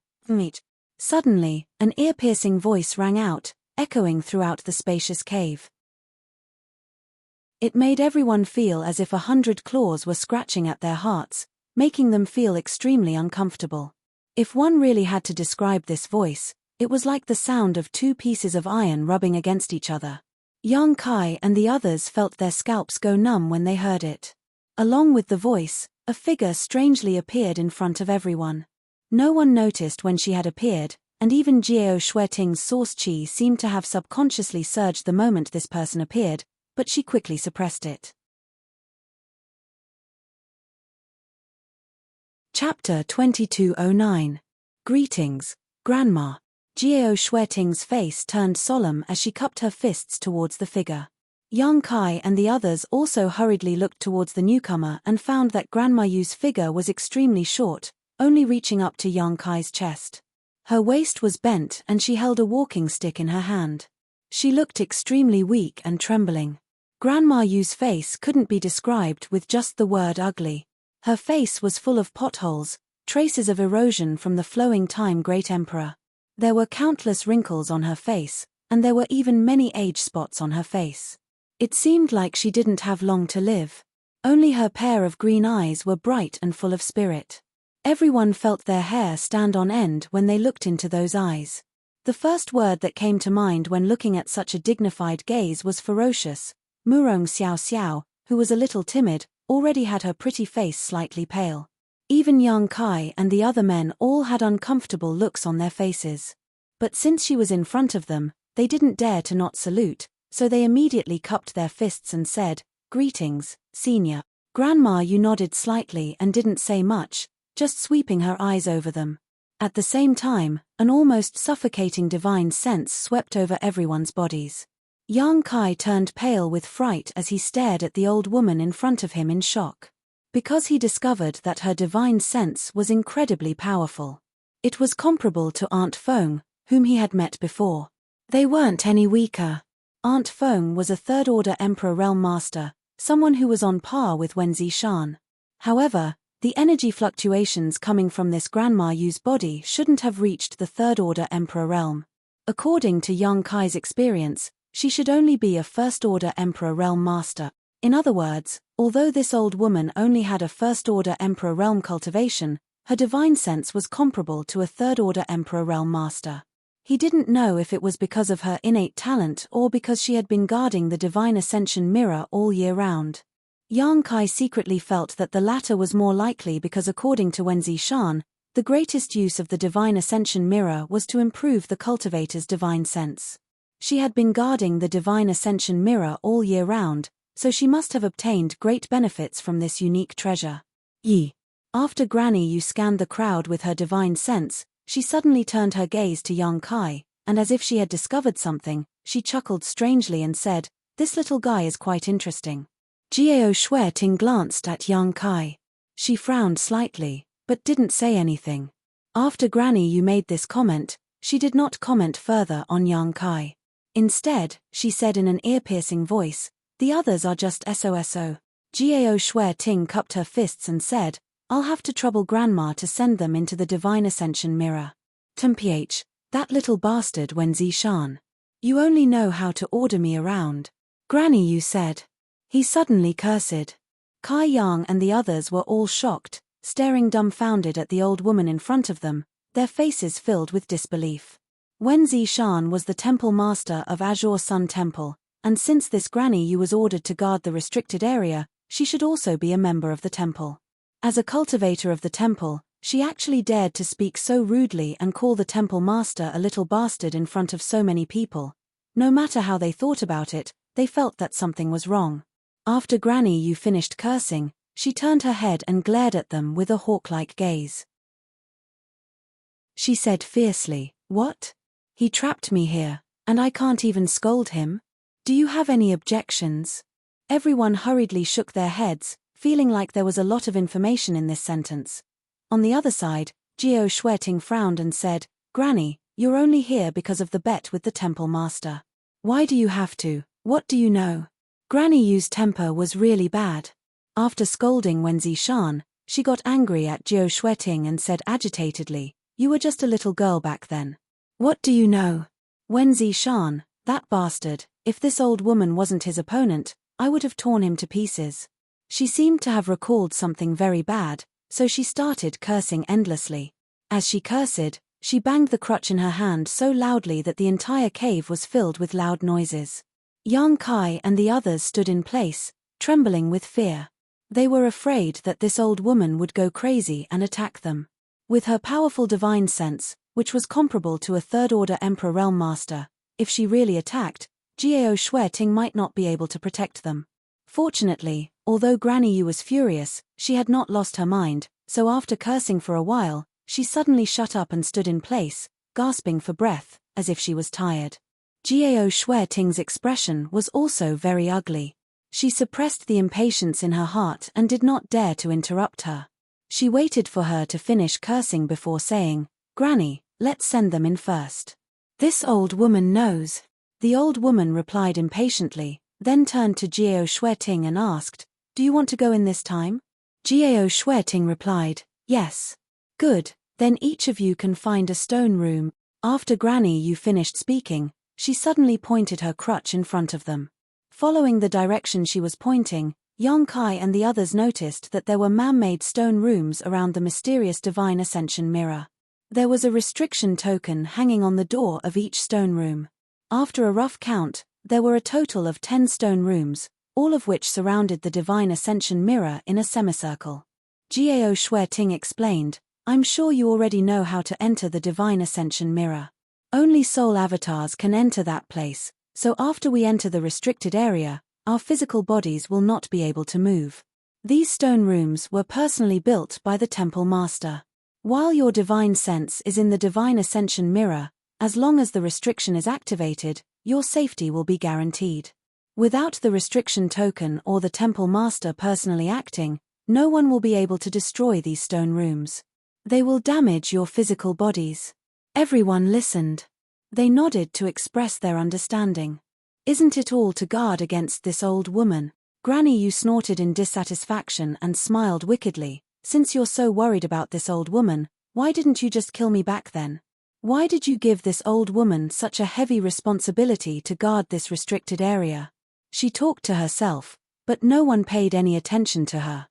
Suddenly, an ear-piercing voice rang out, echoing throughout the spacious cave. It made everyone feel as if 100 claws were scratching at their hearts, making them feel extremely uncomfortable. If one really had to describe this voice, it was like the sound of two pieces of iron rubbing against each other. Yang Kai and the others felt their scalps go numb when they heard it. Along with the voice, a figure strangely appeared in front of everyone. No one noticed when she had appeared, and even Jiao Shueting's source qi seemed to have subconsciously surged the moment this person appeared, but she quickly suppressed it. Chapter 2209. Greetings, Grandma. Jiao Shueting's face turned solemn as she cupped her fists towards the figure. Yang Kai and the others also hurriedly looked towards the newcomer and found that Grandma Yu's figure was extremely short, only reaching up to Yang Kai's chest. Her waist was bent and she held a walking stick in her hand. She looked extremely weak and trembling. Grandma Yu's face couldn't be described with just the word ugly. Her face was full of potholes, traces of erosion from the flowing time Great Emperor. There were countless wrinkles on her face, and there were even many age spots on her face. It seemed like she didn't have long to live. Only her pair of green eyes were bright and full of spirit. Everyone felt their hair stand on end when they looked into those eyes. The first word that came to mind when looking at such a dignified gaze was ferocious. Murong Xiao Xiao, who was a little timid, already had her pretty face slightly pale. Even Yang Kai and the other men all had uncomfortable looks on their faces. But since she was in front of them, they didn't dare to not salute, so they immediately cupped their fists and said, "Greetings, Senior." Grandma Yu nodded slightly and didn't say much, just sweeping her eyes over them. At the same time, an almost suffocating divine sense swept over everyone's bodies. Yang Kai turned pale with fright as he stared at the old woman in front of him in shock. Because he discovered that her divine sense was incredibly powerful. It was comparable to Aunt Feng, whom he had met before. They weren't any weaker. Aunt Feng was a third-order Emperor Realm Master, someone who was on par with Wen Zishan. However, the energy fluctuations coming from this Grandma Yu's body shouldn't have reached the third-order Emperor Realm. According to Yang Kai's experience, she should only be a first-order Emperor Realm Master. In other words, although this old woman only had a first-order Emperor Realm cultivation, her divine sense was comparable to a third-order Emperor Realm Master. He didn't know if it was because of her innate talent or because she had been guarding the divine ascension mirror all year round. Yang Kai secretly felt that the latter was more likely because according to Wen Zishan, the greatest use of the divine ascension mirror was to improve the cultivator's divine sense. She had been guarding the divine ascension mirror all year round, so she must have obtained great benefits from this unique treasure. Yi. After Granny Yu scanned the crowd with her divine sense, she suddenly turned her gaze to Yang Kai, and as if she had discovered something, she chuckled strangely and said, "This little guy is quite interesting." Jiao Shueting glanced at Yang Kai. She frowned slightly, but didn't say anything. After Granny Yu made this comment, she did not comment further on Yang Kai. Instead, she said in an ear-piercing voice, "The others are just SOSO. Jiao Shueting cupped her fists and said, "I'll have to trouble Grandma to send them into the divine ascension mirror." Temph, that little bastard Wen Zishan. You only know how to order me around. Granny Yu said. He suddenly cursed. Kai Yang and the others were all shocked, staring dumbfounded at the old woman in front of them, their faces filled with disbelief. Wen Zishan was the temple master of Azure Sun Temple, and since this Granny Yu was ordered to guard the restricted area, she should also be a member of the temple. As a cultivator of the temple, she actually dared to speak so rudely and call the temple master a little bastard in front of so many people. No matter how they thought about it, they felt that something was wrong. After Granny Yu finished cursing, she turned her head and glared at them with a hawk-like gaze. She said fiercely, "What? He trapped me here, and I can't even scold him? Do you have any objections?" Everyone hurriedly shook their heads, feeling like there was a lot of information in this sentence. On the other side, Jiao Shueting frowned and said, "Granny, you're only here because of the bet with the temple master. Why do you have to? What do you know?" Granny Yu's temper was really bad. After scolding Wen Zishan, she got angry at Jiao Shueting and said agitatedly, "You were just a little girl back then. What do you know? Wen Zishan, that bastard, if this old woman wasn't his opponent, I would have torn him to pieces." She seemed to have recalled something very bad, so she started cursing endlessly. As she cursed, she banged the crutch in her hand so loudly that the entire cave was filled with loud noises. Yang Kai and the others stood in place, trembling with fear. They were afraid that this old woman would go crazy and attack them. With her powerful divine sense, which was comparable to a third-order Emperor Realm Master, if she really attacked, Jiao Shueting might not be able to protect them. Fortunately, although Granny Yu was furious, she had not lost her mind, so after cursing for a while, she suddenly shut up and stood in place, gasping for breath, as if she was tired. Jiao Shueting's expression was also very ugly. She suppressed the impatience in her heart and did not dare to interrupt her. She waited for her to finish cursing before saying, "Granny, let's send them in first. This old woman knows." The old woman replied impatiently, then turned to Jiao Shueting and asked, "Do you want to go in this time?" Jiao Shueting replied, "Yes." "Good, then each of you can find a stone room." After Granny Yu finished speaking, she suddenly pointed her crutch in front of them. Following the direction she was pointing, Yang Kai and the others noticed that there were man-made stone rooms around the mysterious divine ascension mirror. There was a restriction token hanging on the door of each stone room. After a rough count, there were a total of 10 stone rooms, all of which surrounded the divine ascension mirror in a semicircle. Jiao Shueting explained, "I'm sure you already know how to enter the divine ascension mirror. Only soul avatars can enter that place, so after we enter the restricted area, our physical bodies will not be able to move." These stone rooms were personally built by the temple master. While your divine sense is in the divine ascension mirror, as long as the restriction is activated, your safety will be guaranteed. Without the restriction token or the temple master personally acting, no one will be able to destroy these stone rooms. They will damage your physical bodies. Everyone listened. They nodded to express their understanding. "Isn't it all to guard against this old woman?" Granny Yu snorted in dissatisfaction and smiled wickedly. "Since you're so worried about this old woman, why didn't you just kill me back then? Why did you give this old woman such a heavy responsibility to guard this restricted area?" She talked to herself, but no one paid any attention to her.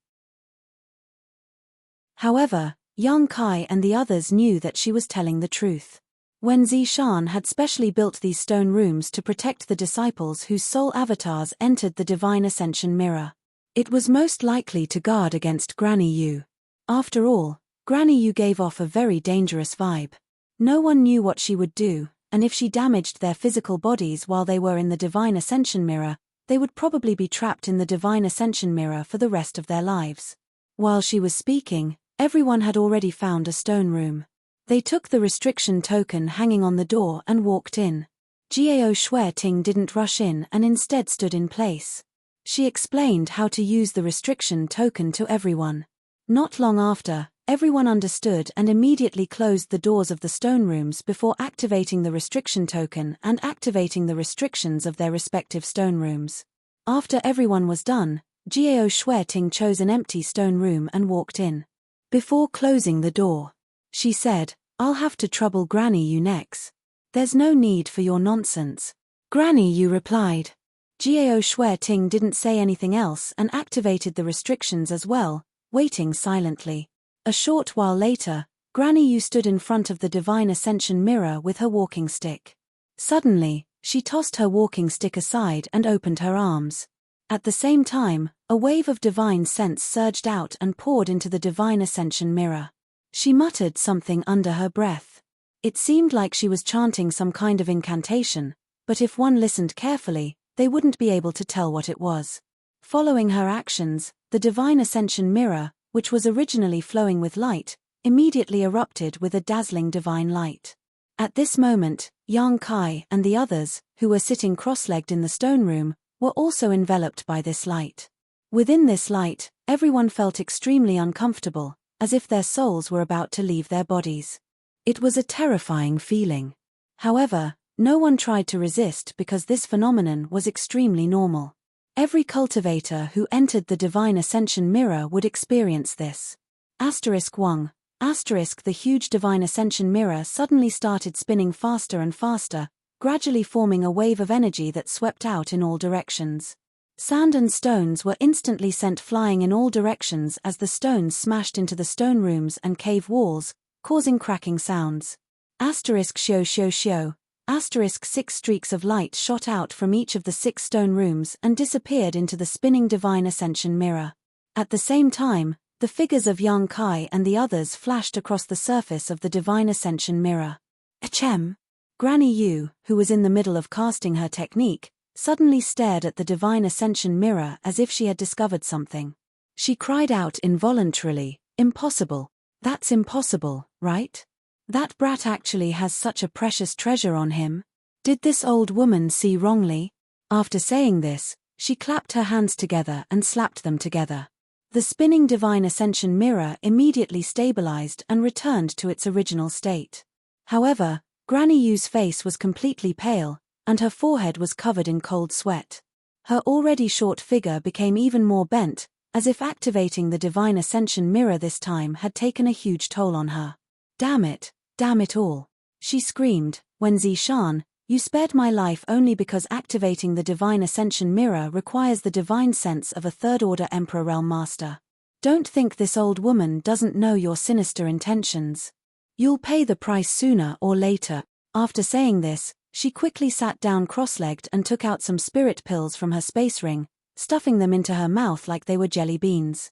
However, Yang Kai and the others knew that she was telling the truth. Wen Zishan had specially built these stone rooms to protect the disciples whose soul avatars entered the divine ascension mirror. It was most likely to guard against Granny Yu. After all, Granny Yu gave off a very dangerous vibe. No one knew what she would do, and if she damaged their physical bodies while they were in the divine ascension mirror, they would probably be trapped in the divine ascension mirror for the rest of their lives. While she was speaking, everyone had already found a stone room. They took the restriction token hanging on the door and walked in. Jiao Shueting didn't rush in and instead stood in place. She explained how to use the restriction token to everyone. Not long after, everyone understood and immediately closed the doors of the stone rooms before activating the restriction token and activating the restrictions of their respective stone rooms. After everyone was done, Jiao Shueting chose an empty stone room and walked in. Before closing the door, she said, "I'll have to trouble Granny Yu next. There's no need for your nonsense." Granny Yu replied. Jiao Shueting didn't say anything else and activated the restrictions as well, waiting silently. A short while later, Granny Yu stood in front of the divine ascension mirror with her walking stick. Suddenly, she tossed her walking stick aside and opened her arms. At the same time, a wave of divine sense surged out and poured into the divine ascension mirror. She muttered something under her breath. It seemed like she was chanting some kind of incantation, but if one listened carefully, they wouldn't be able to tell what it was. Following her actions, the divine ascension mirror, which was originally flowing with light, immediately erupted with a dazzling divine light. At this moment, Yang Kai and the others, who were sitting cross-legged in the stone room, were also enveloped by this light. Within this light, everyone felt extremely uncomfortable, as if their souls were about to leave their bodies. It was a terrifying feeling. However, no one tried to resist because this phenomenon was extremely normal. Every cultivator who entered the divine ascension mirror would experience this. *1. The huge divine ascension mirror suddenly started spinning faster and faster, gradually forming a wave of energy that swept out in all directions. Sand and stones were instantly sent flying in all directions as the stones smashed into the stone rooms and cave walls, causing cracking sounds. *Shio. 6 streaks of light shot out from each of the 6 stone rooms and disappeared into the spinning divine ascension mirror. At the same time, the figures of Yang Kai and the others flashed across the surface of the divine ascension mirror. Achem! Granny Yu, who was in the middle of casting her technique, suddenly stared at the divine ascension mirror as if she had discovered something. She cried out involuntarily, "Impossible! That's impossible, right? That brat actually has such a precious treasure on him. Did this old woman see wrongly?" After saying this, she clapped her hands together and slapped them together. The spinning divine ascension mirror immediately stabilized and returned to its original state. However, Granny Yu's face was completely pale, and her forehead was covered in cold sweat. Her already short figure became even more bent, as if activating the divine ascension mirror this time had taken a huge toll on her. Damn it all. She screamed, "Wen Zishan, you spared my life only because activating the divine ascension mirror requires the divine sense of a third-order Emperor Realm Master. Don't think this old woman doesn't know your sinister intentions. You'll pay the price sooner or later." After saying this, she quickly sat down cross-legged and took out some spirit pills from her space ring, stuffing them into her mouth like they were jelly beans.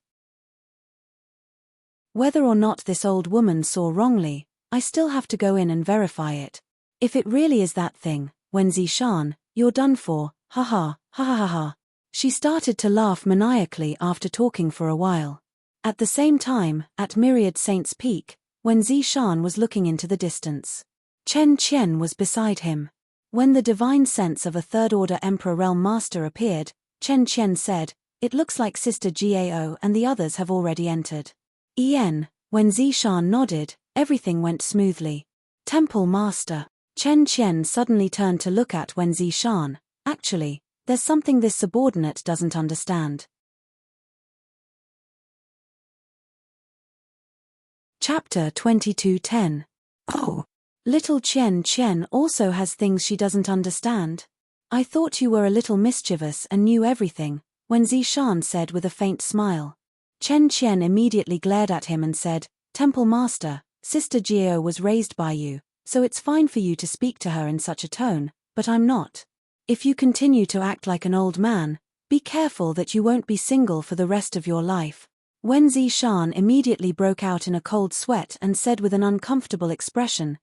Whether or not this old woman saw wrongly, I still have to go in and verify it. If it really is that thing, Wen Zishan, you're done for, ha ha. She started to laugh maniacally after talking for a while. At the same time, at Myriad Saint's Peak, Wen Zishan was looking into the distance. Chen Qian was beside him. When the divine sense of a third-order Emperor Realm Master appeared, Chen Qian said, "It looks like Sister Gao and the others have already entered." When Zishan nodded, everything went smoothly. "Temple Master." Chen Qian suddenly turned to look at Wen Zishan. "Actually, there's something this subordinate doesn't understand." Chapter 22:10. Oh, little Chen also has things she doesn't understand. "I thought you were a little mischievous and knew everything," Wen Zishan said with a faint smile. Chen Qian immediately glared at him and said, "Temple Master, Sister Gao was raised by you, so it's fine for you to speak to her in such a tone, but I'm not. If you continue to act like an old man, be careful that you won't be single for the rest of your life." Wen Zishan immediately broke out in a cold sweat and said with an uncomfortable expression,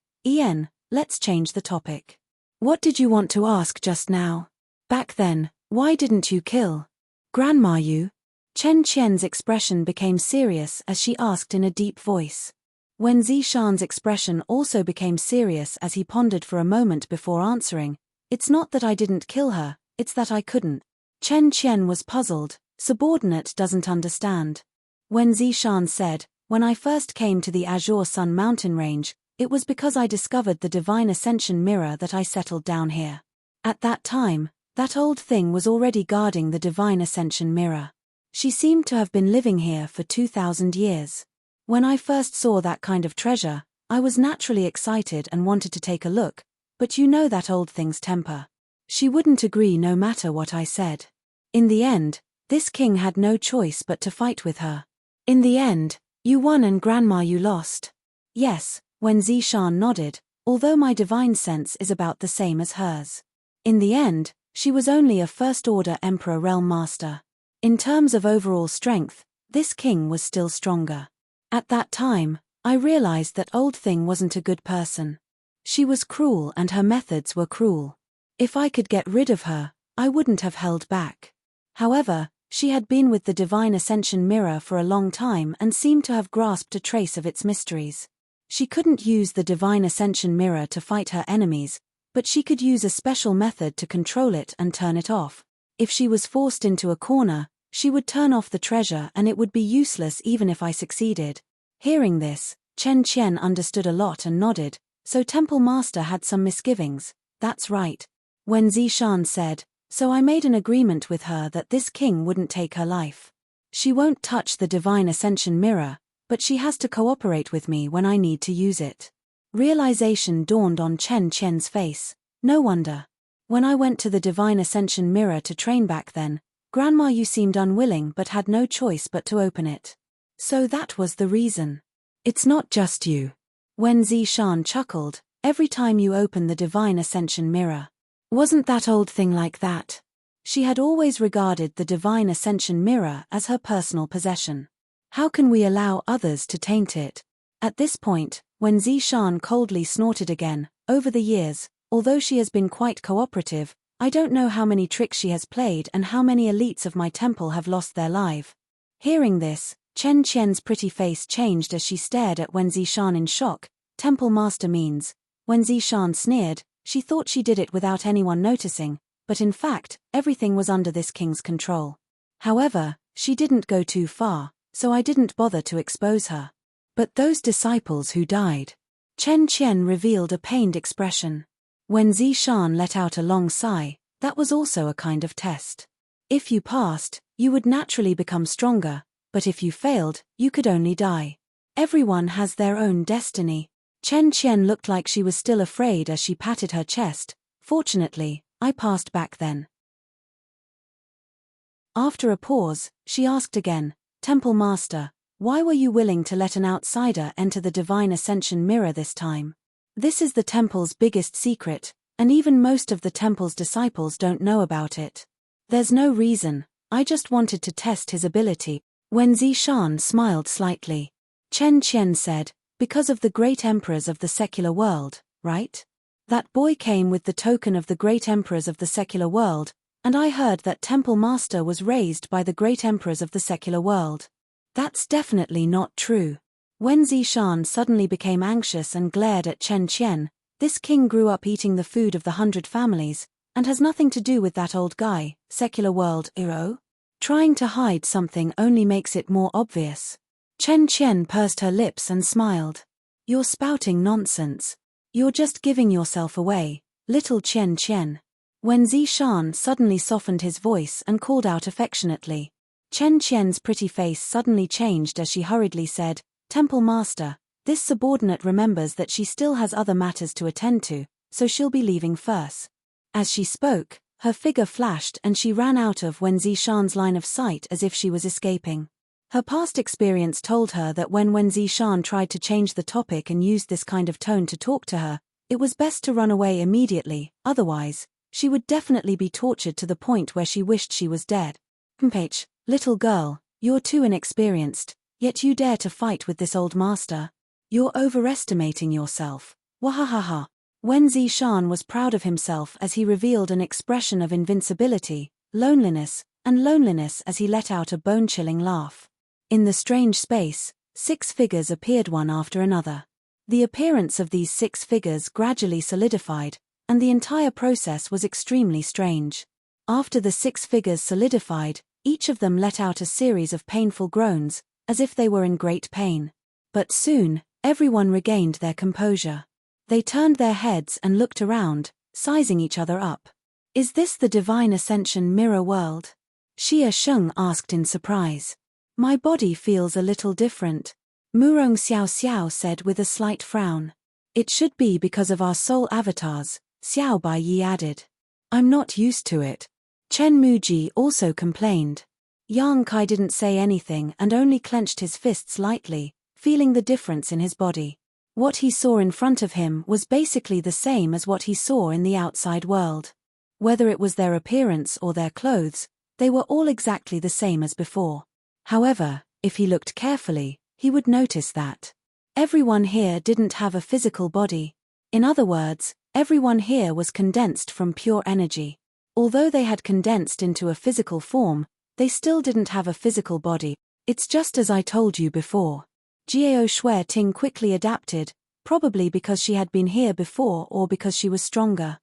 "Let's change the topic. What did you want to ask just now? Back then, why didn't you kill Grandma Yu?" Chen Qian's expression became serious as she asked in a deep voice. Wen Zishan's expression also became serious as he pondered for a moment before answering, "It's not that I didn't kill her, it's that I couldn't." Chen Qian was puzzled. Subordinate doesn't understand. Wen Zishan said, "When I first came to the Azure Sun mountain range, it was because I discovered the divine ascension mirror that I settled down here. At that time, that old thing was already guarding the divine ascension mirror. She seemed to have been living here for 2,000 years. When I first saw that kind of treasure, I was naturally excited and wanted to take a look, but you know that old thing's temper. She wouldn't agree no matter what I said. In the end, this king had no choice but to fight with her. In the end, you won and Grandma you lost." "Yes," Wen Zishan nodded, "although my divine sense is about the same as hers. In the end, she was only a first-order Emperor Realm Master. In terms of overall strength, this king was still stronger. At that time, I realized that old thing wasn't a good person. She was cruel and her methods were cruel. If I could get rid of her, I wouldn't have held back. However, she had been with the Divine Ascension Mirror for a long time and seemed to have grasped a trace of its mysteries. She couldn't use the Divine Ascension Mirror to fight her enemies, but she could use a special method to control it and turn it off. If she was forced into a corner, she would turn off the treasure and it would be useless even if I succeeded. Hearing this, Chen Qian understood a lot and nodded, so Temple Master had some misgivings. That's right. When Zishan said, so I made an agreement with her that this king wouldn't take her life. She won't touch the Divine Ascension Mirror, but she has to cooperate with me when I need to use it. Realization dawned on Chen Qian's face. No wonder. When I went to the Divine Ascension Mirror to train back then, Grandma, you seemed unwilling but had no choice but to open it. So that was the reason. It's not just you. When Zishan chuckled, every time you open the Divine Ascension Mirror. Wasn't that old thing like that? She had always regarded the Divine Ascension Mirror as her personal possession. How can we allow others to taint it? At this point, when Zishan coldly snorted again, over the years, although she has been quite cooperative, I don't know how many tricks she has played and how many elites of my temple have lost their life. Hearing this, Chen Qian's pretty face changed as she stared at Wen Zishan in shock. Temple Master means. When Zishan sneered, she thought she did it without anyone noticing, but in fact, everything was under this king's control. However, she didn't go too far, so I didn't bother to expose her. But those disciples who died. Chen Qian revealed a pained expression. When Zishan let out a long sigh, that was also a kind of test. If you passed, you would naturally become stronger, but if you failed, you could only die. Everyone has their own destiny. Chen Qian looked like she was still afraid as she patted her chest. Fortunately, I passed back then. After a pause, she asked again, Temple Master, why were you willing to let an outsider enter the Divine Ascension Mirror this time? This is the temple's biggest secret, and even most of the temple's disciples don't know about it. There's no reason, I just wanted to test his ability. When Zishan smiled slightly, Chen Qian said, because of the great emperors of the secular world, right? That boy came with the token of the great emperors of the secular world, and I heard that Temple Master was raised by the great emperors of the secular world. That's definitely not true. When Zishan suddenly became anxious and glared at Chen Qian, this king grew up eating the food of the 100 families, and has nothing to do with that old guy, secular world, Iro? Trying to hide something only makes it more obvious. Chen Qian pursed her lips and smiled. You're spouting nonsense. You're just giving yourself away, little Chen Qian. When Zishan suddenly softened his voice and called out affectionately. Chen Qian's pretty face suddenly changed as she hurriedly said, Temple Master, this subordinate remembers that she still has other matters to attend to, so she'll be leaving first. As she spoke, her figure flashed and she ran out of Wen Zishan's line of sight as if she was escaping. Her past experience told her that when Wen Zishan tried to change the topic and used this kind of tone to talk to her, it was best to run away immediately, otherwise, she would definitely be tortured to the point where she wished she was dead. Mph, little girl, you're too inexperienced, yet you dare to fight with this old master. You're overestimating yourself. Wahahaha. Wen Zishan was proud of himself as he revealed an expression of invincibility, loneliness as he let out a bone-chilling laugh. In the strange space, 6 figures appeared one after another. The appearance of these 6 figures gradually solidified, and the entire process was extremely strange. After the 6 figures solidified, each of them let out a series of painful groans, as if they were in great pain. But soon, everyone regained their composure. They turned their heads and looked around, sizing each other up. Is this the Divine Ascension Mirror world? Xia Sheng asked in surprise. My body feels a little different, Murong Xiao Xiao said with a slight frown. It should be because of our soul avatars, Xiao Bai Yi added. I'm not used to it. Chen Muji also complained. Yang Kai didn't say anything and only clenched his fists lightly, feeling the difference in his body. What he saw in front of him was basically the same as what he saw in the outside world. Whether it was their appearance or their clothes, they were all exactly the same as before. However, if he looked carefully, he would notice that everyone here didn't have a physical body. In other words, everyone here was condensed from pure energy. Although they had condensed into a physical form, they still didn't have a physical body. It's just as I told you before. Jiao Shui Ting quickly adapted, probably because she had been here before or because she was stronger.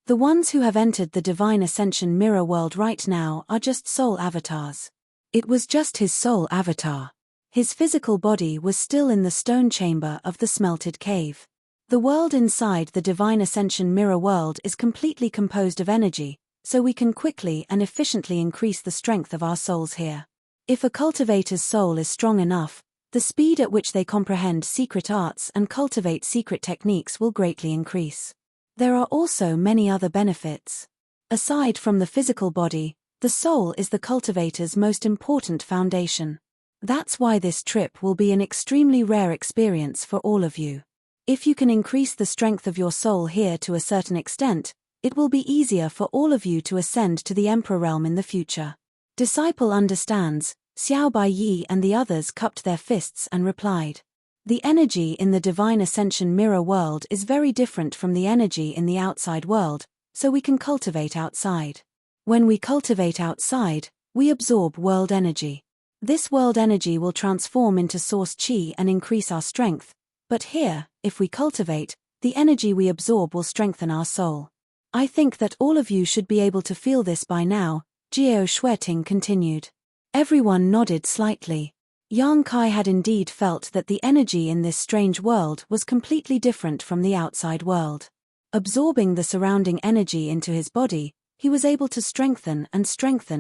The ones who have entered the Divine Ascension mirror world right now are just soul avatars. It was just his soul avatar. His physical body was still in the stone chamber of the smelted cave. The world inside the Divine Ascension mirror world is completely composed of energy, so we can quickly and efficiently increase the strength of our souls here. If a cultivator's soul is strong enough, the speed at which they comprehend secret arts and cultivate secret techniques will greatly increase. There are also many other benefits. Aside from the physical body, the soul is the cultivator's most important foundation. That's why this trip will be an extremely rare experience for all of you. If you can increase the strength of your soul here to a certain extent, it will be easier for all of you to ascend to the Emperor realm in the future. Disciple understands. Xiao Baiyi and the others cupped their fists and replied. The energy in the Divine Ascension mirror world is very different from the energy in the outside world, so we can cultivate outside. When we cultivate outside, we absorb world energy. This world energy will transform into source qi and increase our strength, but here, if we cultivate, the energy we absorb will strengthen our soul. I think that all of you should be able to feel this by now, Jiao Shuiting continued. Everyone nodded slightly. Yang Kai had indeed felt that the energy in this strange world was completely different from the outside world. Absorbing the surrounding energy into his body, he was able to strengthen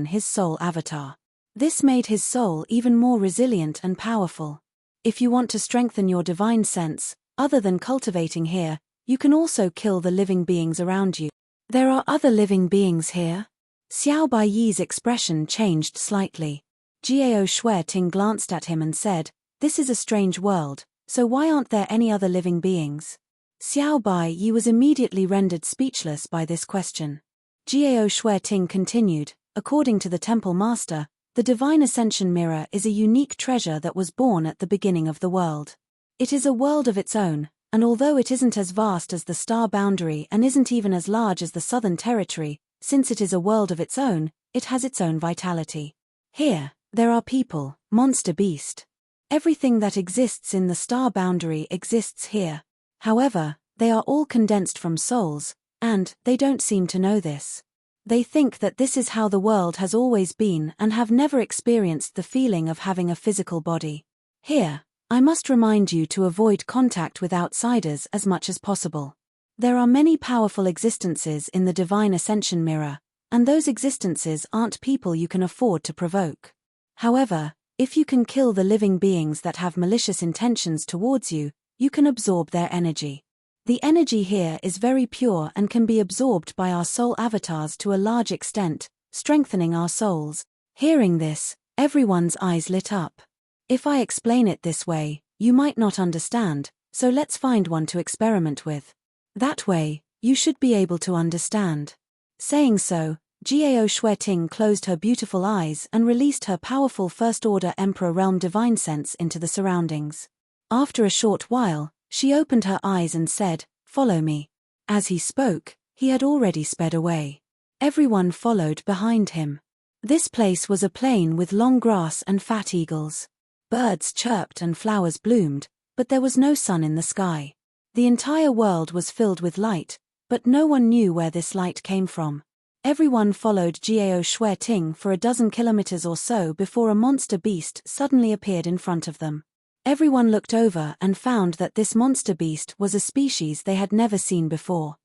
his soul avatar. This made his soul even more resilient and powerful. If you want to strengthen your divine sense, other than cultivating here, you can also kill the living beings around you. There are other living beings here? Xiao Baiyi's expression changed slightly. Jiao Shuiting glanced at him and said, "This is a strange world, so why aren't there any other living beings?" Xiao Baiyi was immediately rendered speechless by this question. Jiao Shuiting continued, "According to the Temple Master, the Divine Ascension Mirror is a unique treasure that was born at the beginning of the world. It is a world of its own, and although it isn't as vast as the star boundary and isn't even as large as the Southern Territory, since it is a world of its own, it has its own vitality. Here, there are people, monster beast. Everything that exists in the star boundary exists here. However, they are all condensed from souls, and they don't seem to know this. They think that this is how the world has always been and have never experienced the feeling of having a physical body. Here, I must remind you to avoid contact with outsiders as much as possible. There are many powerful existences in the Divine Ascension Mirror, and those existences aren't people you can afford to provoke. However, if you can kill the living beings that have malicious intentions towards you, you can absorb their energy. The energy here is very pure and can be absorbed by our soul avatars to a large extent, strengthening our souls." Hearing this, everyone's eyes lit up. If I explain it this way, you might not understand, so let's find one to experiment with. That way, you should be able to understand. Saying so, Jiao Shuiting closed her beautiful eyes and released her powerful first-order Emperor Realm divine sense into the surroundings. After a short while, she opened her eyes and said, "Follow me." As he spoke, he had already sped away. Everyone followed behind him. This place was a plain with long grass and fat eagles. Birds chirped and flowers bloomed, but there was no sun in the sky. The entire world was filled with light, but no one knew where this light came from. Everyone followed Jiao Shuiting for a dozen kilometers or so before a monster beast suddenly appeared in front of them. Everyone looked over and found that this monster beast was a species they had never seen before.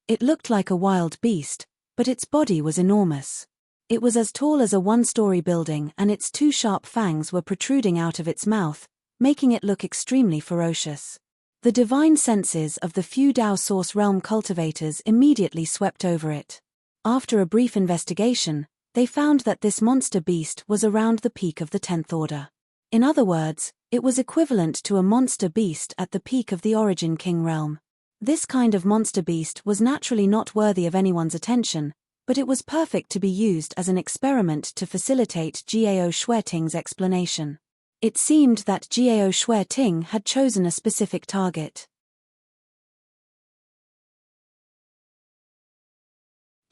It looked like a wild beast, but its body was enormous. It was as tall as a one-story building and its two sharp fangs were protruding out of its mouth, making it look extremely ferocious. The divine senses of the few Dao Source Realm cultivators immediately swept over it. After a brief investigation, they found that this monster beast was around the peak of the 10th order. In other words, it was equivalent to a monster beast at the peak of the Origin King realm. This kind of monster beast was naturally not worthy of anyone's attention, but it was perfect to be used as an experiment to facilitate Jiao Shuiting's explanation. It seemed that Jiao Shuiting had chosen a specific target.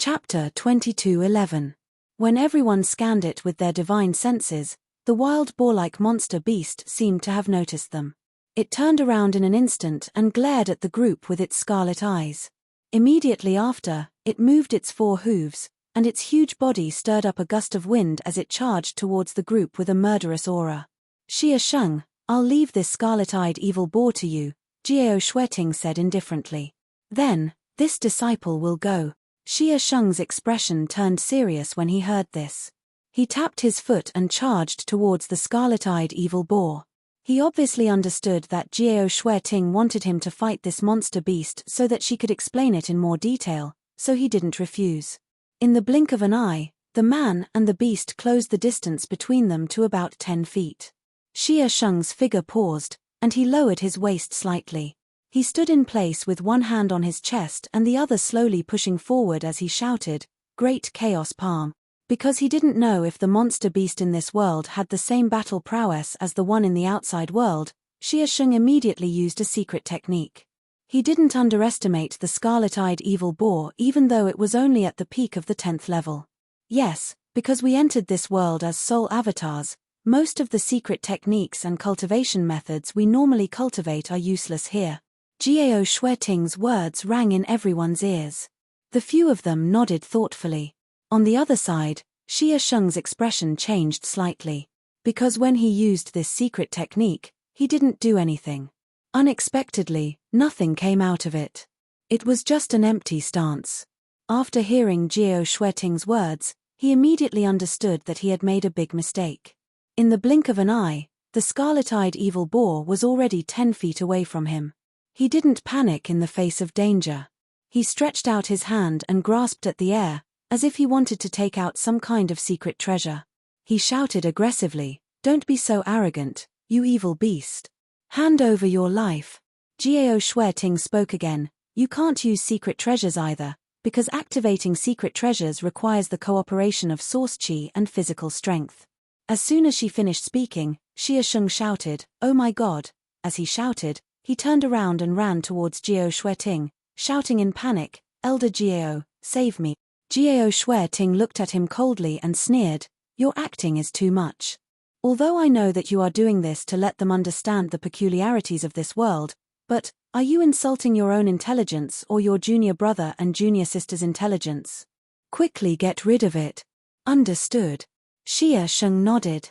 Chapter 22:11. When everyone scanned it with their divine senses, the wild boar-like monster beast seemed to have noticed them. It turned around in an instant and glared at the group with its scarlet eyes. Immediately after, it moved its 4 hooves, and its huge body stirred up a gust of wind as it charged towards the group with a murderous aura. Xie Sheng, I'll leave this scarlet-eyed evil boar to you, Jiao Shueting said indifferently. Then, this disciple will go. Xie Sheng's expression turned serious when he heard this. He tapped his foot and charged towards the scarlet-eyed evil boar. He obviously understood that Jiao Shueting wanted him to fight this monster beast so that she could explain it in more detail, so he didn't refuse. In the blink of an eye, the man and the beast closed the distance between them to about 10 feet. Xie Sheng's figure paused, and he lowered his waist slightly. He stood in place with one hand on his chest and the other slowly pushing forward as he shouted, "Great Chaos Palm." Because he didn't know if the monster beast in this world had the same battle prowess as the one in the outside world, Xie Sheng immediately used a secret technique. He didn't underestimate the scarlet-eyed evil boar even though it was only at the peak of the 10th level. Yes, because we entered this world as soul avatars, most of the secret techniques and cultivation methods we normally cultivate are useless here. Jiao Shueting's words rang in everyone's ears. The few of them nodded thoughtfully. On the other side, Xie Sheng's expression changed slightly. Because when he used this secret technique, he didn't do anything. Unexpectedly, nothing came out of it. It was just an empty stance. After hearing Jiao Shueting's words, he immediately understood that he had made a big mistake. In the blink of an eye, the scarlet-eyed evil boar was already 10 feet away from him. He didn't panic in the face of danger. He stretched out his hand and grasped at the air, as if he wanted to take out some kind of secret treasure. He shouted aggressively, "Don't be so arrogant, you evil beast. Hand over your life." Jiao Shueting spoke again, "You can't use secret treasures either, because activating secret treasures requires the cooperation of source qi and physical strength." As soon as she finished speaking, Xie Sheng shouted, "Oh my God." As he shouted, he turned around and ran towards Jiao Shueting, shouting in panic, "Elder Jiao, save me." Jiao Shueting looked at him coldly and sneered, "Your acting is too much. Although I know that you are doing this to let them understand the peculiarities of this world, but, are you insulting your own intelligence or your junior brother and junior sister's intelligence? Quickly get rid of it." "Understood." Xie Sheng nodded.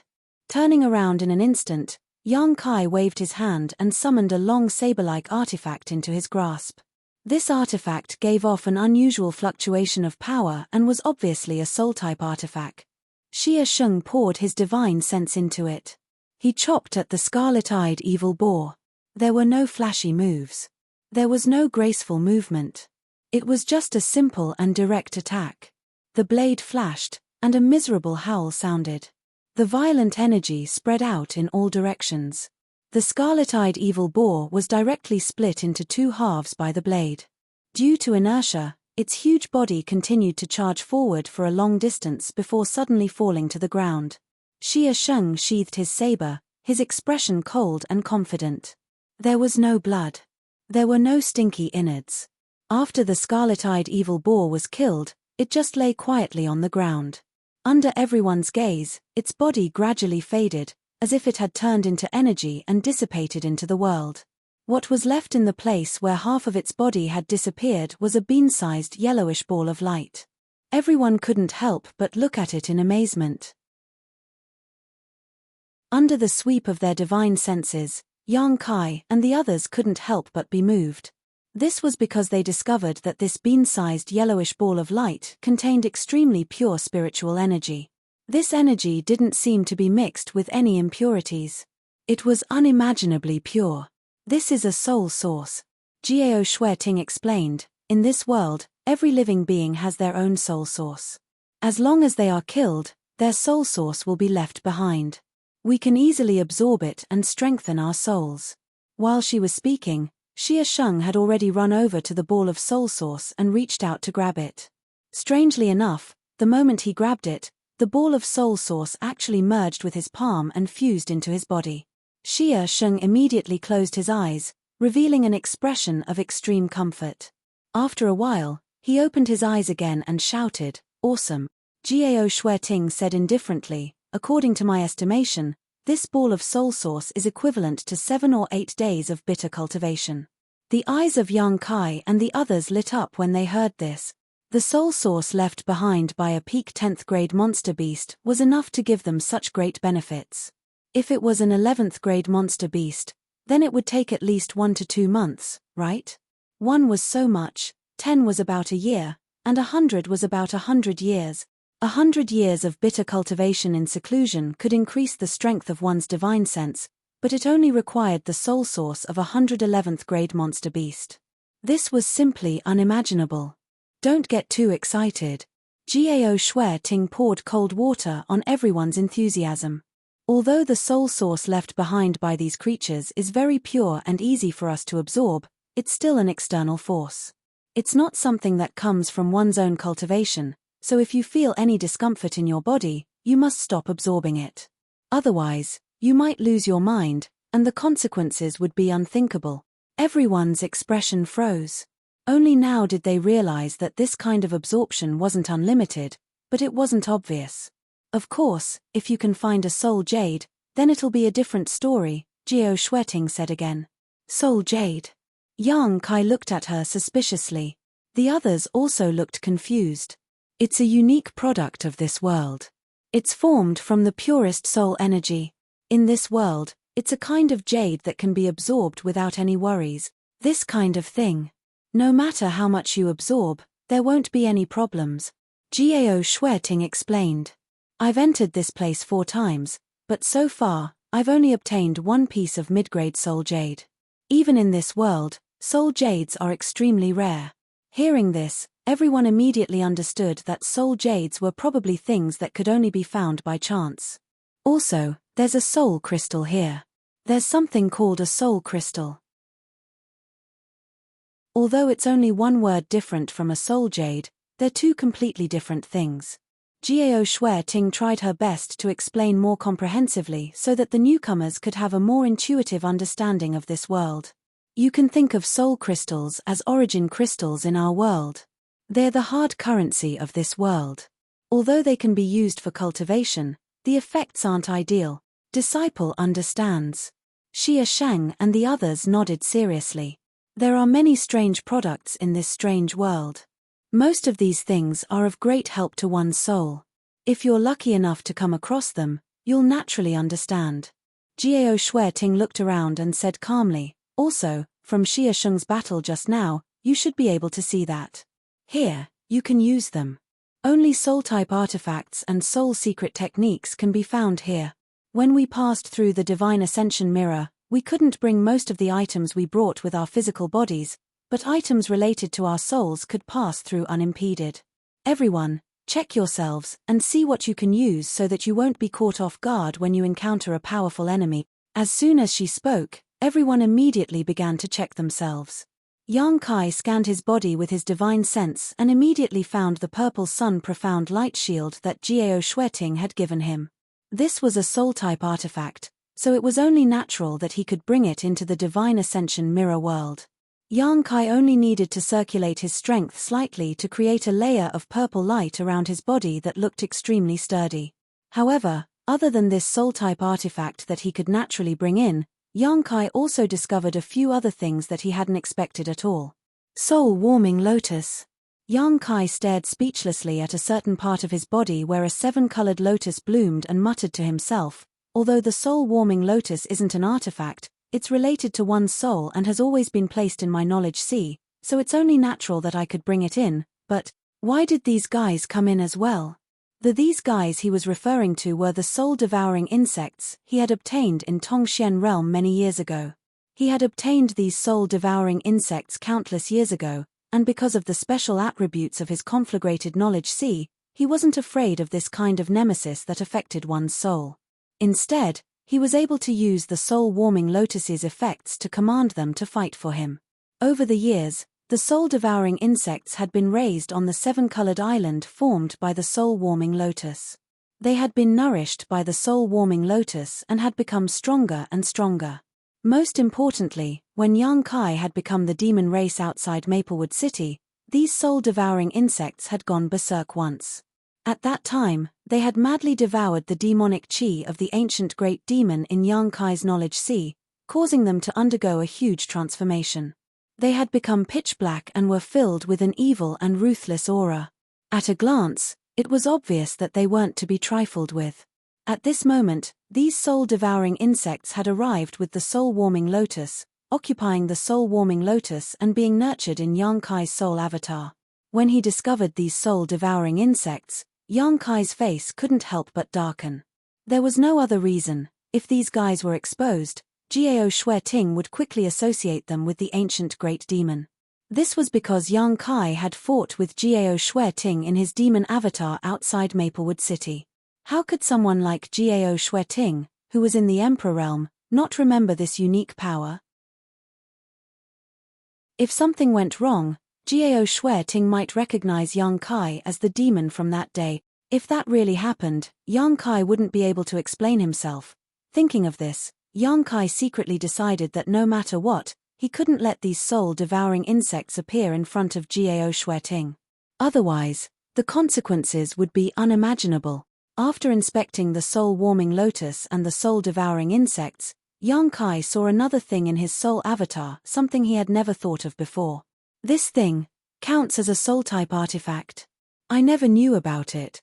Turning around in an instant, Yang Kai waved his hand and summoned a long saber-like artifact into his grasp. This artifact gave off an unusual fluctuation of power and was obviously a soul-type artifact. Xie Sheng poured his divine sense into it. He chopped at the scarlet-eyed evil boar. There were no flashy moves. There was no graceful movement. It was just a simple and direct attack. The blade flashed, and a miserable howl sounded. The violent energy spread out in all directions. The scarlet-eyed evil boar was directly split into 2 halves by the blade. Due to inertia, its huge body continued to charge forward for a long distance before suddenly falling to the ground. Xie Sheng sheathed his saber, his expression cold and confident. There was no blood. There were no stinky innards. After the scarlet-eyed evil boar was killed, it just lay quietly on the ground. Under everyone's gaze, its body gradually faded, as if it had turned into energy and dissipated into the world. What was left in the place where half of its body had disappeared was a bean-sized yellowish ball of light. Everyone couldn't help but look at it in amazement. Under the sweep of their divine senses, Yang Kai and the others couldn't help but be moved. This was because they discovered that this bean-sized yellowish ball of light contained extremely pure spiritual energy. This energy didn't seem to be mixed with any impurities. It was unimaginably pure. "This is a soul source," Jiao Shueting explained. "In this world, every living being has their own soul source. As long as they are killed, their soul source will be left behind. We can easily absorb it and strengthen our souls." While she was speaking, Xie Sheng had already run over to the ball of soul source and reached out to grab it. Strangely enough, the moment he grabbed it, the ball of soul source actually merged with his palm and fused into his body. Xie Sheng immediately closed his eyes, revealing an expression of extreme comfort. After a while, He opened his eyes again and shouted, "Awesome." Gao Shueting said indifferently, "According to my estimation, this ball of soul source is equivalent to 7 or 8 days of bitter cultivation." The eyes of Yang Kai and the others lit up when they heard this. The soul source left behind by a peak 10th grade monster beast was enough to give them such great benefits. If it was an 11th grade monster beast, then it would take at least 1 to 2 months, right? 1 was so much, 10 was about a year, and 100 was about 100 years. 100 years of bitter cultivation in seclusion could increase the strength of one's divine sense, but it only required the soul source of a 111th grade monster beast. This was simply unimaginable. Don't get too excited. Gao Shueting poured cold water on everyone's enthusiasm. Although the soul source left behind by these creatures is very pure and easy for us to absorb, it's still an external force. It's not something that comes from one's own cultivation, so if you feel any discomfort in your body, you must stop absorbing it. Otherwise, you might lose your mind, and the consequences would be unthinkable. Everyone's expression froze. Only now did they realize that this kind of absorption wasn't unlimited, but it wasn't obvious. Of course, if you can find a soul jade, then it'll be a different story, Gao Shueting said again. Soul jade? Yang Kai looked at her suspiciously. The others also looked confused. It's a unique product of this world. It's formed from the purest soul energy. In this world, it's a kind of jade that can be absorbed without any worries. This kind of thing. No matter how much you absorb, there won't be any problems. Gao Shueting explained. I've entered this place 4 times, but so far, I've only obtained 1 piece of mid-grade soul jade. Even in this world, soul jades are extremely rare. Hearing this, everyone immediately understood that soul jades were probably things that could only be found by chance. Also, there's a soul crystal here. There's something called a soul crystal. Although it's only 1 word different from a soul jade, they're 2 completely different things. Gao Shueting tried her best to explain more comprehensively so that the newcomers could have a more intuitive understanding of this world. You can think of soul crystals as origin crystals in our world. They're the hard currency of this world. Although they can be used for cultivation, the effects aren't ideal. Disciple understands. Xia Shang and the others nodded seriously. There are many strange products in this strange world. Most of these things are of great help to one's soul. If you're lucky enough to come across them, you'll naturally understand. Gao Shueting looked around and said calmly, also, from Xia Sheng's battle just now, you should be able to see that. Here, you can use them. Only soul-type artifacts and soul secret techniques can be found here. When we passed through the Divine Ascension Mirror, we couldn't bring most of the items we brought with our physical bodies, but items related to our souls could pass through unimpeded. Everyone, check yourselves and see what you can use so that you won't be caught off guard when you encounter a powerful enemy. As soon as she spoke, everyone immediately began to check themselves. Yang Kai scanned his body with his divine sense and immediately found the purple sun profound light shield that Gao Shueting had given him. This was a soul-type artifact, so it was only natural that he could bring it into the Divine Ascension Mirror world. Yang Kai only needed to circulate his strength slightly to create a layer of purple light around his body that looked extremely sturdy. However, other than this soul-type artifact that he could naturally bring in, Yang Kai also discovered a few other things that he hadn't expected at all. Soul-warming lotus. Yang Kai stared speechlessly at a certain part of his body where a 7-colored lotus bloomed and muttered to himself, although the soul-warming lotus isn't an artifact, it's related to one's soul and has always been placed in my knowledge sea, so it's only natural that I could bring it in, but why did these guys come in as well? These guys he was referring to were the soul-devouring insects he had obtained in Tongxian realm many years ago. He had obtained these soul-devouring insects countless years ago, and because of the special attributes of his conflagrated knowledge sea, he wasn't afraid of this kind of nemesis that affected one's soul. Instead, he was able to use the soul-warming lotus's effects to command them to fight for him. Over the years, the soul-devouring insects had been raised on the 7-colored island formed by the soul-warming lotus. They had been nourished by the soul-warming lotus and had become stronger and stronger. Most importantly, when Yang Kai had become the demon race outside Maplewood City, These soul-devouring insects had gone berserk once. At that time, they had madly devoured the demonic chi of the ancient great demon in Yang Kai's knowledge sea, causing them to undergo a huge transformation. They had become pitch black and were filled with an evil and ruthless aura. At a glance, it was obvious that they weren't to be trifled with. At this moment, these soul-devouring insects had arrived with the soul-warming lotus, occupying the soul-warming lotus and being nurtured in Yang Kai's soul avatar. When he discovered these soul-devouring insects, Yang Kai's face couldn't help but darken. There was no other reason. If these guys were exposed, Jiao Shueting would quickly associate them with the ancient great demon. This was because Yang Kai had fought with Jiao Shueting in his demon avatar outside Maplewood City. How could someone like Jiao Shueting, who was in the Emperor realm, not remember this unique power? If something went wrong, Jiao Shueting might recognize Yang Kai as the demon from that day. If that really happened, Yang Kai wouldn't be able to explain himself. Thinking of this, Yang Kai secretly decided that no matter what, he couldn't let these soul-devouring insects appear in front of Jiao Shueting. Otherwise, the consequences would be unimaginable. After inspecting the soul-warming lotus and the soul-devouring insects, Yang Kai saw another thing in his soul avatar, something he had never thought of before. This thing counts as a soul-type artifact. I never knew about it.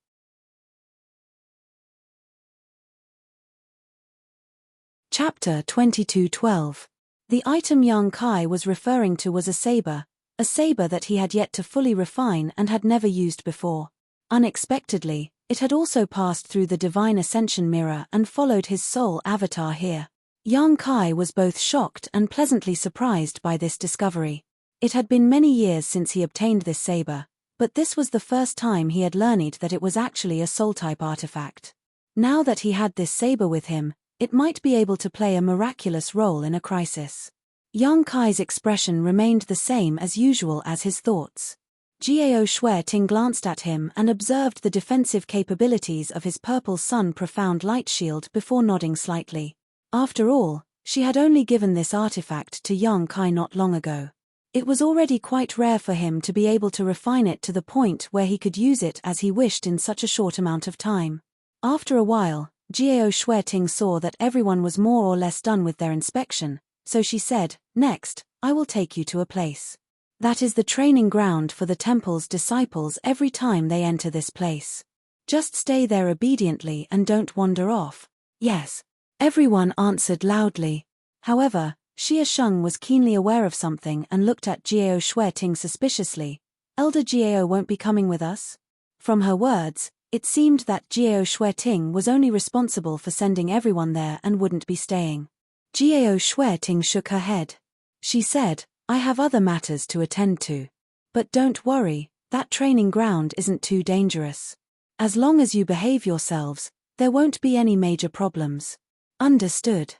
Chapter 22:12. The item Yang Kai was referring to was a saber that he had yet to fully refine and had never used before. Unexpectedly, it had also passed through the divine ascension mirror and followed his soul avatar here. Yang Kai was both shocked and pleasantly surprised by this discovery. It had been many years since he obtained this saber, but this was the first time he had learned that it was actually a soul-type artifact. Now that he had this saber with him, it might be able to play a miraculous role in a crisis. Yang Kai's expression remained the same as usual as his thoughts. Jiao Shueting glanced at him and observed the defensive capabilities of his purple sun profound light shield before nodding slightly. After all, she had only given this artifact to Yang Kai not long ago. It was already quite rare for him to be able to refine it to the point where he could use it as he wished in such a short amount of time. After a while, Jiao Shueting saw that everyone was more or less done with their inspection, so she said, "Next, I will take you to a place. That is the training ground for the temple's disciples every time they enter this place. Just stay there obediently and don't wander off." "Yes." Everyone answered loudly. However, Xia Sheng was keenly aware of something and looked at Jiao Shueting suspiciously. "Elder Jiao won't be coming with us?" From her words, it seemed that Jiao Shueting was only responsible for sending everyone there and wouldn't be staying. Jiao Shueting shook her head. She said, "I have other matters to attend to. But don't worry, that training ground isn't too dangerous. As long as you behave yourselves, there won't be any major problems." "Understood."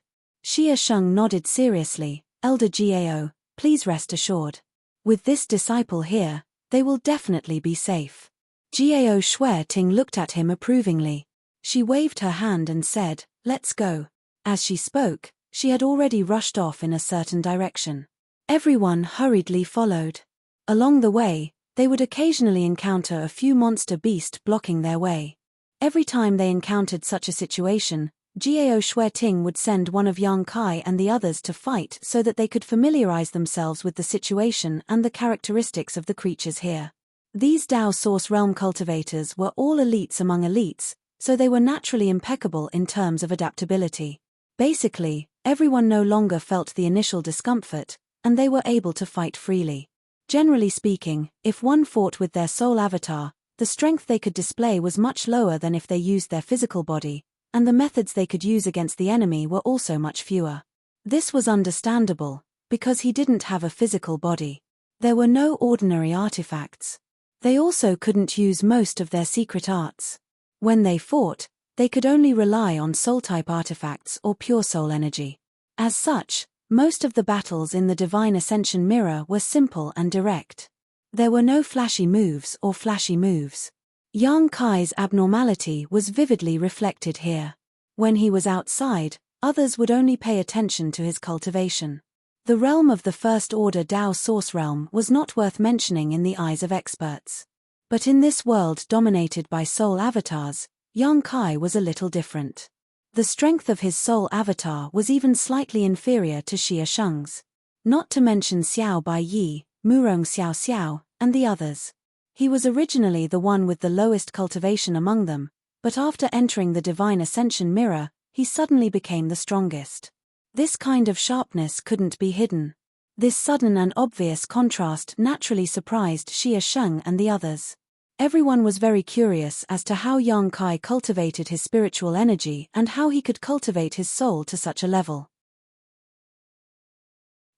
Xia Sheng nodded seriously. "Elder Jiao, please rest assured. With this disciple here, they will definitely be safe." Jiao Shueting looked at him approvingly. She waved her hand and said, "Let's go." As she spoke, she had already rushed off in a certain direction. Everyone hurriedly followed. Along the way, they would occasionally encounter a few monster beasts blocking their way. Every time they encountered such a situation, Jiao Shueting would send one of Yang Kai and the others to fight so that they could familiarize themselves with the situation and the characteristics of the creatures here. These Dao Source Realm cultivators were all elites among elites, so they were naturally impeccable in terms of adaptability. Basically, everyone no longer felt the initial discomfort, and they were able to fight freely. Generally speaking, if one fought with their soul avatar, the strength they could display was much lower than if they used their physical body, and the methods they could use against the enemy were also much fewer. This was understandable, because he didn't have a physical body. There were no ordinary artifacts. They also couldn't use most of their secret arts. When they fought, they could only rely on soul-type artifacts or pure soul energy. As such, most of the battles in the Divine Ascension Mirror were simple and direct. There were no flashy moves or flashy moves. Yang Kai's abnormality was vividly reflected here. When he was outside, others would only pay attention to his cultivation. The realm of the First Order Dao Source Realm was not worth mentioning in the eyes of experts. But in this world dominated by soul avatars, Yang Kai was a little different. The strength of his soul avatar was even slightly inferior to Xie Sheng's. Not to mention Xiao Bai Yi, Murong Xiao Xiao, and the others. He was originally the one with the lowest cultivation among them, but after entering the Divine Ascension Mirror, he suddenly became the strongest. This kind of sharpness couldn't be hidden. This sudden and obvious contrast naturally surprised Xie Sheng and the others. Everyone was very curious as to how Yang Kai cultivated his spiritual energy and how he could cultivate his soul to such a level.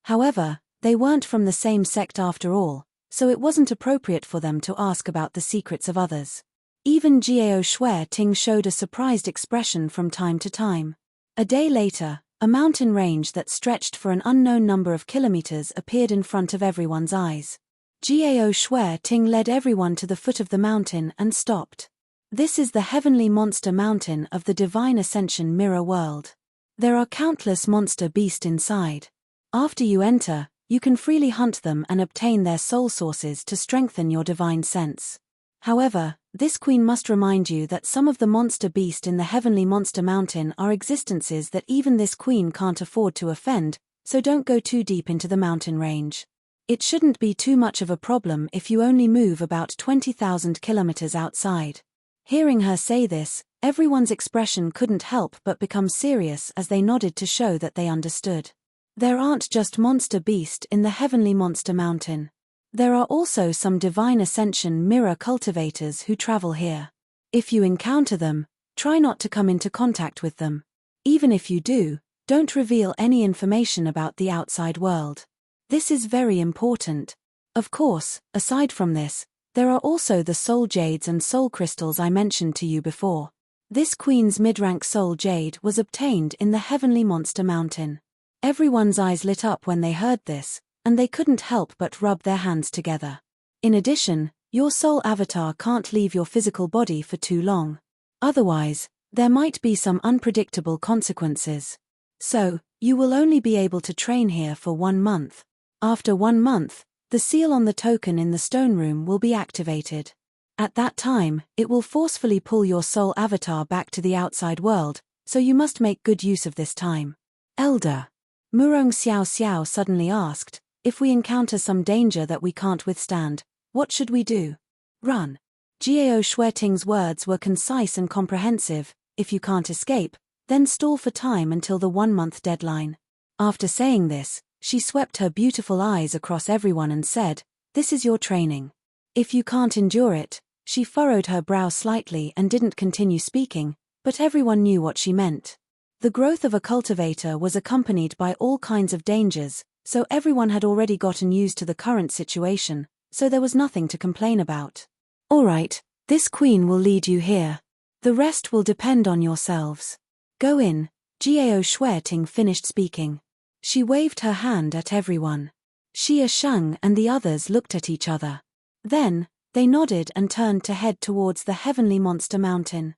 However, they weren't from the same sect after all, so it wasn't appropriate for them to ask about the secrets of others. Even Jiao Shui Ting showed a surprised expression from time to time. A day later, a mountain range that stretched for an unknown number of kilometers appeared in front of everyone's eyes. Jiao Shui Ting led everyone to the foot of the mountain and stopped. This is the heavenly monster mountain of the Divine Ascension Mirror World. There are countless monster beasts inside. After you enter, you can freely hunt them and obtain their soul sources to strengthen your divine sense. However, this queen must remind you that some of the monster beasts in the Heavenly Monster Mountain are existences that even this queen can't afford to offend, so don't go too deep into the mountain range. It shouldn't be too much of a problem if you only move about 20,000 kilometers outside. Hearing her say this, everyone's expression couldn't help but become serious as they nodded to show that they understood. There aren't just monster beasts in the Heavenly Monster Mountain. There are also some Divine Ascension Mirror cultivators who travel here. If you encounter them, try not to come into contact with them. Even if you do, don't reveal any information about the outside world. This is very important. Of course, aside from this, there are also the soul jades and soul crystals I mentioned to you before. This queen's mid-rank soul jade was obtained in the Heavenly Monster Mountain. Everyone's eyes lit up when they heard this, and they couldn't help but rub their hands together. In addition, your soul avatar can't leave your physical body for too long. Otherwise, there might be some unpredictable consequences. So, you will only be able to train here for 1 month. After 1 month, the seal on the token in the stone room will be activated. At that time, it will forcefully pull your soul avatar back to the outside world, so you must make good use of this time. Elder Murong Xiao Xiao suddenly asked, if we encounter some danger that we can't withstand, what should we do? Run. Jiao Shui Ting's words were concise and comprehensive. If you can't escape, then stall for time until the 1-month deadline. After saying this, she swept her beautiful eyes across everyone and said, this is your training. If you can't endure it, she furrowed her brow slightly and didn't continue speaking, but everyone knew what she meant. The growth of a cultivator was accompanied by all kinds of dangers, so everyone had already gotten used to the current situation, so there was nothing to complain about. All right, this queen will lead you here. The rest will depend on yourselves. Go in. Jiao Shui Ting finished speaking. She waved her hand at everyone. Xie Sheng and the others looked at each other. Then, they nodded and turned to head towards the Heavenly Monster Mountain.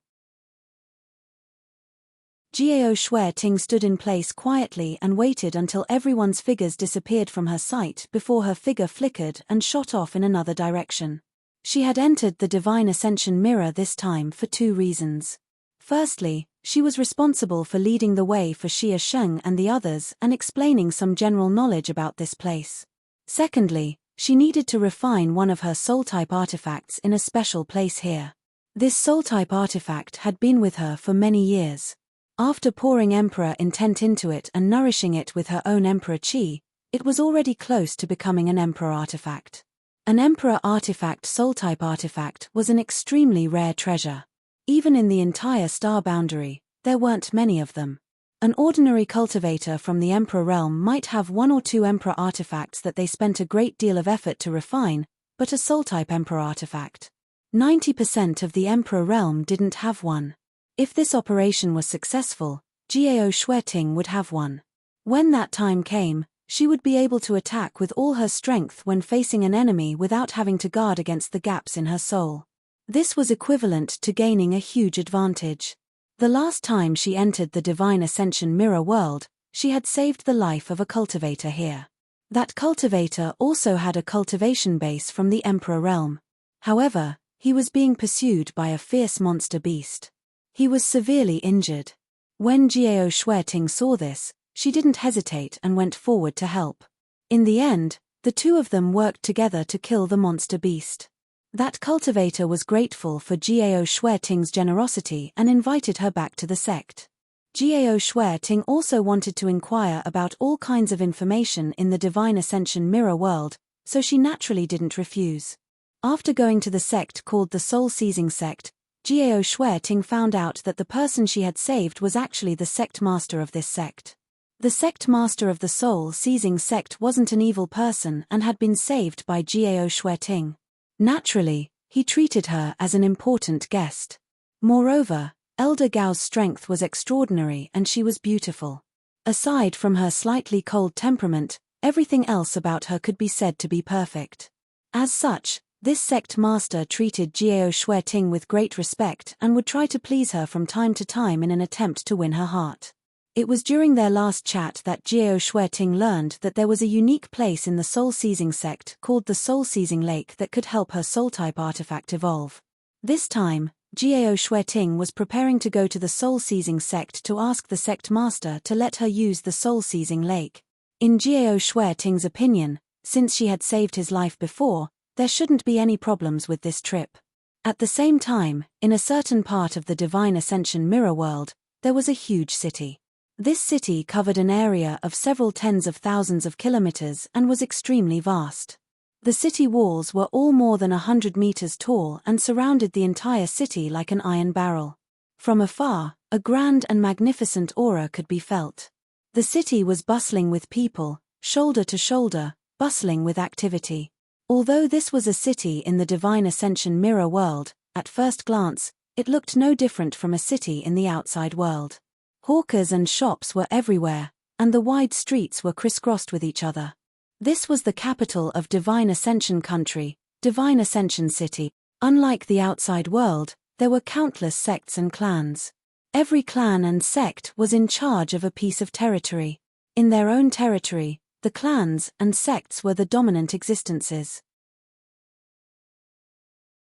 Jiao Shui Ting stood in place quietly and waited until everyone's figures disappeared from her sight before her figure flickered and shot off in another direction. She had entered the Divine Ascension Mirror this time for 2 reasons. Firstly, she was responsible for leading the way for Xie Sheng and the others and explaining some general knowledge about this place. Secondly, she needed to refine one of her soul-type artifacts in a special place here. This soul-type artifact had been with her for many years. After pouring Emperor Intent into it and nourishing it with her own Emperor Qi, it was already close to becoming an Emperor artifact. An Emperor artifact soul-type artifact was an extremely rare treasure. Even in the entire star boundary, there weren't many of them. An ordinary cultivator from the Emperor realm might have 1 or 2 Emperor artifacts that they spent a great deal of effort to refine, but a soul-type Emperor artifact. 90% of the Emperor realm didn't have one. If this operation was successful, Jiao Shui Ting would have one. When that time came, she would be able to attack with all her strength when facing an enemy without having to guard against the gaps in her soul. This was equivalent to gaining a huge advantage. The last time she entered the Divine Ascension Mirror world, She had saved the life of a cultivator here. That cultivator also had a cultivation base from the Emperor realm. However, he was being pursued by a fierce monster beast. He was severely injured. When Jiao Shueting saw this, she didn't hesitate and went forward to help. In the end, the two of them worked together to kill the monster beast. That cultivator was grateful for Jiao Shueting's generosity and invited her back to the sect. Jiao Shueting also wanted to inquire about all kinds of information in the Divine Ascension mirror world, so she naturally didn't refuse. After going to the sect called the Soul-Seizing Sect, Jiao Shueting found out that the person she had saved was actually the sect master of this sect. The sect master of the Soul-Seizing Sect wasn't an evil person and had been saved by Jiao Shueting. Naturally, he treated her as an important guest. Moreover, Elder Gao's strength was extraordinary and she was beautiful. Aside from her slightly cold temperament, everything else about her could be said to be perfect. As such, this sect master treated Jiao Shueting with great respect and would try to please her from time to time in an attempt to win her heart. It was during their last chat that Jiao Shueting learned that there was a unique place in the Soul-Seizing Sect called the Soul-Seizing Lake that could help her soul-type artifact evolve. This time, Jiao Shueting was preparing to go to the Soul-Seizing Sect to ask the sect master to let her use the Soul-Seizing Lake. In Jiao Shueting's opinion, since she had saved his life before, there shouldn't be any problems with this trip. At the same time, in a certain part of the Divine Ascension mirror world, there was a huge city. This city covered an area of several tens of thousands of kilometers and was extremely vast. The city walls were all more than 100 meters tall and surrounded the entire city like an iron barrel. From afar, a grand and magnificent aura could be felt. The city was bustling with people, shoulder to shoulder, bustling with activity. Although this was a city in the Divine Ascension mirror world, at first glance, it looked no different from a city in the outside world. Hawkers and shops were everywhere, and the wide streets were crisscrossed with each other. This was the capital of Divine Ascension Country, Divine Ascension City. Unlike the outside world, there were countless sects and clans. Every clan and sect was in charge of a piece of territory. In their own territory, the clans and sects were the dominant existences.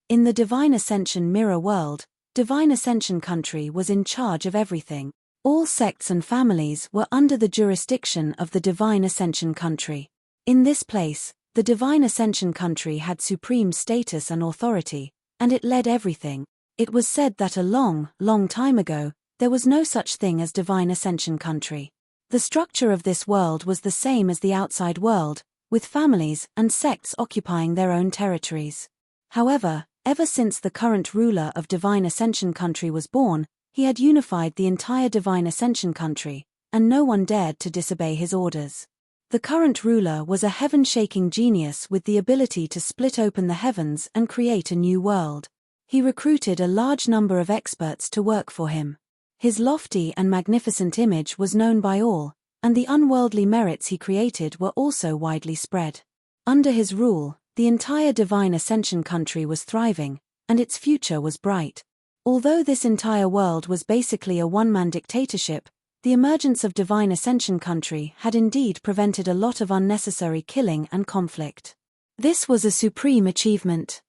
In the Divine Ascension mirror world, Divine Ascension Country was in charge of everything. All sects and families were under the jurisdiction of the Divine Ascension Country. In this place, the Divine Ascension Country had supreme status and authority, and it led everything. It was said that a long, long time ago, there was no such thing as Divine Ascension Country. The structure of this world was the same as the outside world, with families and sects occupying their own territories. However, ever since the current ruler of Divine Ascension Country was born, he had unified the entire Divine Ascension Country, and no one dared to disobey his orders. The current ruler was a heaven-shaking genius with the ability to split open the heavens and create a new world. He recruited a large number of experts to work for him. His lofty and magnificent image was known by all, and the unworldly merits he created were also widely spread. Under his rule, the entire Divine Ascension Country was thriving, and its future was bright. Although this entire world was basically a one-man dictatorship, the emergence of Divine Ascension Country had indeed prevented a lot of unnecessary killing and conflict. This was a supreme achievement.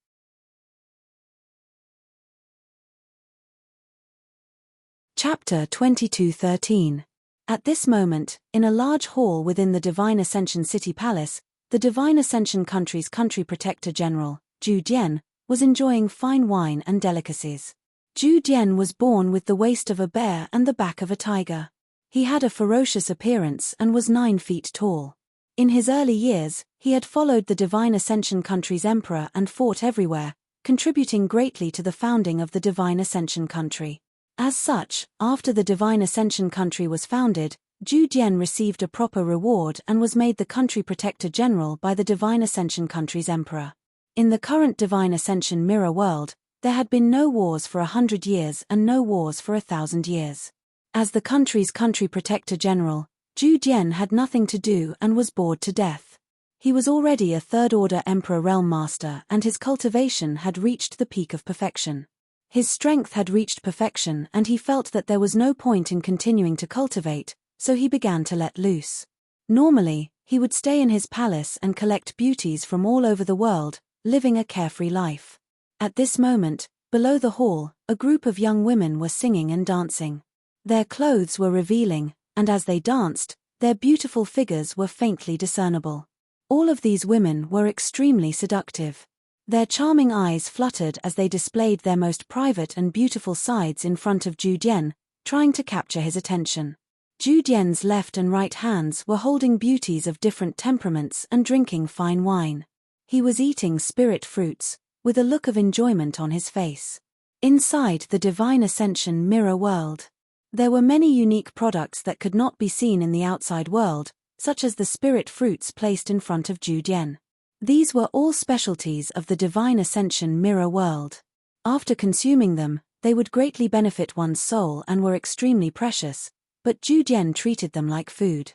Chapter 22:13. At this moment, in a large hall within the Divine Ascension City Palace, the Divine Ascension Country's Country Protector General, Zhu Dian, was enjoying fine wine and delicacies. Zhu Dian was born with the waist of a bear and the back of a tiger. He had a ferocious appearance and was 9 feet tall. In his early years, he had followed the Divine Ascension Country's emperor and fought everywhere, contributing greatly to the founding of the Divine Ascension Country. As such, after the Divine Ascension Country was founded, Zhu Dian received a proper reward and was made the Country Protector General by the Divine Ascension Country's emperor. In the current Divine Ascension mirror world, there had been no wars for 100 years and no wars for 1,000 years. As the country's Country Protector General, Zhu Dian had nothing to do and was bored to death. He was already a third-order Emperor Realm Master and his cultivation had reached the peak of perfection. His strength had reached perfection and he felt that there was no point in continuing to cultivate, so he began to let loose. Normally, he would stay in his palace and collect beauties from all over the world, living a carefree life. At this moment, below the hall, a group of young women were singing and dancing. Their clothes were revealing, and as they danced, their beautiful figures were faintly discernible. All of these women were extremely seductive. Their charming eyes fluttered as they displayed their most private and beautiful sides in front of Zhu Jian, trying to capture his attention. Zhu Jian's left and right hands were holding beauties of different temperaments and drinking fine wine. He was eating spirit fruits, with a look of enjoyment on his face. Inside the Divine Ascension mirror world, there were many unique products that could not be seen in the outside world, such as the spirit fruits placed in front of Zhu Jian. These were all specialties of the Divine Ascension mirror world. After consuming them, they would greatly benefit one's soul and were extremely precious, but Zhu Jian treated them like food.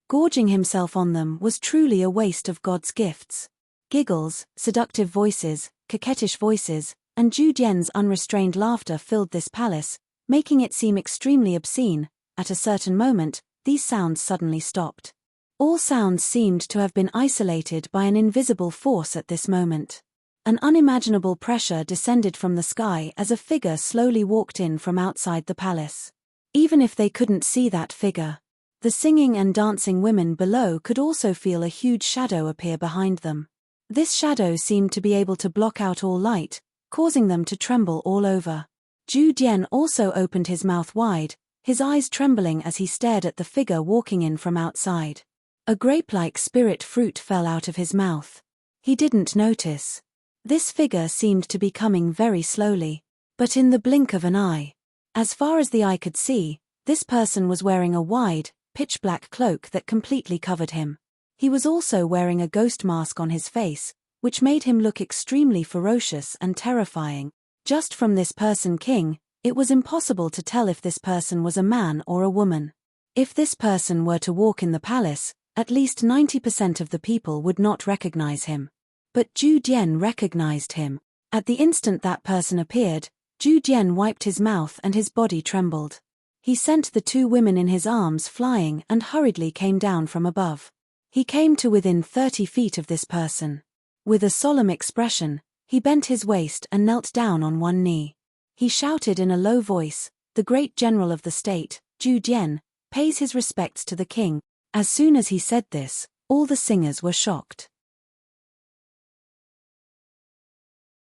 Gorging himself on them was truly a waste of God's gifts. Giggles, seductive voices, coquettish voices, and Zhu Jian's unrestrained laughter filled this palace, making it seem extremely obscene. At a certain moment, these sounds suddenly stopped. All sounds seemed to have been isolated by an invisible force at this moment. An unimaginable pressure descended from the sky as a figure slowly walked in from outside the palace. Even if they couldn't see that figure, the singing and dancing women below could also feel a huge shadow appear behind them. This shadow seemed to be able to block out all light, causing them to tremble all over. Zhu Jian also opened his mouth wide, his eyes trembling as he stared at the figure walking in from outside. A grape-like spirit fruit fell out of his mouth. He didn't notice. This figure seemed to be coming very slowly, but in the blink of an eye. As far as the eye could see, this person was wearing a wide, pitch-black cloak that completely covered him. He was also wearing a ghost mask on his face, which made him look extremely ferocious and terrifying. Just from this person king, it was impossible to tell if this person was a man or a woman. If this person were to walk in the palace, at least 90% of the people would not recognize him. But Zhu Jian recognized him. At the instant that person appeared, Zhu Jian wiped his mouth and his body trembled. He sent the two women in his arms flying and hurriedly came down from above. He came to within 30 feet of this person. With a solemn expression, he bent his waist and knelt down on one knee. He shouted in a low voice, "The great general of the state, Zhu Jian, pays his respects to the king." As soon as he said this, all the singers were shocked.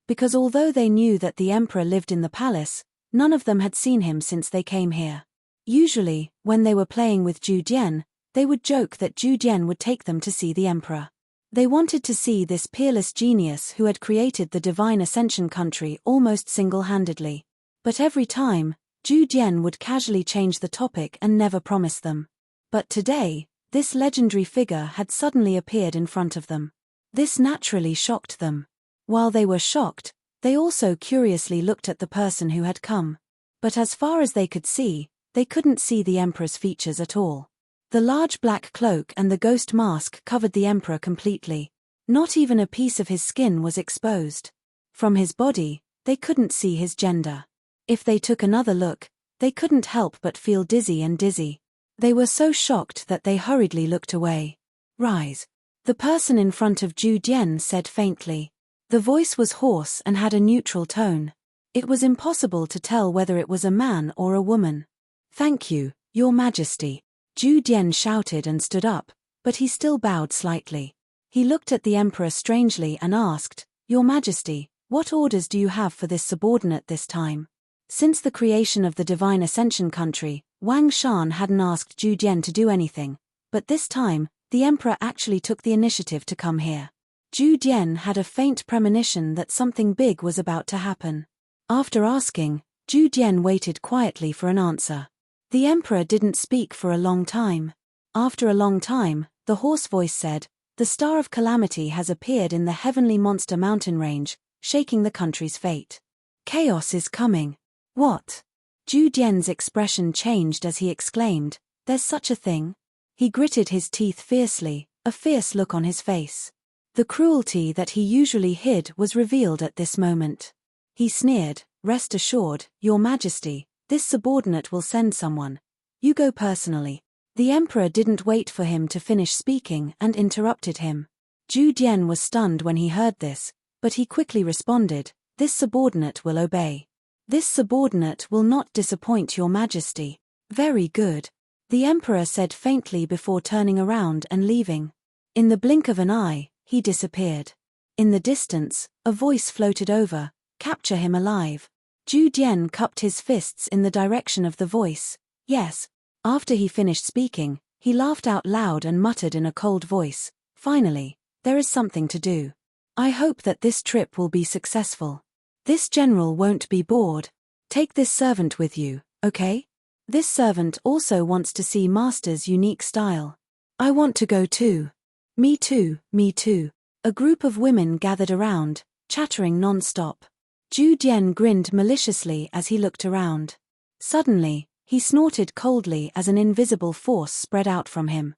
Because although they knew that the emperor lived in the palace, none of them had seen him since they came here. Usually, when they were playing with Zhu Jian, they would joke that Zhu Jian would take them to see the emperor. They wanted to see this peerless genius who had created the Divine Ascension country almost single-handedly. But every time, Zhu Jian would casually change the topic and never promise them. But today, this legendary figure had suddenly appeared in front of them. This naturally shocked them. While they were shocked, they also curiously looked at the person who had come. But as far as they could see, they couldn't see the emperor's features at all. The large black cloak and the ghost mask covered the emperor completely. Not even a piece of his skin was exposed. From his body, they couldn't see his gender. If they took another look, they couldn't help but feel dizzy. They were so shocked that they hurriedly looked away. "Rise." The person in front of Zhu Jian said faintly. The voice was hoarse and had a neutral tone. It was impossible to tell whether it was a man or a woman. "Thank you, Your Majesty." Zhu Jian shouted and stood up, but he still bowed slightly. He looked at the emperor strangely and asked, "Your Majesty, what orders do you have for this subordinate this time?" Since the creation of the Divine Ascension country, Wang Shan hadn't asked Zhu Jian to do anything, but this time, the emperor actually took the initiative to come here. Zhu Jian had a faint premonition that something big was about to happen. After asking, Zhu Jian waited quietly for an answer. The emperor didn't speak for a long time. After a long time, the hoarse voice said, "The Star of Calamity has appeared in the heavenly monster mountain range, shaking the country's fate. Chaos is coming." "What?" Zhu Jian's expression changed as he exclaimed, "There's such a thing?" He gritted his teeth fiercely, a fierce look on his face. The cruelty that he usually hid was revealed at this moment. He sneered, "Rest assured, Your Majesty, this subordinate will send someone. You go personally." The emperor didn't wait for him to finish speaking and interrupted him. Zhu Dian was stunned when he heard this, but he quickly responded, "This subordinate will obey. This subordinate will not disappoint your majesty." "Very good," the emperor said faintly before turning around and leaving. In the blink of an eye, he disappeared. In the distance, a voice floated over, "Capture him alive." Zhu Dian cupped his fists in the direction of the voice. "Yes." After he finished speaking, he laughed out loud and muttered in a cold voice, "Finally, there is something to do. I hope that this trip will be successful. This general won't be bored. Take this servant with you, okay? This servant also wants to see Master's unique style. I want to go too." Me too, me too." A group of women gathered around, chattering non-stop. Zhu Dian grinned maliciously as he looked around. Suddenly, he snorted coldly as an invisible force spread out from him.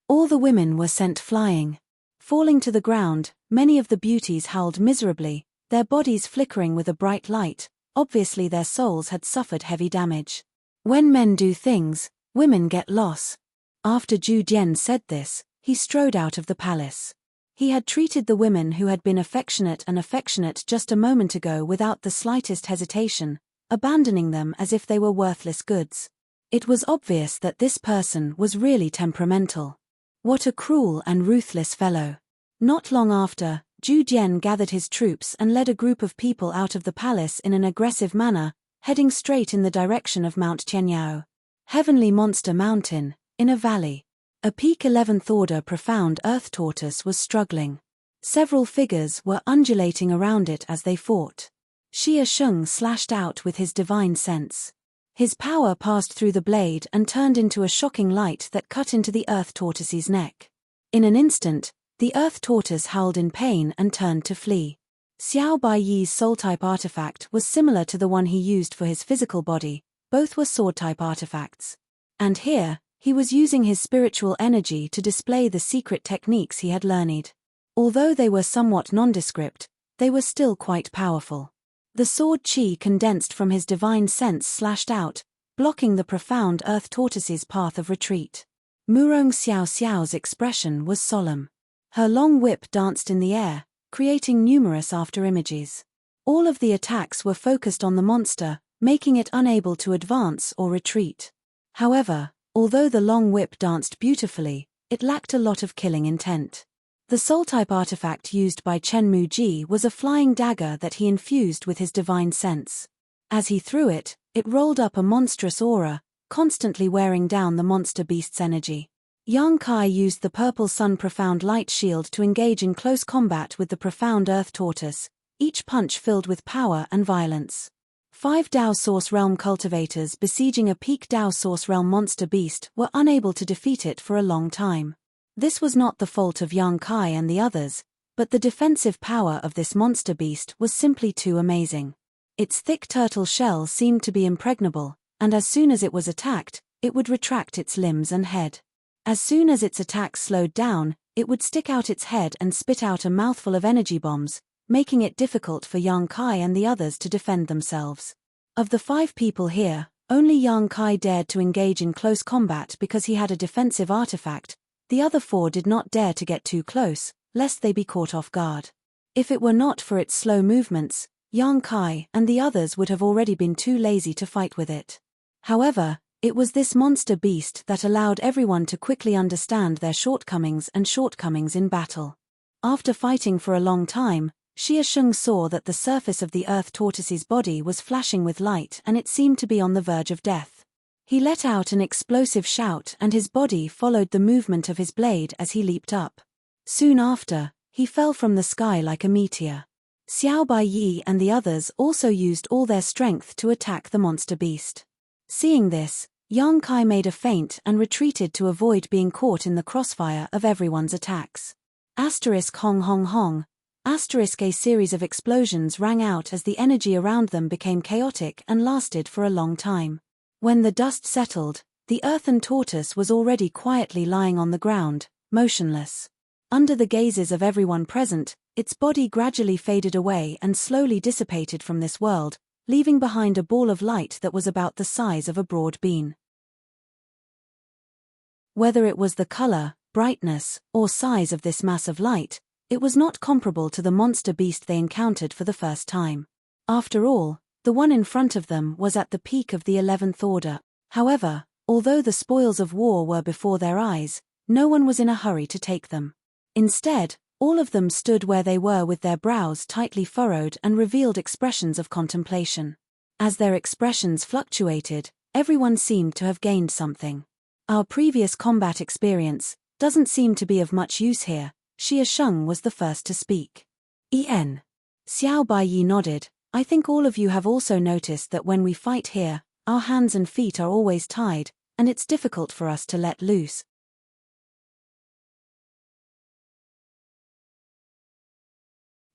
All the women were sent flying. Falling to the ground, many of the beauties howled miserably, their bodies flickering with a bright light. Obviously their souls had suffered heavy damage. When men do things, women get lost. After Zhu Dian said this, he strode out of the palace. He had treated the women who had been affectionate just a moment ago without the slightest hesitation, abandoning them as if they were worthless goods. It was obvious that this person was really temperamental. What a cruel and ruthless fellow. Not long after, Zhu Dian gathered his troops and led a group of people out of the palace in an aggressive manner, heading straight in the direction of Mount Qianyao. Heavenly Monster Mountain, in a valley. A peak 11th order profound earth tortoise was struggling. Several figures were undulating around it as they fought. Xie Sheng slashed out with his divine sense. His power passed through the blade and turned into a shocking light that cut into the earth tortoise's neck. In an instant, the earth tortoise howled in pain and turned to flee. Xiao Baiyi's soul-type artifact was similar to the one he used for his physical body, both were sword-type artifacts. And here, he was using his spiritual energy to display the secret techniques he had learned. Although they were somewhat nondescript, they were still quite powerful. The sword chi condensed from his divine sense slashed out, blocking the profound earth tortoise's path of retreat. Murong Xiao Xiao's expression was solemn. Her long whip danced in the air, creating numerous afterimages. All of the attacks were focused on the monster, making it unable to advance or retreat. However, although the long whip danced beautifully, it lacked a lot of killing intent. The soul-type artifact used by Chen Muji was a flying dagger that he infused with his divine sense. As he threw it, it rolled up a monstrous aura, constantly wearing down the monster beast's energy. Yang Kai used the purple sun profound light shield to engage in close combat with the profound earth tortoise, each punch filled with power and violence. 5 Dao Source Realm cultivators besieging a peak Dao Source Realm monster beast were unable to defeat it for a long time. This was not the fault of Yang Kai and the others, but the defensive power of this monster beast was simply too amazing. Its thick turtle shell seemed to be impregnable, and as soon as it was attacked, it would retract its limbs and head. As soon as its attacks slowed down, it would stick out its head and spit out a mouthful of energy bombs, making it difficult for Yang Kai and the others to defend themselves. Of the 5 people here, only Yang Kai dared to engage in close combat because he had a defensive artifact. The other 4 did not dare to get too close, lest they be caught off guard. If it were not for its slow movements, Yang Kai and the others would have already been too lazy to fight with it. However, it was this monster beast that allowed everyone to quickly understand their shortcomings in battle. After fighting for a long time, Xie Sheng saw that the surface of the earth tortoise's body was flashing with light and it seemed to be on the verge of death. He let out an explosive shout and his body followed the movement of his blade as he leaped up. Soon after, he fell from the sky like a meteor. Xiao Baiyi and the others also used all their strength to attack the monster beast. Seeing this, Yang Kai made a feint and retreated to avoid being caught in the crossfire of everyone's attacks. Hong hong hong. A series of explosions rang out as the energy around them became chaotic and lasted for a long time. When the dust settled, the earthen tortoise was already quietly lying on the ground, motionless. Under the gazes of everyone present, its body gradually faded away and slowly dissipated from this world, leaving behind a ball of light that was about the size of a broad bean. Whether it was the color, brightness, or size of this mass of light, it was not comparable to the monster beast they encountered for the first time. After all, the one in front of them was at the peak of the 11th order. However, although the spoils of war were before their eyes, no one was in a hurry to take them. Instead, all of them stood where they were with their brows tightly furrowed and revealed expressions of contemplation. As their expressions fluctuated, everyone seemed to have gained something. Our previous combat experience doesn't seem to be of much use here. Xie Sheng was the first to speak. En. Xiao Baiyi nodded. I think all of you have also noticed that when we fight here, our hands and feet are always tied, and it's difficult for us to let loose.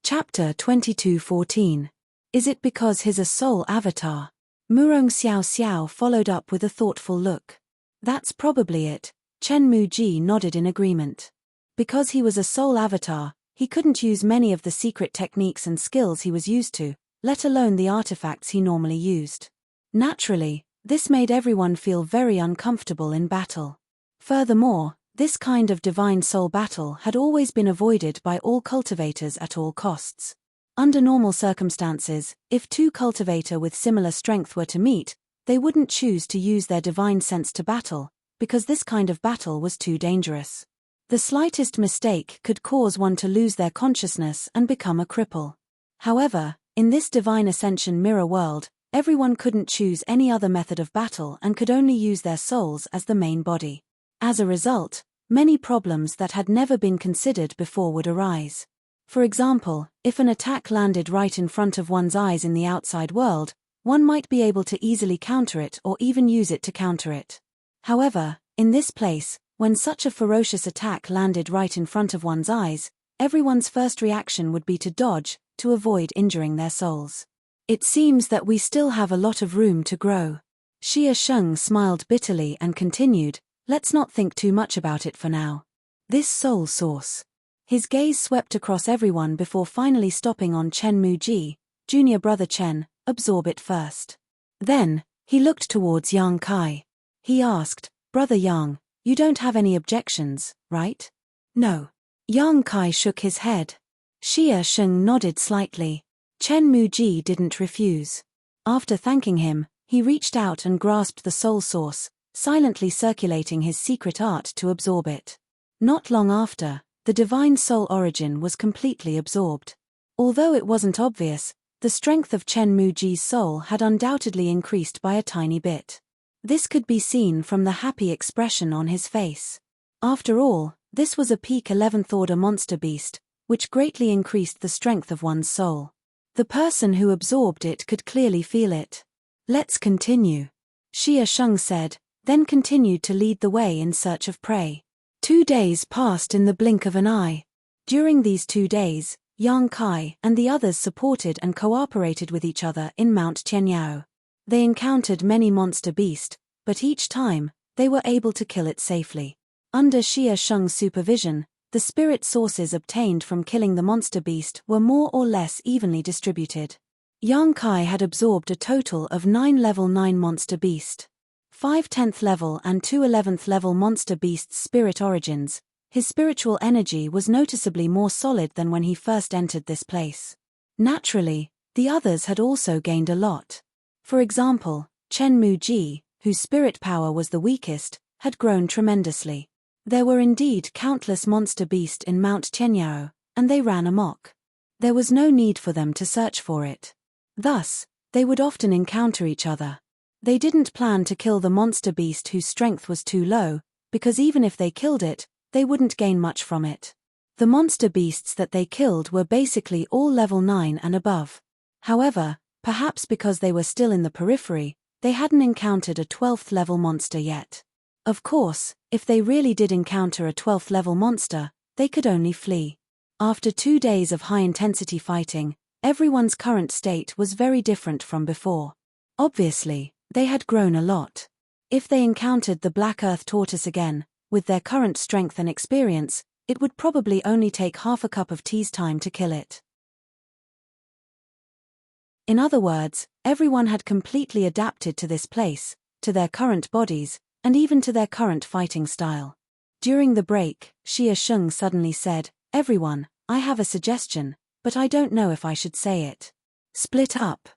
Chapter 22:14. Is it because he's a soul avatar? Murong Xiao Xiao followed up with a thoughtful look. That's probably it. Chen Muji nodded in agreement. Because he was a soul avatar, he couldn't use many of the secret techniques and skills he was used to, let alone the artifacts he normally used. Naturally, this made everyone feel very uncomfortable in battle. Furthermore, this kind of divine soul battle had always been avoided by all cultivators at all costs. Under normal circumstances, if two cultivators with similar strength were to meet, they wouldn't choose to use their divine sense to battle, because this kind of battle was too dangerous. The slightest mistake could cause one to lose their consciousness and become a cripple. However, in this divine ascension mirror world, everyone couldn't choose any other method of battle and could only use their souls as the main body. As a result, many problems that had never been considered before would arise. For example, if an attack landed right in front of one's eyes in the outside world, one might be able to easily counter it or even use it to counter it. However, in this place, when such a ferocious attack landed right in front of one's eyes, everyone's first reaction would be to dodge, to avoid injuring their souls. It seems that we still have a lot of room to grow. Xie Sheng smiled bitterly and continued, let's not think too much about it for now. This soul source. His gaze swept across everyone before finally stopping on Chen Muji, junior brother Chen, absorb it first. Then, he looked towards Yang Kai. He asked, Brother Yang, you don't have any objections, right? No. Yang Kai shook his head. Xie Sheng nodded slightly. Chen Muji didn't refuse. After thanking him, he reached out and grasped the soul source, silently circulating his secret art to absorb it. Not long after, the divine soul origin was completely absorbed. Although it wasn't obvious, the strength of Chen Muji's soul had undoubtedly increased by a tiny bit. This could be seen from the happy expression on his face. After all, this was a peak 11th order monster beast, which greatly increased the strength of one's soul. The person who absorbed it could clearly feel it. Let's continue. Xie Sheng said, then continued to lead the way in search of prey. 2 days passed in the blink of an eye. During these 2 days, Yang Kai and the others supported and cooperated with each other in Mount Tianyao. They encountered many monster beasts, but each time, they were able to kill it safely. Under Xie Sheng's supervision, the spirit sources obtained from killing the monster beast were more or less evenly distributed. Yang Kai had absorbed a total of 9 level 9 monster beast. 5 10th level and 2 11th level monster beasts' spirit origins. His spiritual energy was noticeably more solid than when he first entered this place. Naturally, the others had also gained a lot. For example, Chen Muji, whose spirit power was the weakest, had grown tremendously. There were indeed countless monster beasts in Mount Tianyao, and they ran amok. There was no need for them to search for it. Thus, they would often encounter each other. They didn't plan to kill the monster beast whose strength was too low, because even if they killed it, they wouldn't gain much from it. The monster beasts that they killed were basically all level 9 and above. However, perhaps because they were still in the periphery, they hadn't encountered a 12th level monster yet. Of course, if they really did encounter a 12th level monster, they could only flee. After 2 days of high-intensity fighting, everyone's current state was very different from before. Obviously, they had grown a lot. If they encountered the Black Earth Tortoise again, with their current strength and experience, it would probably only take half a cup of tea's time to kill it. In other words, everyone had completely adapted to this place, to their current bodies, and even to their current fighting style. During the break, Xie Sheng suddenly said, "Everyone, I have a suggestion, but I don't know if I should say it. Split up."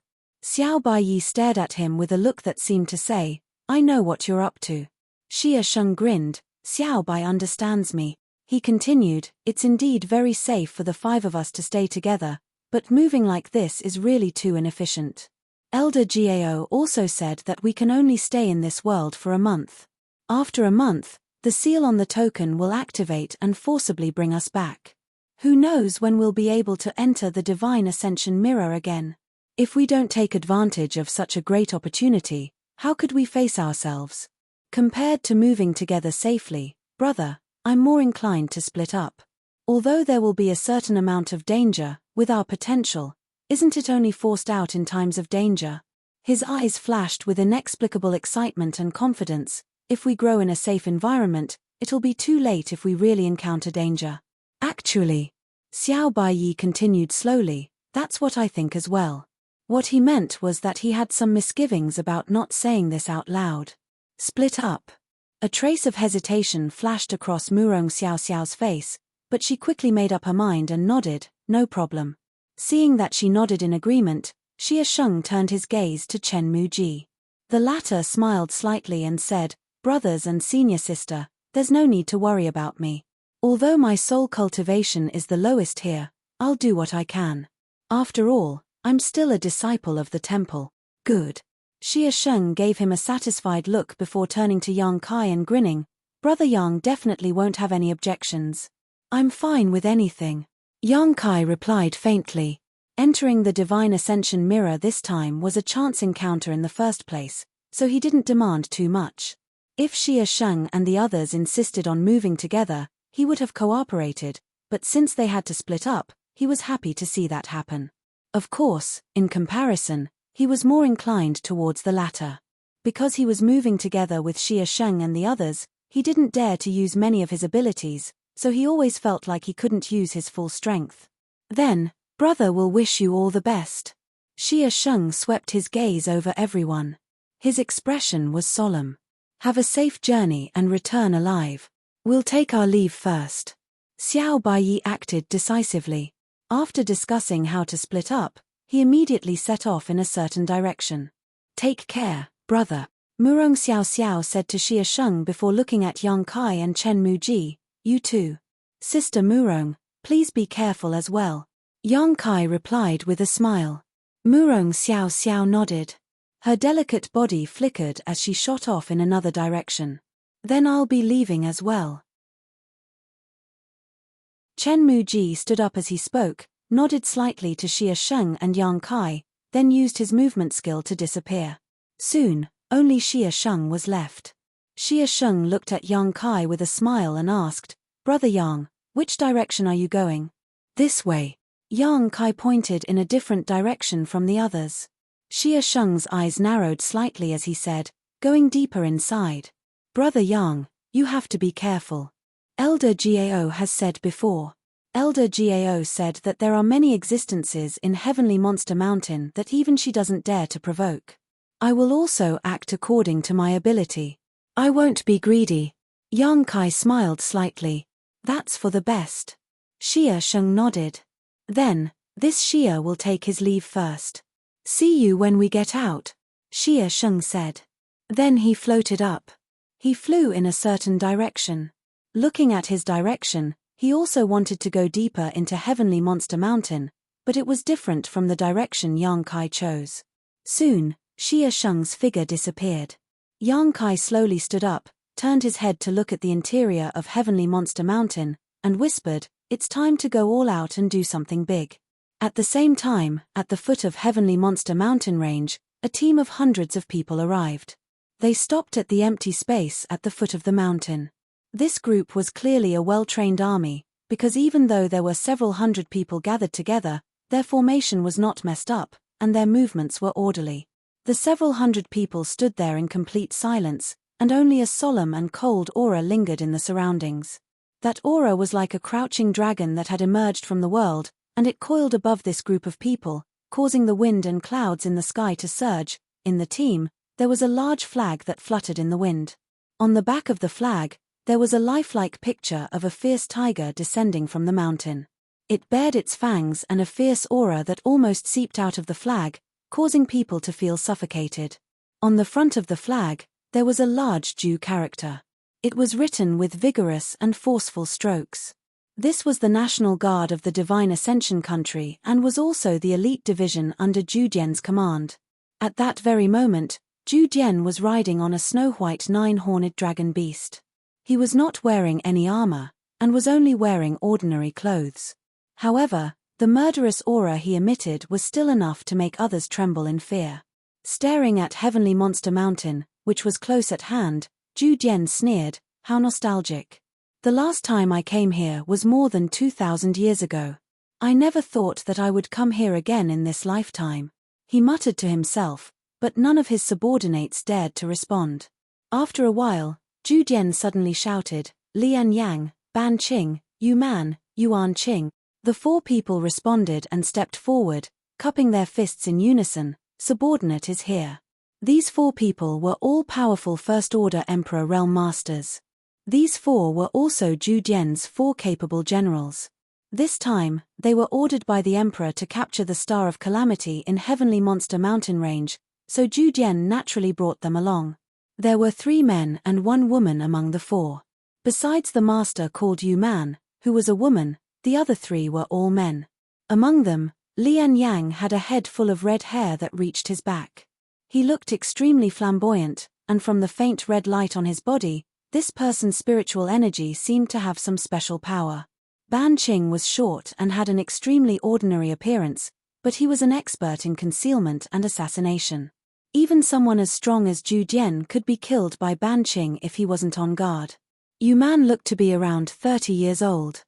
Xiao Baiyi stared at him with a look that seemed to say, "I know what you're up to." Xie Sheng grinned. "Xiao Bai understands me." He continued, "It's indeed very safe for the 5 of us to stay together, but moving like this is really too inefficient. Elder Gao also said that we can only stay in this world for a month. After a month, the seal on the token will activate and forcibly bring us back. Who knows when we'll be able to enter the Divine Ascension Mirror again? If we don't take advantage of such a great opportunity, how could we face ourselves? Compared to moving together safely, brother, I'm more inclined to split up. Although there will be a certain amount of danger, with our potential, isn't it only forced out in times of danger?" His eyes flashed with inexplicable excitement and confidence. "If we grow in a safe environment, it'll be too late if we really encounter danger." "Actually," Xiao Baiyi continued slowly, "that's what I think as well." What he meant was that he had some misgivings about not saying this out loud. Split up. A trace of hesitation flashed across Murong Xiaoxiao's face, but she quickly made up her mind and nodded, "No problem." Seeing that she nodded in agreement, Xie Sheng turned his gaze to Chen Muji. The latter smiled slightly and said, "Brothers and senior sister, there's no need to worry about me. Although my soul cultivation is the lowest here, I'll do what I can. After all, I'm still a disciple of the temple." "Good." Xie Sheng gave him a satisfied look before turning to Yang Kai and grinning. "Brother Yang definitely won't have any objections." "I'm fine with anything," Yang Kai replied faintly. Entering the Divine Ascension Mirror this time was a chance encounter in the first place, so he didn't demand too much. If Xie Sheng and the others insisted on moving together, he would have cooperated, but since they had to split up, he was happy to see that happen. Of course, in comparison, he was more inclined towards the latter. Because he was moving together with Xie Sheng and the others, he didn't dare to use many of his abilities, so he always felt like he couldn't use his full strength. "Then, brother will wish you all the best." Xie Sheng swept his gaze over everyone. His expression was solemn. "Have a safe journey and return alive. We'll take our leave first." Xiao Baiyi acted decisively. After discussing how to split up, he immediately set off in a certain direction. "Take care, brother," Murong Xiaoxiao said to Xie Sheng before looking at Yang Kai and Chen Muji. "You too. Sister Murong, please be careful as well." Yang Kai replied with a smile. Murong Xiaoxiao nodded. Her delicate body flickered as she shot off in another direction. "Then I'll be leaving as well." Chen Muji stood up as he spoke, nodded slightly to Xie Sheng and Yang Kai, then used his movement skill to disappear. Soon, only Xie Sheng was left. Xie Sheng looked at Yang Kai with a smile and asked, "Brother Yang, which direction are you going?" "This way." Yang Kai pointed in a different direction from the others. Xie Sheng's eyes narrowed slightly as he said, "Going deeper inside. Brother Yang, you have to be careful. Elder Gao has said before." Elder Gao said that there are many existences in Heavenly Monster Mountain that even she doesn't dare to provoke. "I will also act according to my ability. I won't be greedy." Yang Kai smiled slightly. "That's for the best." Xie Sheng nodded. "Then, this Xie will take his leave first. See you when we get out," Xie Sheng said. Then he floated up. He flew in a certain direction. Looking at his direction, he also wanted to go deeper into Heavenly Monster Mountain, but it was different from the direction Yang Kai chose. Soon, Xie Sheng's figure disappeared. Yang Kai slowly stood up, turned his head to look at the interior of Heavenly Monster Mountain, and whispered, "It's time to go all out and do something big." At the same time, at the foot of Heavenly Monster Mountain range, a team of hundreds of people arrived. They stopped at the empty space at the foot of the mountain. This group was clearly a well-trained army, because even though there were several hundred people gathered together, their formation was not messed up, and their movements were orderly. The several hundred people stood there in complete silence, and only a solemn and cold aura lingered in the surroundings. That aura was like a crouching dragon that had emerged from the world, and it coiled above this group of people, causing the wind and clouds in the sky to surge. In the team, there was a large flag that fluttered in the wind. On the back of the flag, there was a lifelike picture of a fierce tiger descending from the mountain. It bared its fangs and a fierce aura that almost seeped out of the flag, causing people to feel suffocated. On the front of the flag, there was a large Jew character. It was written with vigorous and forceful strokes. This was the National Guard of the Divine Ascension country and was also the elite division under Zhu Jian's command. At that very moment, Zhu Jian was riding on a snow-white 9-horned dragon beast. He was not wearing any armor, and was only wearing ordinary clothes. However, the murderous aura he emitted was still enough to make others tremble in fear. Staring at Heavenly Monster Mountain, which was close at hand, Zhu Jian sneered, "How nostalgic. The last time I came here was more than 2,000 years ago. I never thought that I would come here again in this lifetime." He muttered to himself, but none of his subordinates dared to respond. After a while, Zhu Jian suddenly shouted, "Lian Yang, Ban Qing, Yu Man, Yuan Qing." The 4 people responded and stepped forward, cupping their fists in unison, "Subordinate is here." These 4 people were all powerful First-Order Emperor Realm Masters. These 4 were also Zhu Jian's 4 capable generals. This time, they were ordered by the Emperor to capture the Star of Calamity in Heavenly Monster Mountain Range, so Zhu Jian naturally brought them along. There were 3 men and 1 woman among the 4. Besides the master called Yu Man, who was a woman, the other 3 were all men. Among them, Lian Yang had a head full of red hair that reached his back. He looked extremely flamboyant, and from the faint red light on his body, this person's spiritual energy seemed to have some special power. Ban Qing was short and had an extremely ordinary appearance, but he was an expert in concealment and assassination. Even someone as strong as Zhu Jian could be killed by Ban Qing if he wasn't on guard. Yu Man looked to be around 30 years old.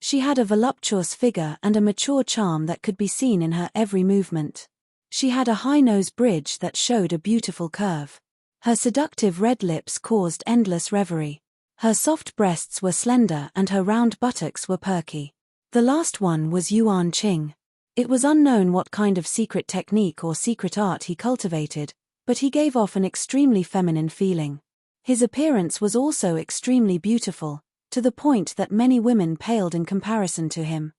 She had a voluptuous figure and a mature charm that could be seen in her every movement. She had a high nose bridge that showed a beautiful curve. Her seductive red lips caused endless reverie. Her soft breasts were slender and her round buttocks were perky. The last one was Yuan Qing. It was unknown what kind of secret technique or secret art he cultivated, but he gave off an extremely feminine feeling. His appearance was also extremely beautiful, to the point that many women paled in comparison to him.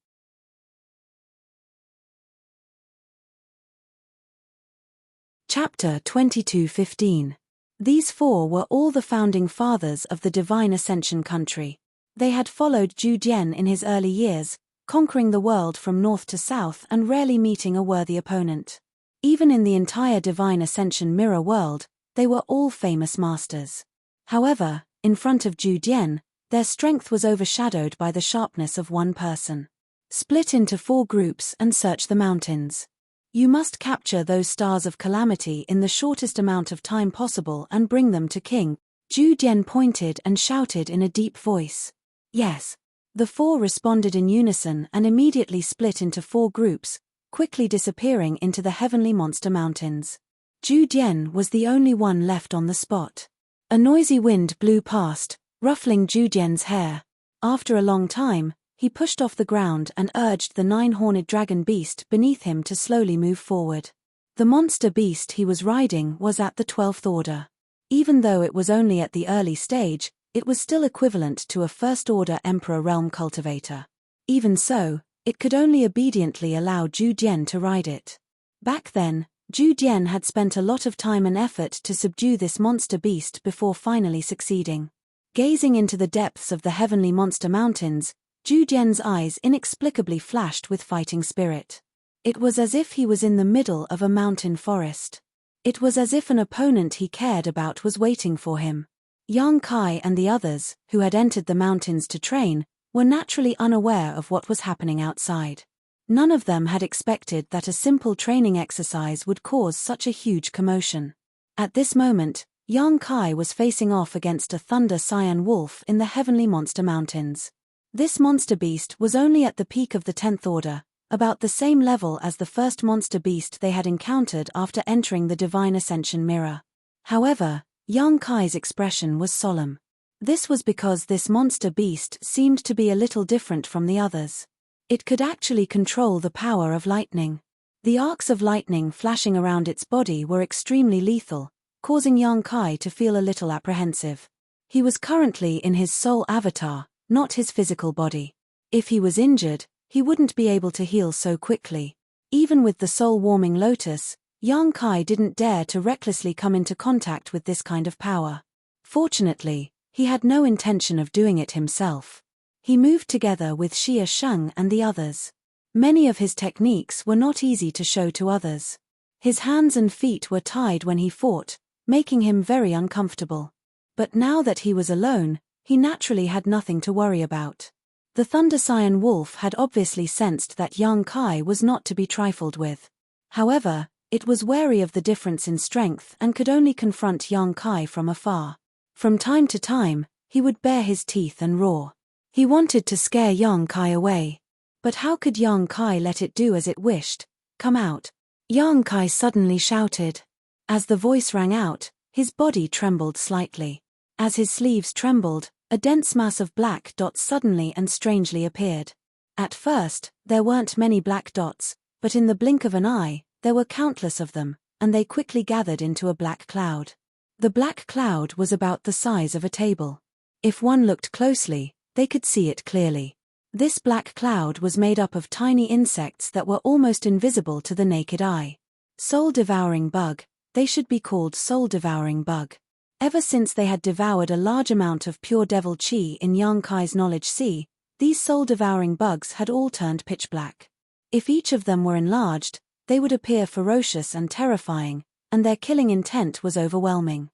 Chapter 22:15. These 4 were all the founding fathers of the Divine Ascension country. They had followed Zhu Jian in his early years, conquering the world from north to south and rarely meeting a worthy opponent. Even in the entire Divine Ascension mirror world, they were all famous masters. However, in front of Zhu Jian, their strength was overshadowed by the sharpness of one person. Split into 4 groups and search the mountains. You must capture those stars of calamity in the shortest amount of time possible and bring them to King. Zhu Jian pointed and shouted in a deep voice. Yes. The 4 responded in unison and immediately split into 4 groups, quickly disappearing into the Heavenly Monster Mountains. Zhu Jian was the only one left on the spot. A noisy wind blew past, ruffling Zhu Jian's hair. After a long time, he pushed off the ground and urged the 9-horned dragon beast beneath him to slowly move forward. The monster beast he was riding was at the 12th order. Even though it was only at the early stage, it was still equivalent to a first-order Emperor Realm cultivator. Even so, it could only obediently allow Zhu Jian to ride it. Back then, Zhu Jian had spent a lot of time and effort to subdue this monster beast before finally succeeding. Gazing into the depths of the Heavenly Monster Mountains, Zhu Jian's eyes inexplicably flashed with fighting spirit. It was as if he was in the middle of a mountain forest. It was as if an opponent he cared about was waiting for him. Yang Kai and the others, who had entered the mountains to train, were naturally unaware of what was happening outside. None of them had expected that a simple training exercise would cause such a huge commotion. At this moment, Yang Kai was facing off against a Thunder Cyan Wolf in the Heavenly Monster Mountains. This monster beast was only at the peak of the 10th order, about the same level as the first monster beast they had encountered after entering the Divine Ascension mirror. However, Yang Kai's expression was solemn. This was because this monster beast seemed to be a little different from the others. It could actually control the power of lightning. The arcs of lightning flashing around its body were extremely lethal, causing Yang Kai to feel a little apprehensive. He was currently in his soul avatar, not his physical body. If he was injured, he wouldn't be able to heal so quickly. Even with the soul-warming lotus, Yang Kai didn't dare to recklessly come into contact with this kind of power. Fortunately, he had no intention of doing it himself. He moved together with Xia Sheng and the others. Many of his techniques were not easy to show to others. His hands and feet were tied when he fought, making him very uncomfortable. But now that he was alone, he naturally had nothing to worry about. The Thunder Scion Wolf had obviously sensed that Yang Kai was not to be trifled with. However, it was wary of the difference in strength and could only confront Yang Kai from afar. From time to time, he would bare his teeth and roar. He wanted to scare Yang Kai away. But how could Yang Kai let it do as it wished? Come out. Yang Kai suddenly shouted. As the voice rang out, his body trembled slightly. As his sleeves trembled, a dense mass of black dots suddenly and strangely appeared. At first, there weren't many black dots, but in the blink of an eye, there were countless of them, and they quickly gathered into a black cloud. The black cloud was about the size of a table. If one looked closely, they could see it clearly. This black cloud was made up of tiny insects that were almost invisible to the naked eye. Soul-devouring bug, they should be called soul-devouring bug. Ever since they had devoured a large amount of pure devil chi in Yang Kai's knowledge sea, these soul-devouring bugs had all turned pitch black. If each of them were enlarged, they would appear ferocious and terrifying, and their killing intent was overwhelming.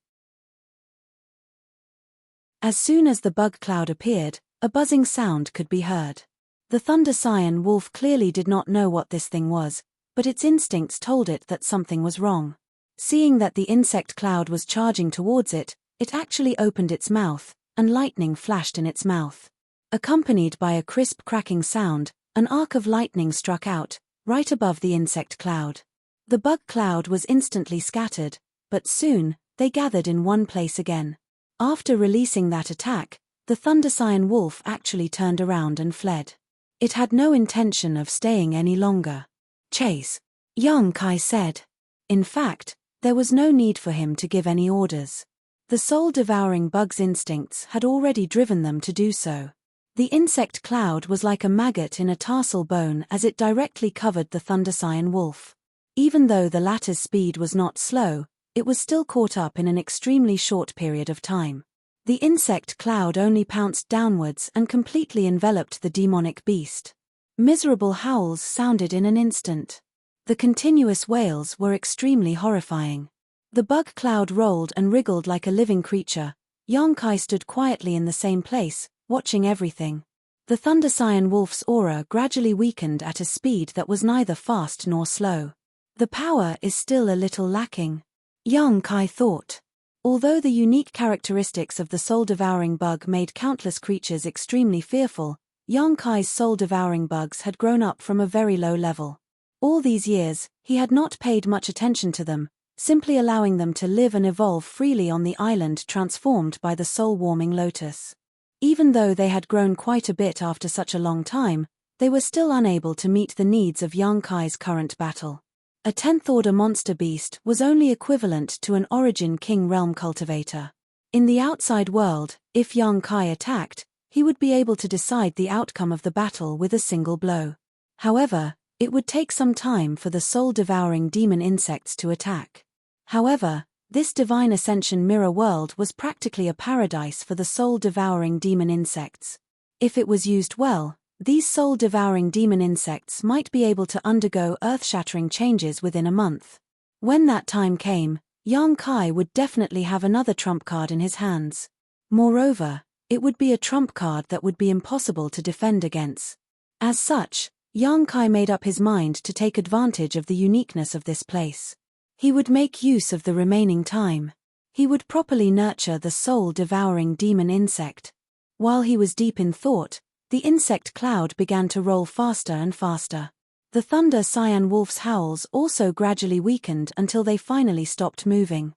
As soon as the bug cloud appeared, a buzzing sound could be heard. The Thunder Scion Wolf clearly did not know what this thing was, but its instincts told it that something was wrong. Seeing that the insect cloud was charging towards it, it actually opened its mouth, and lightning flashed in its mouth. Accompanied by a crisp cracking sound, an arc of lightning struck out, right above the insect cloud. The bug cloud was instantly scattered, but soon, they gathered in one place again. After releasing that attack, the Thunder Scion Wolf actually turned around and fled. It had no intention of staying any longer. Chase, Yang Kai said. In fact, there was no need for him to give any orders. The soul-devouring bug's instincts had already driven them to do so. The insect cloud was like a maggot in a tarsal bone as it directly covered the Thunder Scion Wolf. Even though the latter's speed was not slow, it was still caught up in an extremely short period of time. The insect cloud only pounced downwards and completely enveloped the demonic beast. Miserable howls sounded in an instant. The continuous wails were extremely horrifying. The bug cloud rolled and wriggled like a living creature. Yang Kai stood quietly in the same place, watching everything. The Thunder Scion Wolf's aura gradually weakened at a speed that was neither fast nor slow. The power is still a little lacking, Yang Kai thought. Although the unique characteristics of the soul-devouring bug made countless creatures extremely fearful, Yang Kai's soul-devouring bugs had grown up from a very low level. All these years, he had not paid much attention to them, simply allowing them to live and evolve freely on the island transformed by the soul-warming lotus. Even though they had grown quite a bit after such a long time, they were still unable to meet the needs of Yang Kai's current battle. A 10th-order monster beast was only equivalent to an Origin King Realm cultivator. In the outside world, if Yang Kai attacked, he would be able to decide the outcome of the battle with a single blow. However, it would take some time for the soul-devouring demon insects to attack. However, this divine ascension mirror world was practically a paradise for the soul-devouring demon insects. If it was used well, these soul-devouring demon insects might be able to undergo earth-shattering changes within a month. When that time came, Yang Kai would definitely have another trump card in his hands. Moreover, it would be a trump card that would be impossible to defend against. As such, Yang Kai made up his mind to take advantage of the uniqueness of this place. He would make use of the remaining time. He would properly nurture the soul-devouring demon insect. While he was deep in thought, the insect cloud began to roll faster and faster. The Thunder Scion Wolf's howls also gradually weakened until they finally stopped moving.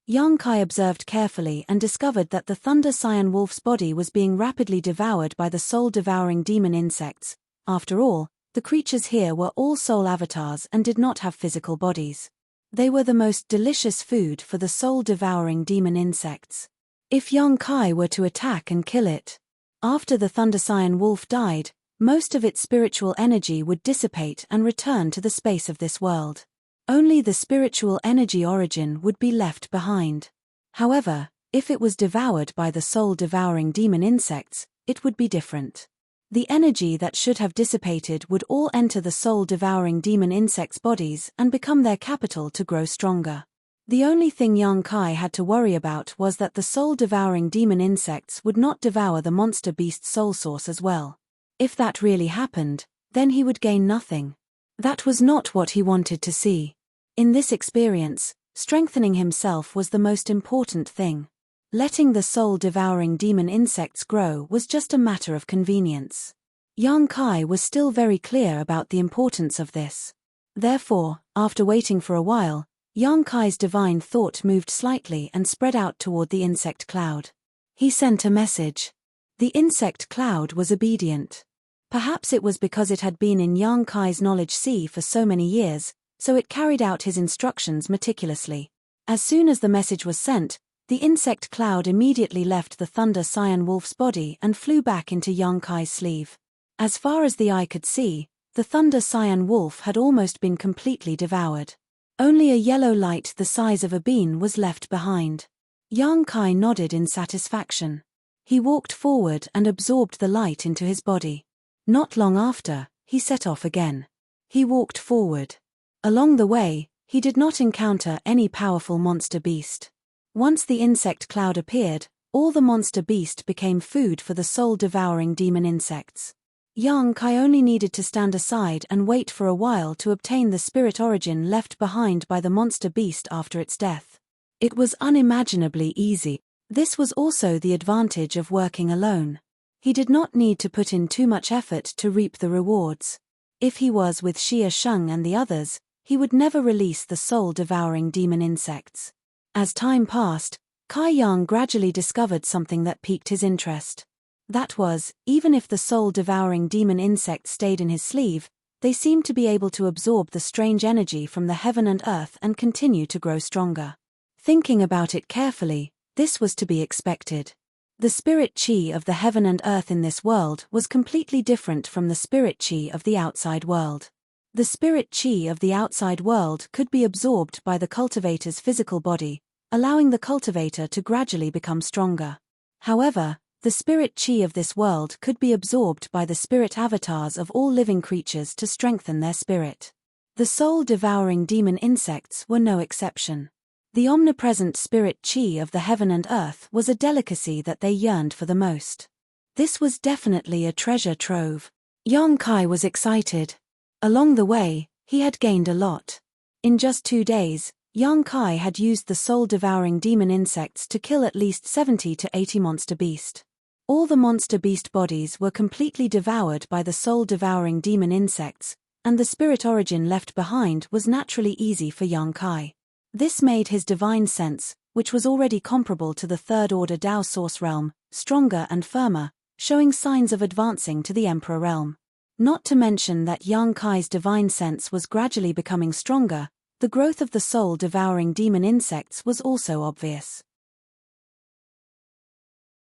Yang Kai observed carefully and discovered that the Thunder Scion Wolf's body was being rapidly devoured by the soul-devouring demon insects. After all, the creatures here were all soul avatars and did not have physical bodies. They were the most delicious food for the soul-devouring demon insects. If young Kai were to attack and kill it, after the Thunder Scion wolf died, most of its spiritual energy would dissipate and return to the space of this world. Only the spiritual energy origin would be left behind. However, if it was devoured by the soul-devouring demon insects, it would be different. The energy that should have dissipated would all enter the soul-devouring demon insects' bodies and become their capital to grow stronger. The only thing young Kai had to worry about was that the soul-devouring demon insects would not devour the monster beast's soul source as well. If that really happened, then he would gain nothing. That was not what he wanted to see. In this experience, strengthening himself was the most important thing. Letting the soul-devouring demon insects grow was just a matter of convenience. Young Kai was still very clear about the importance of this. Therefore, after waiting for a while, young Kai's divine thought moved slightly and spread out toward the insect cloud. He sent a message. The insect cloud was obedient. Perhaps it was because it had been in young Kai's knowledge sea for so many years, so it carried out his instructions meticulously. As soon as the message was sent, the insect cloud immediately left the Thunder Scion wolf's body and flew back into young Kai's sleeve. As far as the eye could see, the Thunder Scion wolf had almost been completely devoured. Only a yellow light the size of a bean was left behind. Young Kai nodded in satisfaction. He walked forward and absorbed the light into his body. Not long after, he set off again. He walked forward. Along the way, he did not encounter any powerful monster beast. Once the insect cloud appeared, all the monster beast became food for the soul-devouring demon insects. Young Kai only needed to stand aside and wait for a while to obtain the spirit origin left behind by the monster beast after its death. It was unimaginably easy. This was also the advantage of working alone. He did not need to put in too much effort to reap the rewards. If he was with Xia Sheng and the others, he would never release the soul-devouring demon insects. As time passed, Kai Yang gradually discovered something that piqued his interest. That was, even if the soul-devouring demon insects stayed in his sleeve, they seemed to be able to absorb the strange energy from the heaven and earth and continue to grow stronger. Thinking about it carefully, this was to be expected. The spirit chi of the heaven and earth in this world was completely different from the spirit chi of the outside world. The spirit chi of the outside world could be absorbed by the cultivator's physical body, allowing the cultivator to gradually become stronger. However, the spirit chi of this world could be absorbed by the spirit avatars of all living creatures to strengthen their spirit. The soul-devouring demon insects were no exception. The omnipresent spirit chi of the heaven and earth was a delicacy that they yearned for the most. This was definitely a treasure trove. Young Kai was excited. Along the way, he had gained a lot. In just 2 days, young Kai had used the soul-devouring demon insects to kill at least 70 to 80 monster beast. All the monster beast bodies were completely devoured by the soul-devouring demon insects, and the spirit origin left behind was naturally easy for young Kai. This made his divine sense, which was already comparable to the third-order Tao source realm, stronger and firmer, showing signs of advancing to the Emperor realm. Not to mention that young Kai's divine sense was gradually becoming stronger, the growth of the soul-devouring demon insects was also obvious.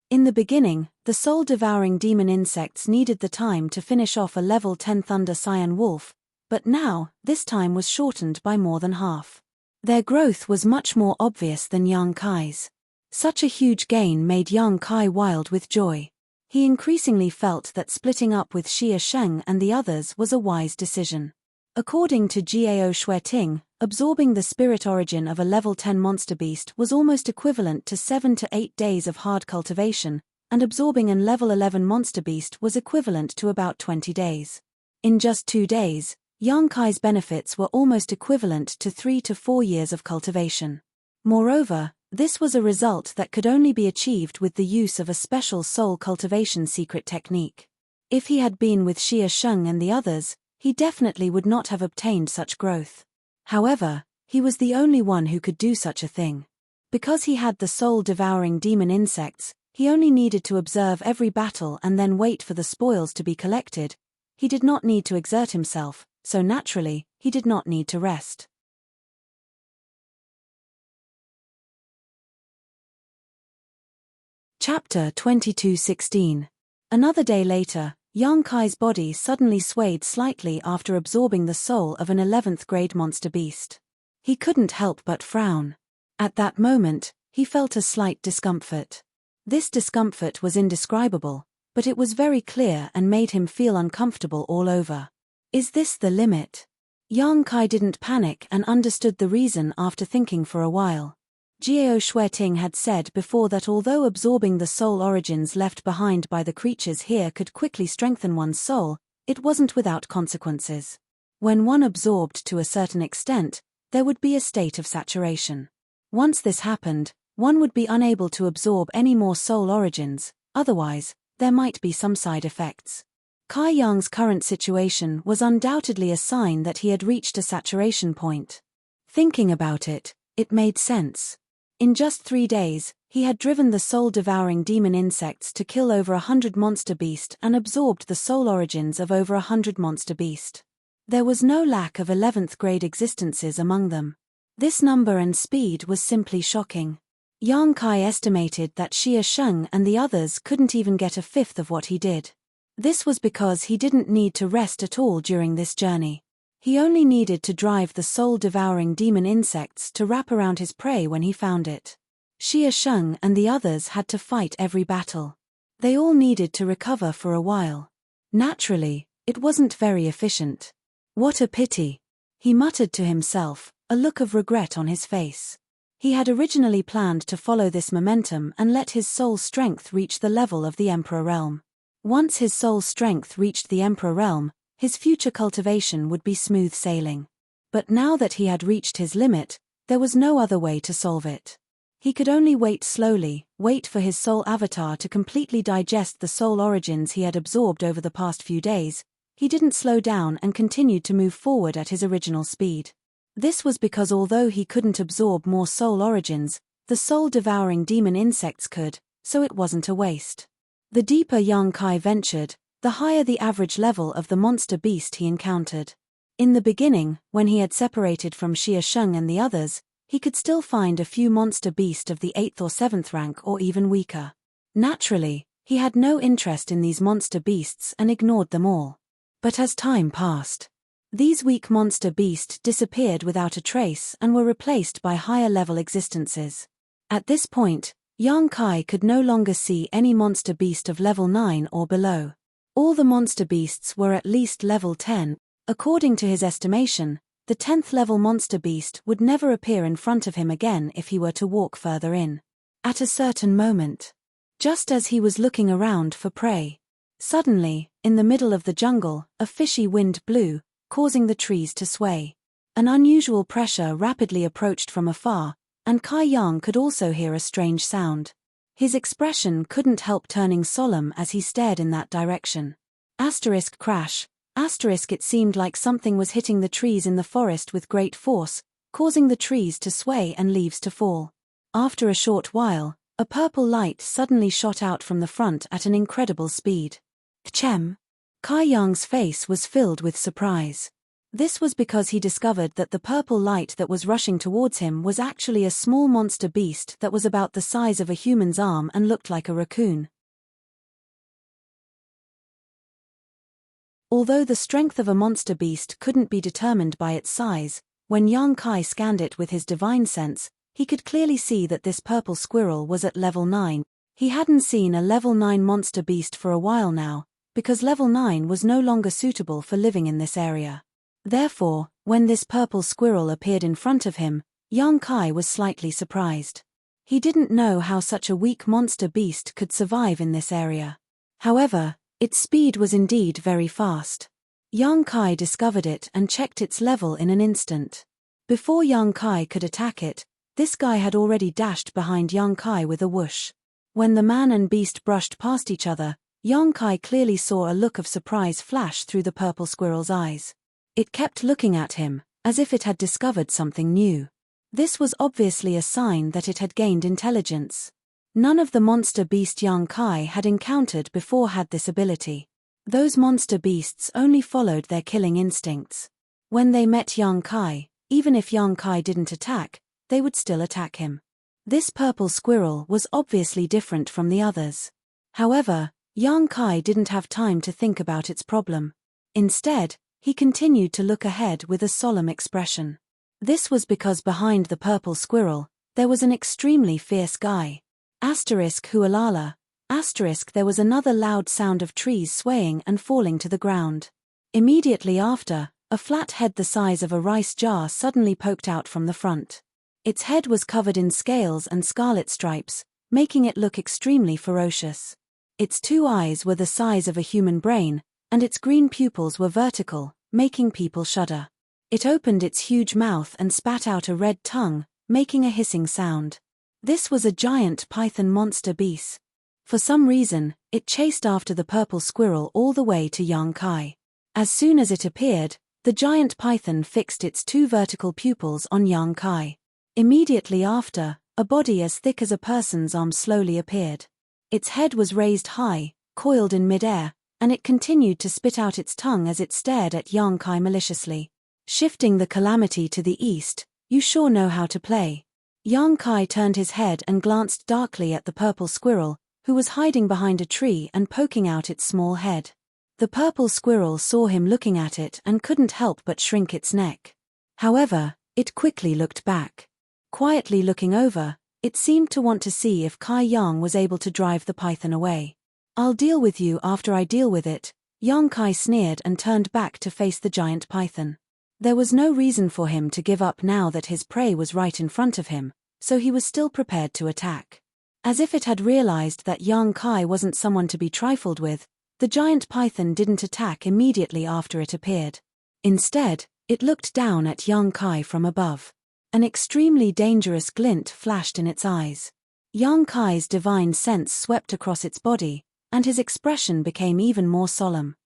In the beginning, the soul-devouring demon insects needed the time to finish off a level 10 Thunder Scion wolf, but now, this time was shortened by more than half. Their growth was much more obvious than young Kai's. Such a huge gain made young Kai wild with joy. He increasingly felt that splitting up with Xia Sheng and the others was a wise decision. According to Jiao Xueting, absorbing the spirit origin of a level 10 monster beast was almost equivalent to 7 to 8 days of hard cultivation, and absorbing an level 11 monster beast was equivalent to about 20 days. In just 2 days, young Kai's benefits were almost equivalent to 3 to 4 years of cultivation. Moreover, this was a result that could only be achieved with the use of a special soul cultivation secret technique. If he had been with Xia Sheng and the others, he definitely would not have obtained such growth. However, he was the only one who could do such a thing. Because he had the soul-devouring demon insects, he only needed to observe every battle and then wait for the spoils to be collected. He did not need to exert himself, so naturally, he did not need to rest. Chapter 22:16. Another day later, Yang Kai's body suddenly swayed slightly after absorbing the soul of an 11th grade monster beast. He couldn't help but frown. At that moment, he felt a slight discomfort. This discomfort was indescribable, but it was very clear and made him feel uncomfortable all over. Is this the limit? Yang Kai didn't panic and understood the reason after thinking for a while. Jiao Shueting had said before that although absorbing the soul origins left behind by the creatures here could quickly strengthen one's soul, it wasn't without consequences. When one absorbed to a certain extent, there would be a state of saturation. Once this happened, one would be unable to absorb any more soul origins, otherwise, there might be some side effects. Kai Yang's current situation was undoubtedly a sign that he had reached a saturation point. Thinking about it, it made sense. In just 3 days, he had driven the soul-devouring demon insects to kill over 100 monster beast and absorbed the soul origins of over 100 monster beast. There was no lack of 11th grade existences among them. This number and speed was simply shocking. Yang Kai estimated that Xie Sheng and the others couldn't even get a fifth of what he did. This was because he didn't need to rest at all during this journey. He only needed to drive the soul-devouring demon insects to wrap around his prey when he found it. Xie Sheng and the others had to fight every battle. They all needed to recover for a while. Naturally, it wasn't very efficient. What a pity. He muttered to himself, a look of regret on his face. He had originally planned to follow this momentum and let his soul strength reach the level of the Emperor Realm. Once his soul strength reached the Emperor Realm, his future cultivation would be smooth sailing. But now that he had reached his limit, there was no other way to solve it. He could only wait slowly, wait for his soul avatar to completely digest the soul origins he had absorbed over the past few days. He didn't slow down and continued to move forward at his original speed. This was because although he couldn't absorb more soul origins, the soul-devouring demon insects could, so it wasn't a waste. The deeper Yang Kai ventured, the higher the average level of the monster beast he encountered. In the beginning, when he had separated from Xie Sheng and the others, he could still find a few monster beast of the 8th or 7th rank or even weaker. Naturally, he had no interest in these monster beasts and ignored them all. But as time passed, these weak monster beasts disappeared without a trace and were replaced by higher-level existences. At this point, Yang Kai could no longer see any monster beast of level 9 or below. All the monster beasts were at least level 10. According to his estimation, the 10th level monster beast would never appear in front of him again if he were to walk further in. At a certain moment, just as he was looking around for prey, suddenly, in the middle of the jungle, a fishy wind blew, causing the trees to sway. An unusual pressure rapidly approached from afar, and Kai Yang could also hear a strange sound. His expression couldn't help turning solemn as he stared in that direction. Crash. It seemed like something was hitting the trees in the forest with great force, causing the trees to sway and leaves to fall. After a short while, a purple light suddenly shot out from the front at an incredible speed. Chem. Kai Yang's face was filled with surprise. This was because he discovered that the purple light that was rushing towards him was actually a small monster beast that was about the size of a human's arm and looked like a raccoon. Although the strength of a monster beast couldn't be determined by its size, when Yang Kai scanned it with his divine sense, he could clearly see that this purple squirrel was at level 9. He hadn't seen a level 9 monster beast for a while now, because level 9 was no longer suitable for living in this area. Therefore, when this purple squirrel appeared in front of him, Yang Kai was slightly surprised. He didn't know how such a weak monster beast could survive in this area. However, its speed was indeed very fast. Yang Kai discovered it and checked its level in an instant. Before Yang Kai could attack it, this guy had already dashed behind Yang Kai with a whoosh. When the man and beast brushed past each other, Yang Kai clearly saw a look of surprise flash through the purple squirrel's eyes. It kept looking at him, as if it had discovered something new. This was obviously a sign that it had gained intelligence. None of the monster beast Yang Kai had encountered before had this ability. Those monster beasts only followed their killing instincts. When they met Yang Kai, even if Yang Kai didn't attack, they would still attack him. This purple squirrel was obviously different from the others. However, Yang Kai didn't have time to think about its problem. Instead, he continued to look ahead with a solemn expression. This was because behind the purple squirrel, there was an extremely fierce guy. Hualala. There was another loud sound of trees swaying and falling to the ground. Immediately after, a flat head the size of a rice jar suddenly poked out from the front. Its head was covered in scales and scarlet stripes, making it look extremely ferocious. Its 2 eyes were the size of a human brain, and its green pupils were vertical, making people shudder. It opened its huge mouth and spat out a red tongue, making a hissing sound. This was a giant python monster beast. For some reason, it chased after the purple squirrel all the way to Yang Kai. As soon as it appeared, the giant python fixed its 2 vertical pupils on Yang Kai. Immediately after, a body as thick as a person's arm slowly appeared. Its head was raised high, coiled in midair, and it continued to spit out its tongue as it stared at Yang Kai maliciously. Shifting the calamity to the east, you sure know how to play. Yang Kai turned his head and glanced darkly at the purple squirrel, who was hiding behind a tree and poking out its small head. The purple squirrel saw him looking at it and couldn't help but shrink its neck. However, it quickly looked back. Quietly looking over, it seemed to want to see if Kai Yang was able to drive the python away. "I'll deal with you after I deal with it," Yang Kai sneered and turned back to face the giant python. There was no reason for him to give up now that his prey was right in front of him, so he was still prepared to attack. As if it had realized that Yang Kai wasn't someone to be trifled with, the giant python didn't attack immediately after it appeared. Instead, it looked down at Yang Kai from above. An extremely dangerous glint flashed in its eyes. Yang Kai's divine sense swept across its body, and his expression became even more solemn.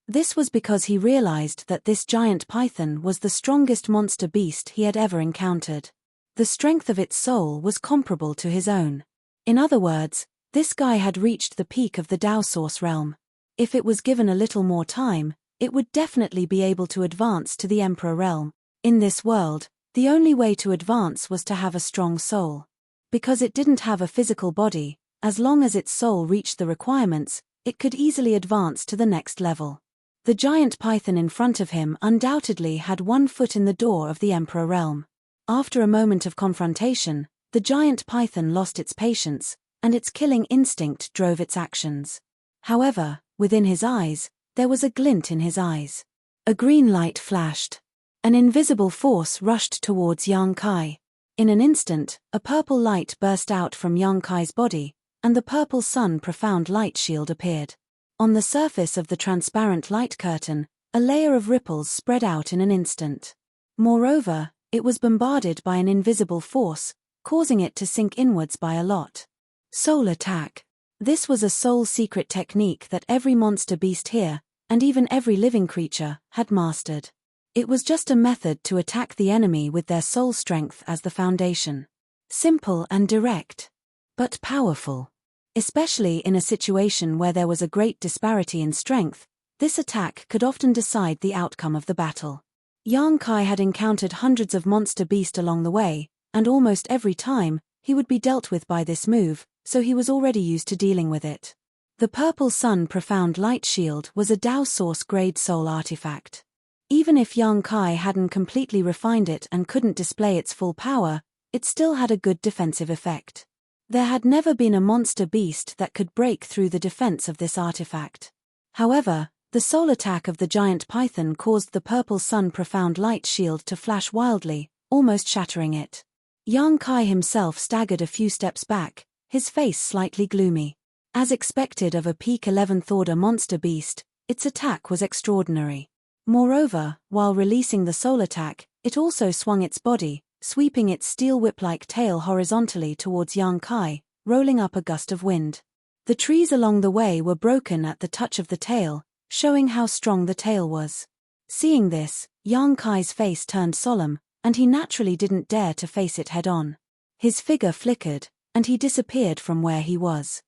This was because he realized that this giant python was the strongest monster beast he had ever encountered. The strength of its soul was comparable to his own. In other words, this guy had reached the peak of the Tao Source realm. If it was given a little more time, it would definitely be able to advance to the Emperor realm. In this world, the only way to advance was to have a strong soul. Because it didn't have a physical body, as long as its soul reached the requirements, it could easily advance to the next level. The giant python in front of him undoubtedly had 1 foot in the door of the Emperor realm. After a moment of confrontation, the giant python lost its patience, and its killing instinct drove its actions. However, within his eyes, there was a glint in his eyes. A green light flashed. An invisible force rushed towards Yang Kai. In an instant, a purple light burst out from Yang Kai's body, and the purple sun profound light shield appeared. On the surface of the transparent light curtain, a layer of ripples spread out in an instant. Moreover, it was bombarded by an invisible force, causing it to sink inwards by a lot. Soul attack. This was a soul secret technique that every monster beast here, and even every living creature, had mastered. It was just a method to attack the enemy with their soul strength as the foundation. Simple and direct. But powerful. Especially in a situation where there was a great disparity in strength, this attack could often decide the outcome of the battle. Yang Kai had encountered hundreds of monster beasts along the way, and almost every time, he would be dealt with by this move, so he was already used to dealing with it. The Purple Sun Profound Light Shield was a Tao Source grade soul artifact. Even if Yang Kai hadn't completely refined it and couldn't display its full power, it still had a good defensive effect. There had never been a monster beast that could break through the defense of this artifact. However, the soul attack of the giant python caused the Purple Sun Profound Light Shield to flash wildly, almost shattering it. Yang Kai himself staggered a few steps back, his face slightly gloomy. As expected of a peak 11th order monster beast, its attack was extraordinary. Moreover, while releasing the soul attack, it also swung its body, sweeping its steel whip-like tail horizontally towards Yang Kai, rolling up a gust of wind. The trees along the way were broken at the touch of the tail, showing how strong the tail was. Seeing this, Yang Kai's face turned solemn, and he naturally didn't dare to face it head-on. His figure flickered, and he disappeared from where he was.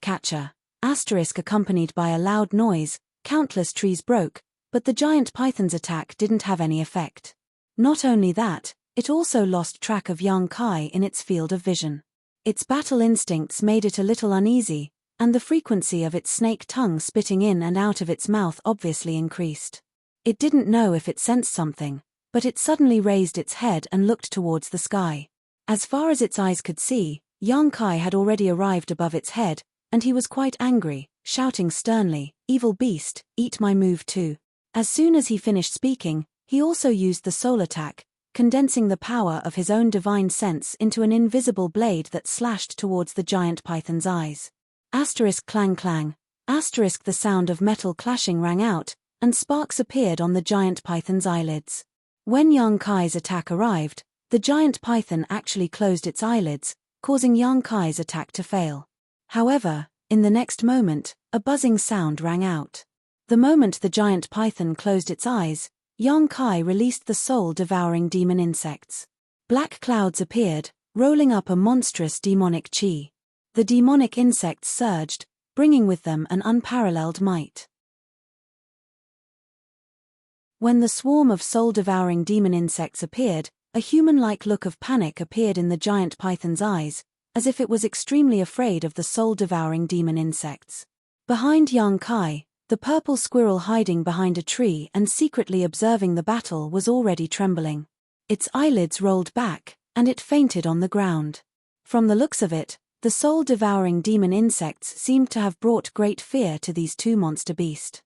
Catcher. Accompanied by a loud noise, countless trees broke, but the giant python's attack didn't have any effect. Not only that, It also lost track of Yang Kai in its field of vision. Its battle instincts made it a little uneasy, and the frequency of its snake tongue spitting in and out of its mouth obviously increased. It didn't know if it sensed something, but it suddenly raised its head and looked towards the sky. As far as its eyes could see, Yang Kai had already arrived above its head, and he was quite angry, shouting sternly, "Evil beast, eat my move too." As soon as he finished speaking, he also used the soul attack, condensing the power of his own divine sense into an invisible blade that slashed towards the giant python's eyes. Asterisk clang clang, asterisk the sound of metal clashing rang out, and sparks appeared on the giant python's eyelids. When Yang Kai's attack arrived, the giant python actually closed its eyelids, causing Yang Kai's attack to fail. However, in the next moment, a buzzing sound rang out. The moment the giant python closed its eyes, Yang Kai released the soul-devouring demon insects. Black clouds appeared, rolling up a monstrous demonic chi. The demonic insects surged, bringing with them an unparalleled might. When the swarm of soul-devouring demon insects appeared, a human-like look of panic appeared in the giant python's eyes, as if it was extremely afraid of the soul-devouring demon insects. Behind Yang Kai, the purple squirrel hiding behind a tree and secretly observing the battle was already trembling. Its eyelids rolled back, and it fainted on the ground. From the looks of it, the soul-devouring demon insects seemed to have brought great fear to these two monster beasts.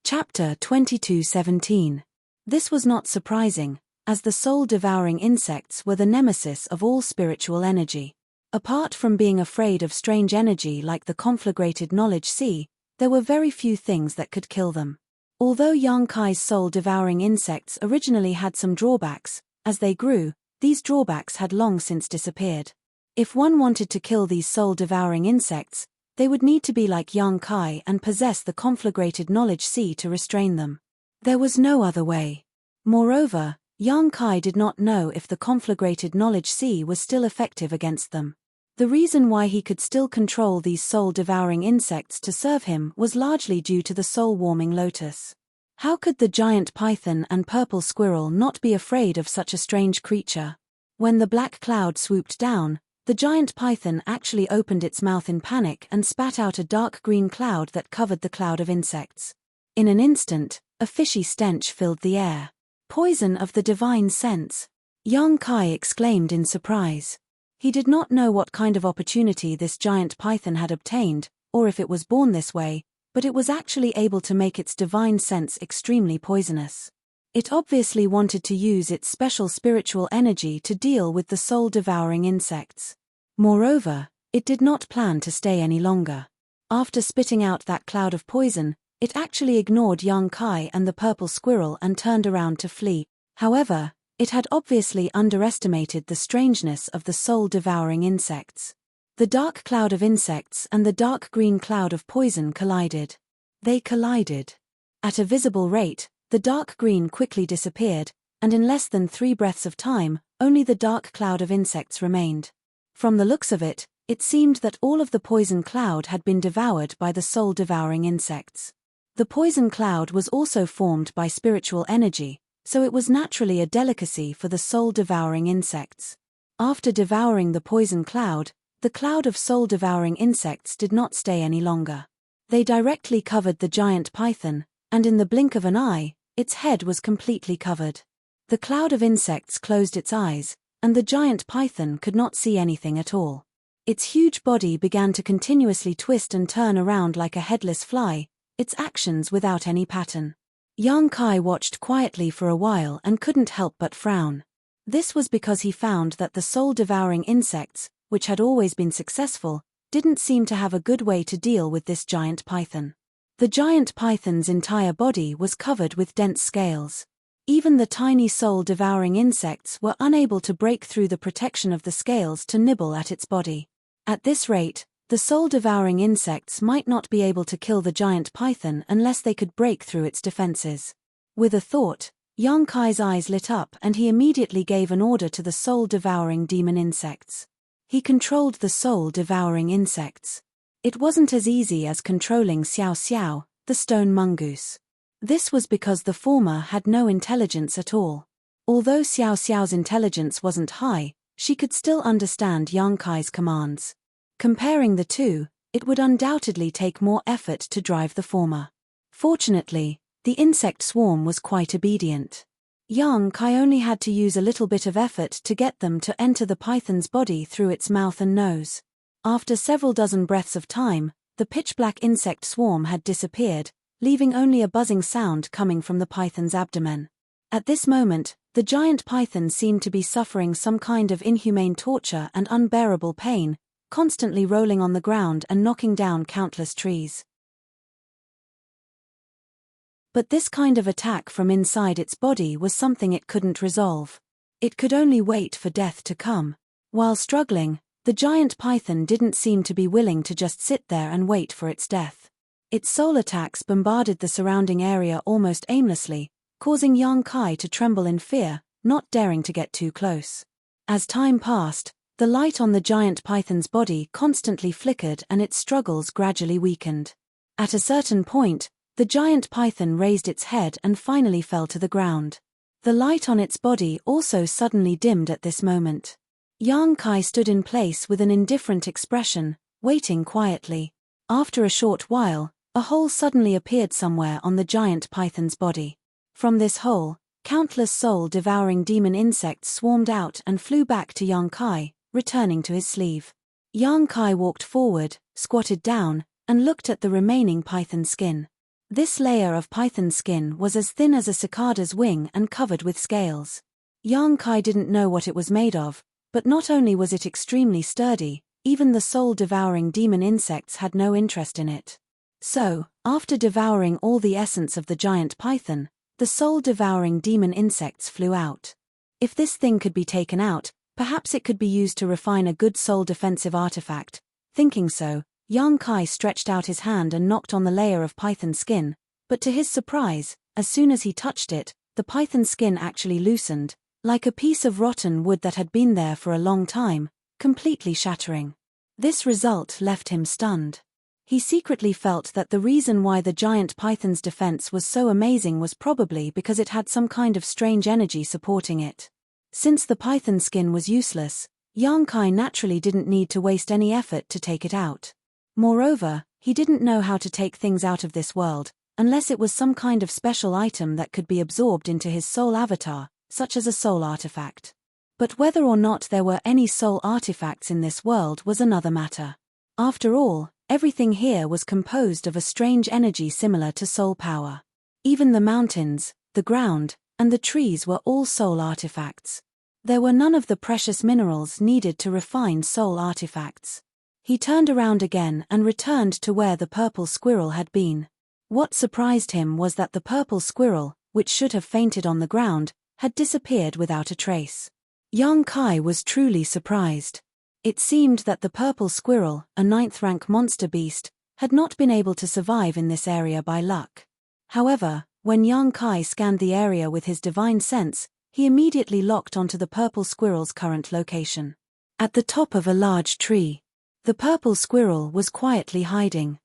Chapter 22:17. This was not surprising, as the soul-devouring insects were the nemesis of all spiritual energy. Apart from being afraid of strange energy like the conflagrated knowledge sea, there were very few things that could kill them. Although Yang Kai's soul-devouring insects originally had some drawbacks, as they grew, these drawbacks had long since disappeared. If one wanted to kill these soul-devouring insects, they would need to be like Yang Kai and possess the conflagrated knowledge sea to restrain them. There was no other way. Moreover, Yang Kai did not know if the conflagrated knowledge sea was still effective against them. The reason why he could still control these soul-devouring insects to serve him was largely due to the soul-warming lotus. How could the giant python and purple squirrel not be afraid of such a strange creature? When the black cloud swooped down, the giant python actually opened its mouth in panic and spat out a dark green cloud that covered the cloud of insects. In an instant, a fishy stench filled the air. Poison of the divine sense! Yang Kai exclaimed in surprise. He did not know what kind of opportunity this giant python had obtained, or if it was born this way, but it was actually able to make its divine sense extremely poisonous. It obviously wanted to use its special spiritual energy to deal with the soul-devouring insects. Moreover, it did not plan to stay any longer. After spitting out that cloud of poison, it actually ignored Yang Kai and the purple squirrel and turned around to flee. However, it had obviously underestimated the strangeness of the soul-devouring insects. The dark cloud of insects and the dark green cloud of poison collided. They collided. At a visible rate, the dark green quickly disappeared, and in less than 3 breaths of time, only the dark cloud of insects remained. From the looks of it, it seemed that all of the poison cloud had been devoured by the soul-devouring insects. The poison cloud was also formed by spiritual energy, so it was naturally a delicacy for the soul-devouring insects. After devouring the poison cloud, the cloud of soul-devouring insects did not stay any longer. They directly covered the giant python, and in the blink of an eye, its head was completely covered. The cloud of insects closed its eyes, and the giant python could not see anything at all. Its huge body began to continuously twist and turn around like a headless fly, its actions without any pattern. Yang Kai watched quietly for a while and couldn't help but frown. This was because he found that the soul-devouring insects, which had always been successful, didn't seem to have a good way to deal with this giant python. The giant python's entire body was covered with dense scales. Even the tiny soul-devouring insects were unable to break through the protection of the scales to nibble at its body. At this rate, the soul-devouring insects might not be able to kill the giant python unless they could break through its defenses. With a thought, Yang Kai's eyes lit up and he immediately gave an order to the soul-devouring demon insects. He controlled the soul-devouring insects. It wasn't as easy as controlling Xiao Xiao, the stone mongoose. This was because the former had no intelligence at all. Although Xiao Xiao's intelligence wasn't high, she could still understand Yang Kai's commands. Comparing the two, it would undoubtedly take more effort to drive the former. Fortunately, the insect swarm was quite obedient. Yang Kai only had to use a little bit of effort to get them to enter the python's body through its mouth and nose. After several dozen breaths of time, the pitch-black insect swarm had disappeared, leaving only a buzzing sound coming from the python's abdomen. At this moment, the giant python seemed to be suffering some kind of inhumane torture and unbearable pain, constantly rolling on the ground and knocking down countless trees. But this kind of attack from inside its body was something it couldn't resolve. It could only wait for death to come. While struggling, the giant python didn't seem to be willing to just sit there and wait for its death. Its soul attacks bombarded the surrounding area almost aimlessly, causing Yang Kai to tremble in fear, not daring to get too close. As time passed, the light on the giant python's body constantly flickered and its struggles gradually weakened. At a certain point, the giant python raised its head and finally fell to the ground. The light on its body also suddenly dimmed at this moment. Yang Kai stood in place with an indifferent expression, waiting quietly. After a short while, a hole suddenly appeared somewhere on the giant python's body. From this hole, countless soul-devouring demon insects swarmed out and flew back to Yang Kai, returning to his sleeve. Yang Kai walked forward, squatted down, and looked at the remaining python skin. This layer of python skin was as thin as a cicada's wing and covered with scales. Yang Kai didn't know what it was made of, but not only was it extremely sturdy, even the soul-devouring demon insects had no interest in it. So, after devouring all the essence of the giant python, the soul-devouring demon insects flew out. If this thing could be taken out, perhaps it could be used to refine a good soul-defensive artifact. Thinking so, Yang Kai stretched out his hand and knocked on the layer of python skin, but to his surprise, as soon as he touched it, the python skin actually loosened, like a piece of rotten wood that had been there for a long time, completely shattering. This result left him stunned. He secretly felt that the reason why the giant python's defense was so amazing was probably because it had some kind of strange energy supporting it. Since the python skin was useless, Yang Kai naturally didn't need to waste any effort to take it out. Moreover, he didn't know how to take things out of this world, unless it was some kind of special item that could be absorbed into his soul avatar, such as a soul artifact. But whether or not there were any soul artifacts in this world was another matter. After all, everything here was composed of a strange energy similar to soul power. Even the mountains, the ground, and the trees were all soul artifacts. There were none of the precious minerals needed to refine soul artifacts. He turned around again and returned to where the purple squirrel had been. What surprised him was that the purple squirrel, which should have fainted on the ground, had disappeared without a trace. Yang Kai was truly surprised. It seemed that the purple squirrel, a 9th-rank monster beast, had not been able to survive in this area by luck. However, when Yang Kai scanned the area with his divine sense, he immediately locked onto the purple squirrel's current location. At the top of a large tree, the purple squirrel was quietly hiding.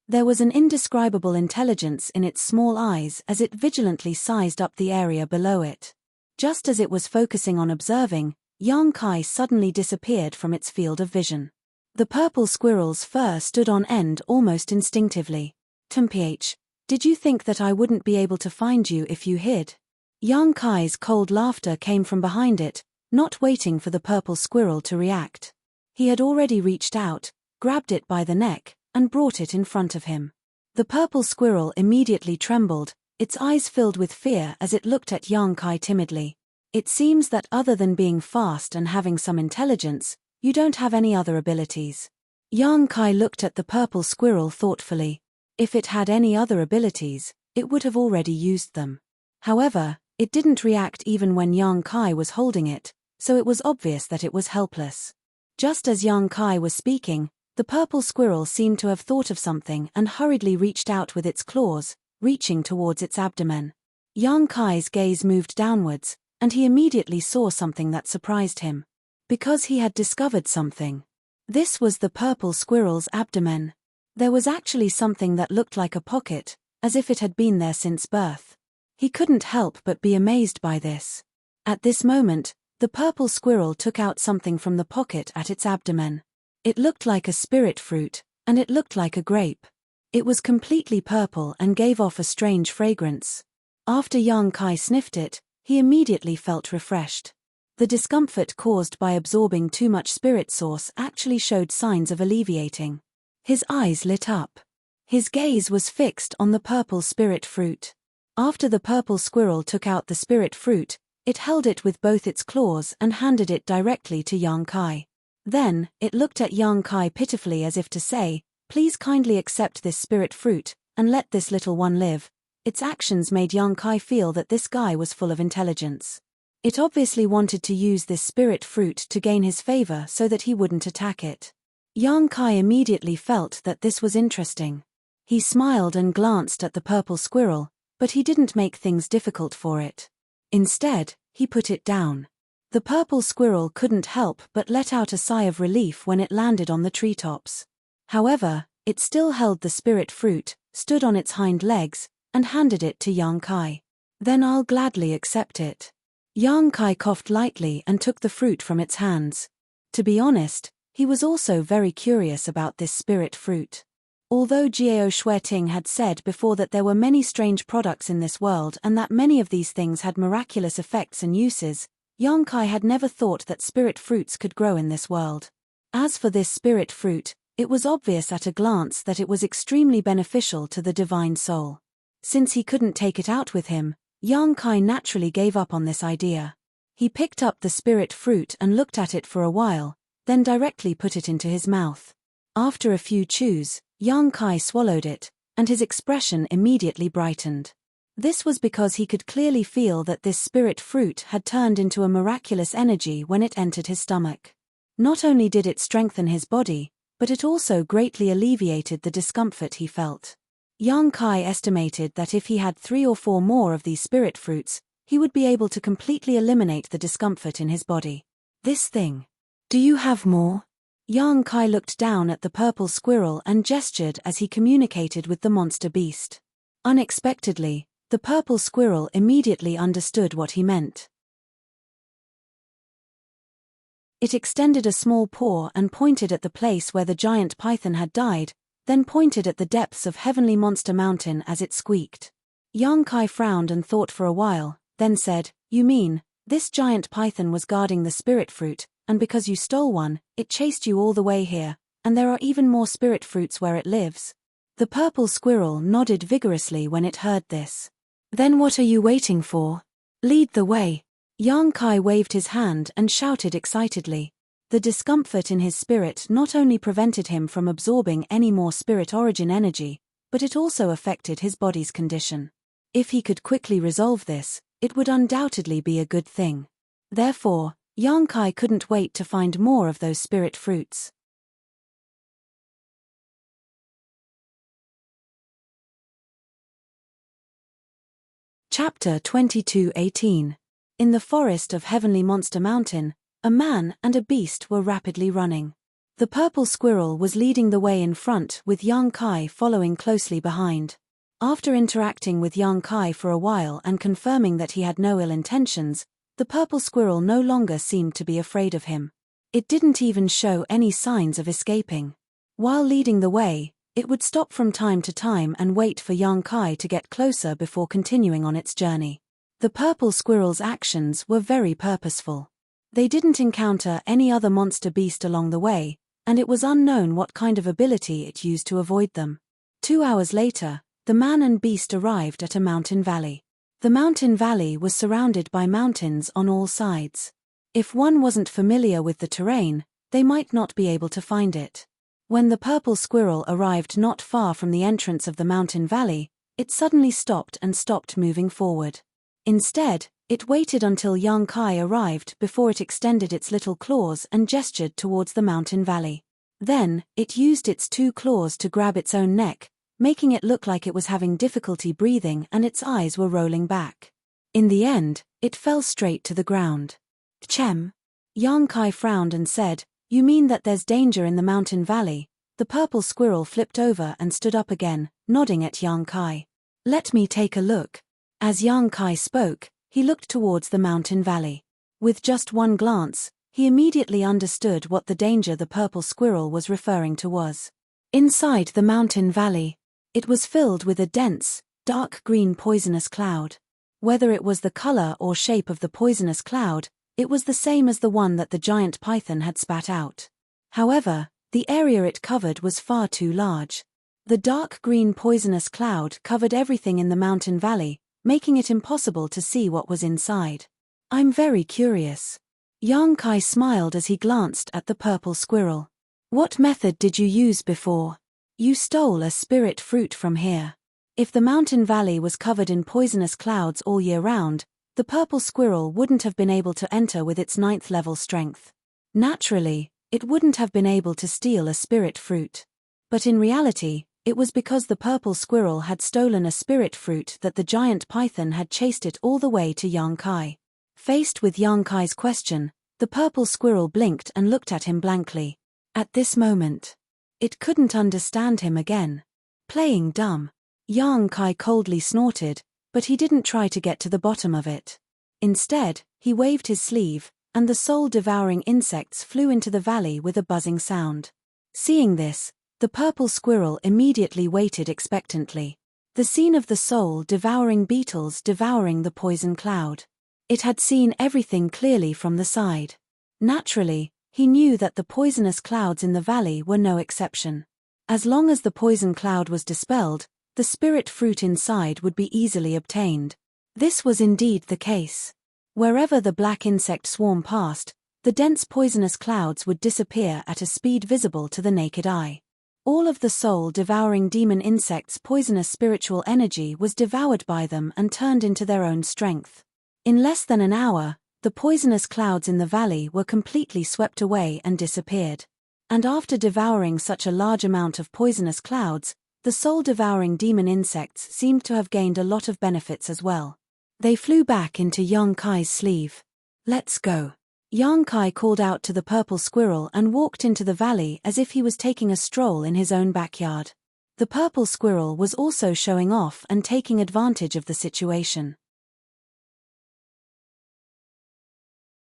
There was an indescribable intelligence in its small eyes as it vigilantly sized up the area below it. Just as it was focusing on observing, Yang Kai suddenly disappeared from its field of vision. The purple squirrel's fur stood on end almost instinctively. "Temph, did you think that I wouldn't be able to find you if you hid?" Yang Kai's cold laughter came from behind it, not waiting for the purple squirrel to react. He had already reached out, grabbed it by the neck, and brought it in front of him. The purple squirrel immediately trembled, its eyes filled with fear as it looked at Yang Kai timidly. "It seems that other than being fast and having some intelligence, you don't have any other abilities." Yang Kai looked at the purple squirrel thoughtfully. If it had any other abilities, it would have already used them. However, it didn't react even when Yang Kai was holding it, so it was obvious that it was helpless. Just as Yang Kai was speaking, the purple squirrel seemed to have thought of something and hurriedly reached out with its claws, reaching towards its abdomen. Yang Kai's gaze moved downwards, and he immediately saw something that surprised him. Because he had discovered something. This was the purple squirrel's abdomen. There was actually something that looked like a pocket, as if it had been there since birth. He couldn't help but be amazed by this. At this moment, the purple squirrel took out something from the pocket at its abdomen. It looked like a spirit fruit, and it looked like a grape. It was completely purple and gave off a strange fragrance. After Yang Kai sniffed it, he immediately felt refreshed. The discomfort caused by absorbing too much spirit sauce actually showed signs of alleviating. His eyes lit up. His gaze was fixed on the purple spirit fruit. After the purple squirrel took out the spirit fruit, it held it with both its claws and handed it directly to Yang Kai. Then, it looked at Yang Kai pitifully as if to say, "Please kindly accept this spirit fruit, and let this little one live." Its actions made Yang Kai feel that this guy was full of intelligence. It obviously wanted to use this spirit fruit to gain his favor so that he wouldn't attack it. Yang Kai immediately felt that this was interesting. He smiled and glanced at the purple squirrel, but he didn't make things difficult for it. Instead, he put it down. The purple squirrel couldn't help but let out a sigh of relief when it landed on the treetops. However, it still held the spirit fruit, stood on its hind legs, and handed it to Yang Kai. "Then I'll gladly accept it." Yang Kai coughed lightly and took the fruit from its hands. To be honest, he was also very curious about this spirit fruit. Although Jiao Shueting had said before that there were many strange products in this world and that many of these things had miraculous effects and uses, Yang Kai had never thought that spirit fruits could grow in this world. As for this spirit fruit, it was obvious at a glance that it was extremely beneficial to the divine soul. Since he couldn't take it out with him, Yang Kai naturally gave up on this idea. He picked up the spirit fruit and looked at it for a while, then directly put it into his mouth. After a few chews, Yang Kai swallowed it, and his expression immediately brightened. This was because he could clearly feel that this spirit fruit had turned into a miraculous energy when it entered his stomach. Not only did it strengthen his body, but it also greatly alleviated the discomfort he felt. Yang Kai estimated that if he had 3 or 4 more of these spirit fruits, he would be able to completely eliminate the discomfort in his body. "This thing. Do you have more?" Yang Kai looked down at the purple squirrel and gestured as he communicated with the monster beast. Unexpectedly, the purple squirrel immediately understood what he meant. It extended a small paw and pointed at the place where the giant python had died, then pointed at the depths of Heavenly Monster Mountain as it squeaked. Yang Kai frowned and thought for a while, then said, "You mean, this giant python was guarding the spirit fruit, and because you stole one, it chased you all the way here, and there are even more spirit fruits where it lives?" The purple squirrel nodded vigorously when it heard this. "Then what are you waiting for? Lead the way." Yang Kai waved his hand and shouted excitedly. The discomfort in his spirit not only prevented him from absorbing any more spirit origin energy, but it also affected his body's condition. If he could quickly resolve this, it would undoubtedly be a good thing. Therefore, Yang Kai couldn't wait to find more of those spirit fruits. Chapter 22:18. In the forest of Heavenly Monster Mountain, a man and a beast were rapidly running. The purple squirrel was leading the way in front with Yang Kai following closely behind. After interacting with Yang Kai for a while and confirming that he had no ill intentions, the purple squirrel no longer seemed to be afraid of him. It didn't even show any signs of escaping. While leading the way, it would stop from time to time and wait for Yang Kai to get closer before continuing on its journey. The purple squirrel's actions were very purposeful. They didn't encounter any other monster beast along the way, and it was unknown what kind of ability it used to avoid them. 2 hours later, the man and beast arrived at a mountain valley. The mountain valley was surrounded by mountains on all sides. If one wasn't familiar with the terrain, they might not be able to find it. When the purple squirrel arrived not far from the entrance of the mountain valley, it suddenly stopped moving forward. Instead, it waited until Yang Kai arrived before it extended its little claws and gestured towards the mountain valley. Then, it used its 2 claws to grab its own neck, making it look like it was having difficulty breathing and its eyes were rolling back. In the end, it fell straight to the ground. "Chem." Yang Kai frowned and said, "You mean that there's danger in the mountain valley, The purple squirrel flipped over and stood up again, nodding at Yang Kai. "Let me take a look." As Yang Kai spoke, he looked towards the mountain valley. With just one glance, he immediately understood what the danger the purple squirrel was referring to was. Inside the mountain valley, it was filled with a dense, dark green poisonous cloud. Whether it was the color or shape of the poisonous cloud, it was the same as the one that the giant python had spat out. However, the area it covered was far too large. The dark green poisonous cloud covered everything in the mountain valley, making it impossible to see what was inside. "I'm very curious." Yang Kai smiled as he glanced at the purple squirrel. "What method did you use before? You stole a spirit fruit from here." If the mountain valley was covered in poisonous clouds all year round, the purple squirrel wouldn't have been able to enter with its 9th level strength. Naturally, it wouldn't have been able to steal a spirit fruit. But in reality, it was because the purple squirrel had stolen a spirit fruit that the giant python had chased it all the way to Yang Kai. Faced with Yang Kai's question, the purple squirrel blinked and looked at him blankly. At this moment, it couldn't understand him again. Playing dumb. Yang Kai coldly snorted, but he didn't try to get to the bottom of it. Instead, he waved his sleeve, and the soul-devouring insects flew into the valley with a buzzing sound. Seeing this, the purple squirrel immediately waited expectantly. The scene of the soul-devouring beetles devouring the poison cloud. It had seen everything clearly from the side. Naturally, he knew that the poisonous clouds in the valley were no exception. As long as the poison cloud was dispelled, the spirit fruit inside would be easily obtained. This was indeed the case. Wherever the black insect swarm passed, the dense poisonous clouds would disappear at a speed visible to the naked eye. All of the soul-devouring demon insects' poisonous spiritual energy was devoured by them and turned into their own strength. In less than an hour, the poisonous clouds in the valley were completely swept away and disappeared. And after devouring such a large amount of poisonous clouds, the soul-devouring demon insects seemed to have gained a lot of benefits as well. They flew back into Yang Kai's sleeve. "Let's go." Yang Kai called out to the purple squirrel and walked into the valley as if he was taking a stroll in his own backyard. The purple squirrel was also showing off and taking advantage of the situation.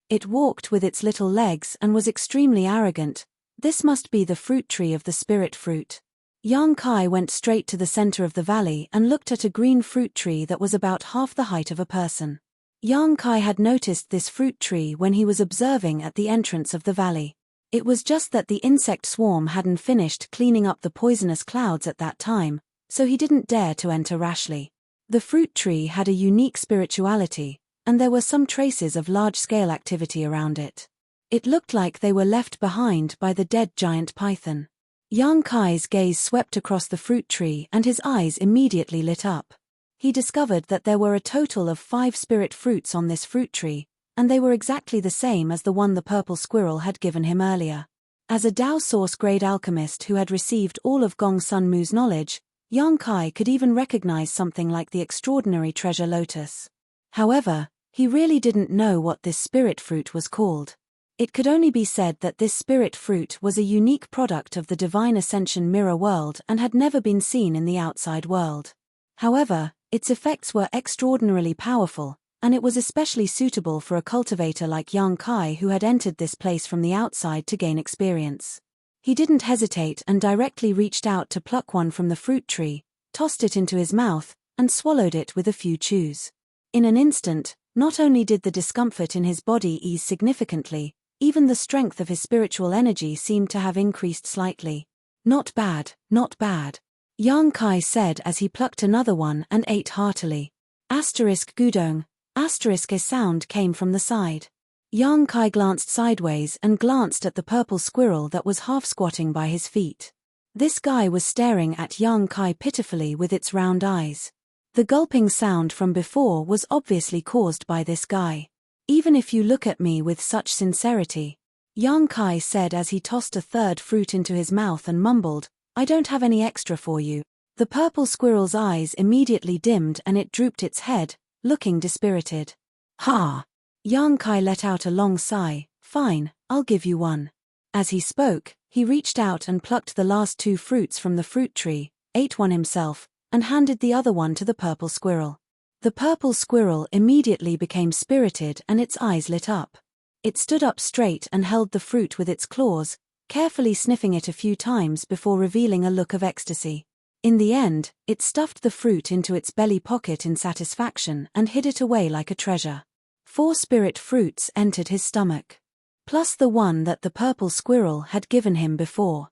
It walked with its little legs and was extremely arrogant. This must be the fruit tree of the spirit fruit. Yang Kai went straight to the center of the valley and looked at a green fruit tree that was about half the height of a person. Yang Kai had noticed this fruit tree when he was observing at the entrance of the valley. It was just that the insect swarm hadn't finished cleaning up the poisonous clouds at that time, so he didn't dare to enter rashly. The fruit tree had a unique spirituality, and there were some traces of large-scale activity around it. It looked like they were left behind by the dead giant python. Yang Kai's gaze swept across the fruit tree and his eyes immediately lit up. He discovered that there were a total of 5 spirit fruits on this fruit tree, and they were exactly the same as the one the purple squirrel had given him earlier. As a Dao Source-grade alchemist who had received all of Gong Sun Mu's knowledge, Yang Kai could even recognize something like the extraordinary treasure lotus. However, he really didn't know what this spirit fruit was called. It could only be said that this spirit fruit was a unique product of the divine ascension mirror world and had never been seen in the outside world. However, its effects were extraordinarily powerful, and it was especially suitable for a cultivator like Yang Kai who had entered this place from the outside to gain experience. He didn't hesitate and directly reached out to pluck one from the fruit tree, tossed it into his mouth, and swallowed it with a few chews. In an instant, not only did the discomfort in his body ease significantly, even the strength of his spiritual energy seemed to have increased slightly. "Not bad, not bad," Yang Kai said as he plucked another one and ate heartily. Gudong, a sound came from the side. Yang Kai glanced sideways and glanced at the purple squirrel that was half squatting by his feet. This guy was staring at Yang Kai pitifully with its round eyes. The gulping sound from before was obviously caused by this guy. "Even if you look at me with such sincerity," Yang Kai said as he tossed a third fruit into his mouth and mumbled, "I don't have any extra for you." The purple squirrel's eyes immediately dimmed and it drooped its head, looking dispirited. "Ha!" Yang Kai let out a long sigh. "Fine, I'll give you one." As he spoke, He reached out and plucked the last 2 fruits from the fruit tree, ate one himself, and handed the other one to the purple squirrel. The purple squirrel immediately became spirited and its eyes lit up. It stood up straight and held the fruit with its claws, carefully sniffing it a few times before revealing a look of ecstasy. In the end, it stuffed the fruit into its belly pocket in satisfaction and hid it away like a treasure. 4 spirit fruits entered his stomach, plus the one that the purple squirrel had given him before.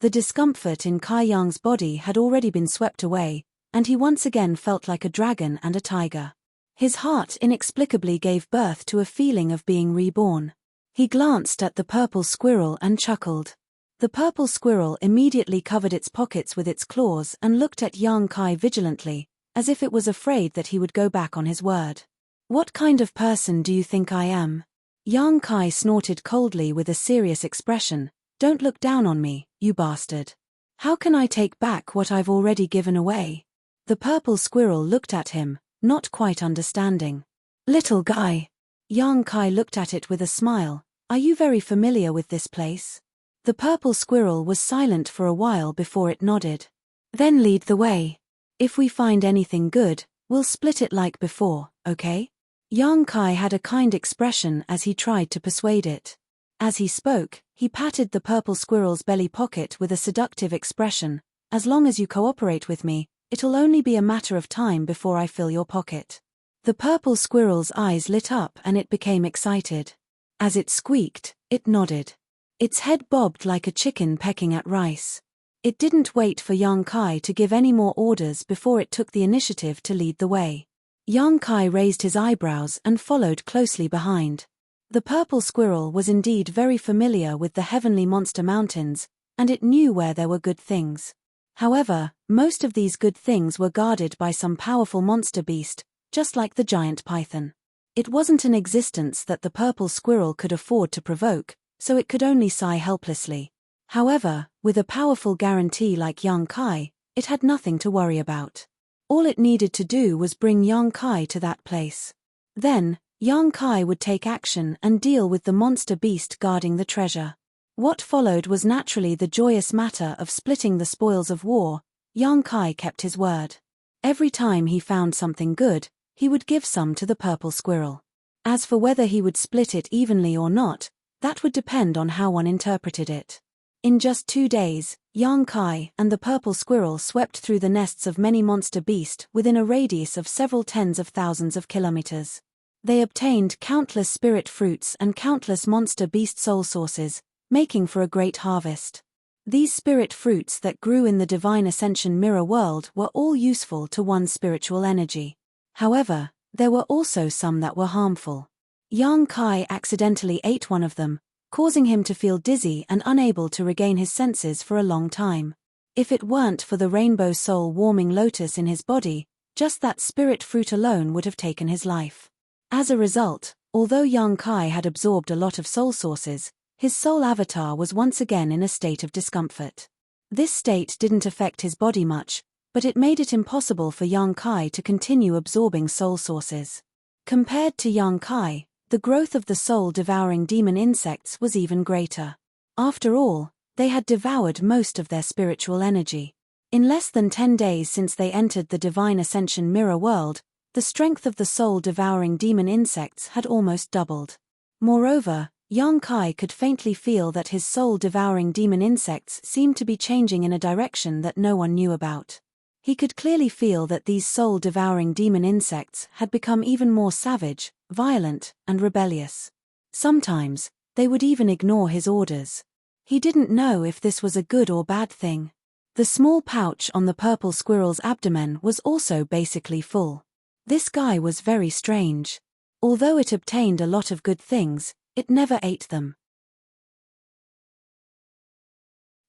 The discomfort in Kai Yang's body had already been swept away, and he once again felt like a dragon and a tiger. His heart inexplicably gave birth to a feeling of being reborn. He glanced at the purple squirrel and chuckled. The purple squirrel immediately covered its pockets with its claws and looked at Yang Kai vigilantly, as if it was afraid that he would go back on his word. "What kind of person do you think I am?" Yang Kai snorted coldly with a serious expression. "Don't look down on me, you bastard. How can I take back what I've already given away?" The purple squirrel looked at him, not quite understanding. "Little guy." Yang Kai looked at it with a smile. "Are you very familiar with this place?" The purple squirrel was silent for a while before it nodded. "Then lead the way. If we find anything good, we'll split it like before, okay?" Yang Kai had a kind expression as he tried to persuade it. As he spoke, he patted the purple squirrel's belly pocket with a seductive expression. "As long as you cooperate with me, it'll only be a matter of time before I fill your pocket." The purple squirrel's eyes lit up and it became excited. As it squeaked, it nodded. Its head bobbed like a chicken pecking at rice. It didn't wait for Yang Kai to give any more orders before it took the initiative to lead the way. Yang Kai raised his eyebrows and followed closely behind. The purple squirrel was indeed very familiar with the heavenly monster mountains, and it knew where there were good things. However, most of these good things were guarded by some powerful monster beast, just like the giant python. It wasn't an existence that the purple squirrel could afford to provoke, so it could only sigh helplessly. However, with a powerful guarantee like Yang Kai, it had nothing to worry about. All it needed to do was bring Yang Kai to that place. Then, Yang Kai would take action and deal with the monster beast guarding the treasure. What followed was naturally the joyous matter of splitting the spoils of war. Yang Kai kept his word. Every time he found something good, he would give some to the purple squirrel. As for whether he would split it evenly or not, that would depend on how one interpreted it. In just 2 days, Yang Kai and the purple squirrel swept through the nests of many monster beasts within a radius of several tens of thousands of kilometers. They obtained countless spirit fruits and countless monster beast soul sources, making for a great harvest. These spirit fruits that grew in the divine ascension mirror world were all useful to one's spiritual energy. However, there were also some that were harmful. Yang Kai accidentally ate one of them, causing him to feel dizzy and unable to regain his senses for a long time. If it weren't for the rainbow soul warming lotus in his body, just that spirit fruit alone would have taken his life. As a result, although Yang Kai had absorbed a lot of soul sources, his soul avatar was once again in a state of discomfort. This state didn't affect his body much, but it made it impossible for Yang Kai to continue absorbing soul sources. Compared to Yang Kai, the growth of the soul-devouring demon insects was even greater. After all, they had devoured most of their spiritual energy. In less than 10 days since they entered the divine ascension mirror world, the strength of the soul-devouring demon insects had almost doubled. Moreover, Yang Kai could faintly feel that his soul-devouring demon insects seemed to be changing in a direction that no one knew about. He could clearly feel that these soul-devouring demon insects had become even more savage, violent, and rebellious. Sometimes, they would even ignore his orders. He didn't know if this was a good or bad thing. The small pouch on the purple squirrel's abdomen was also basically full. This guy was very strange. Although it obtained a lot of good things, it never ate them.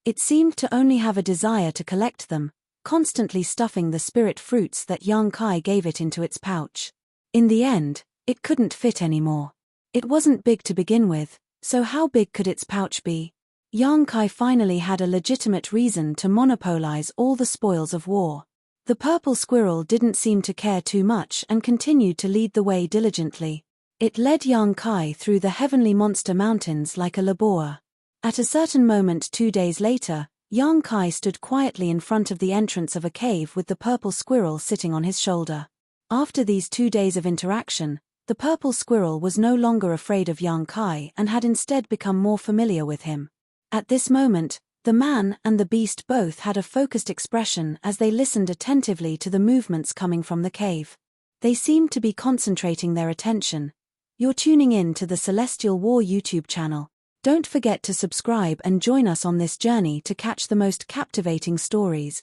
It seemed to only have a desire to collect them, constantly stuffing the spirit fruits that Yang Kai gave it into its pouch. In the end, it couldn't fit anymore. It wasn't big to begin with, so how big could its pouch be? Yang Kai finally had a legitimate reason to monopolize all the spoils of war. The purple squirrel didn't seem to care too much and continued to lead the way diligently. It led young Kai through the heavenly monster mountains like a labour. At a certain moment 2 days later, young Kai stood quietly in front of the entrance of a cave with the purple squirrel sitting on his shoulder. After these 2 days of interaction, the purple squirrel was no longer afraid of young Kai and had instead become more familiar with him. At this moment, the man and the beast both had a focused expression as they listened attentively to the movements coming from the cave. They seemed to be concentrating their attention. You're tuning in to the Celestial War YouTube channel. Don't forget to subscribe and join us on this journey to catch the most captivating stories.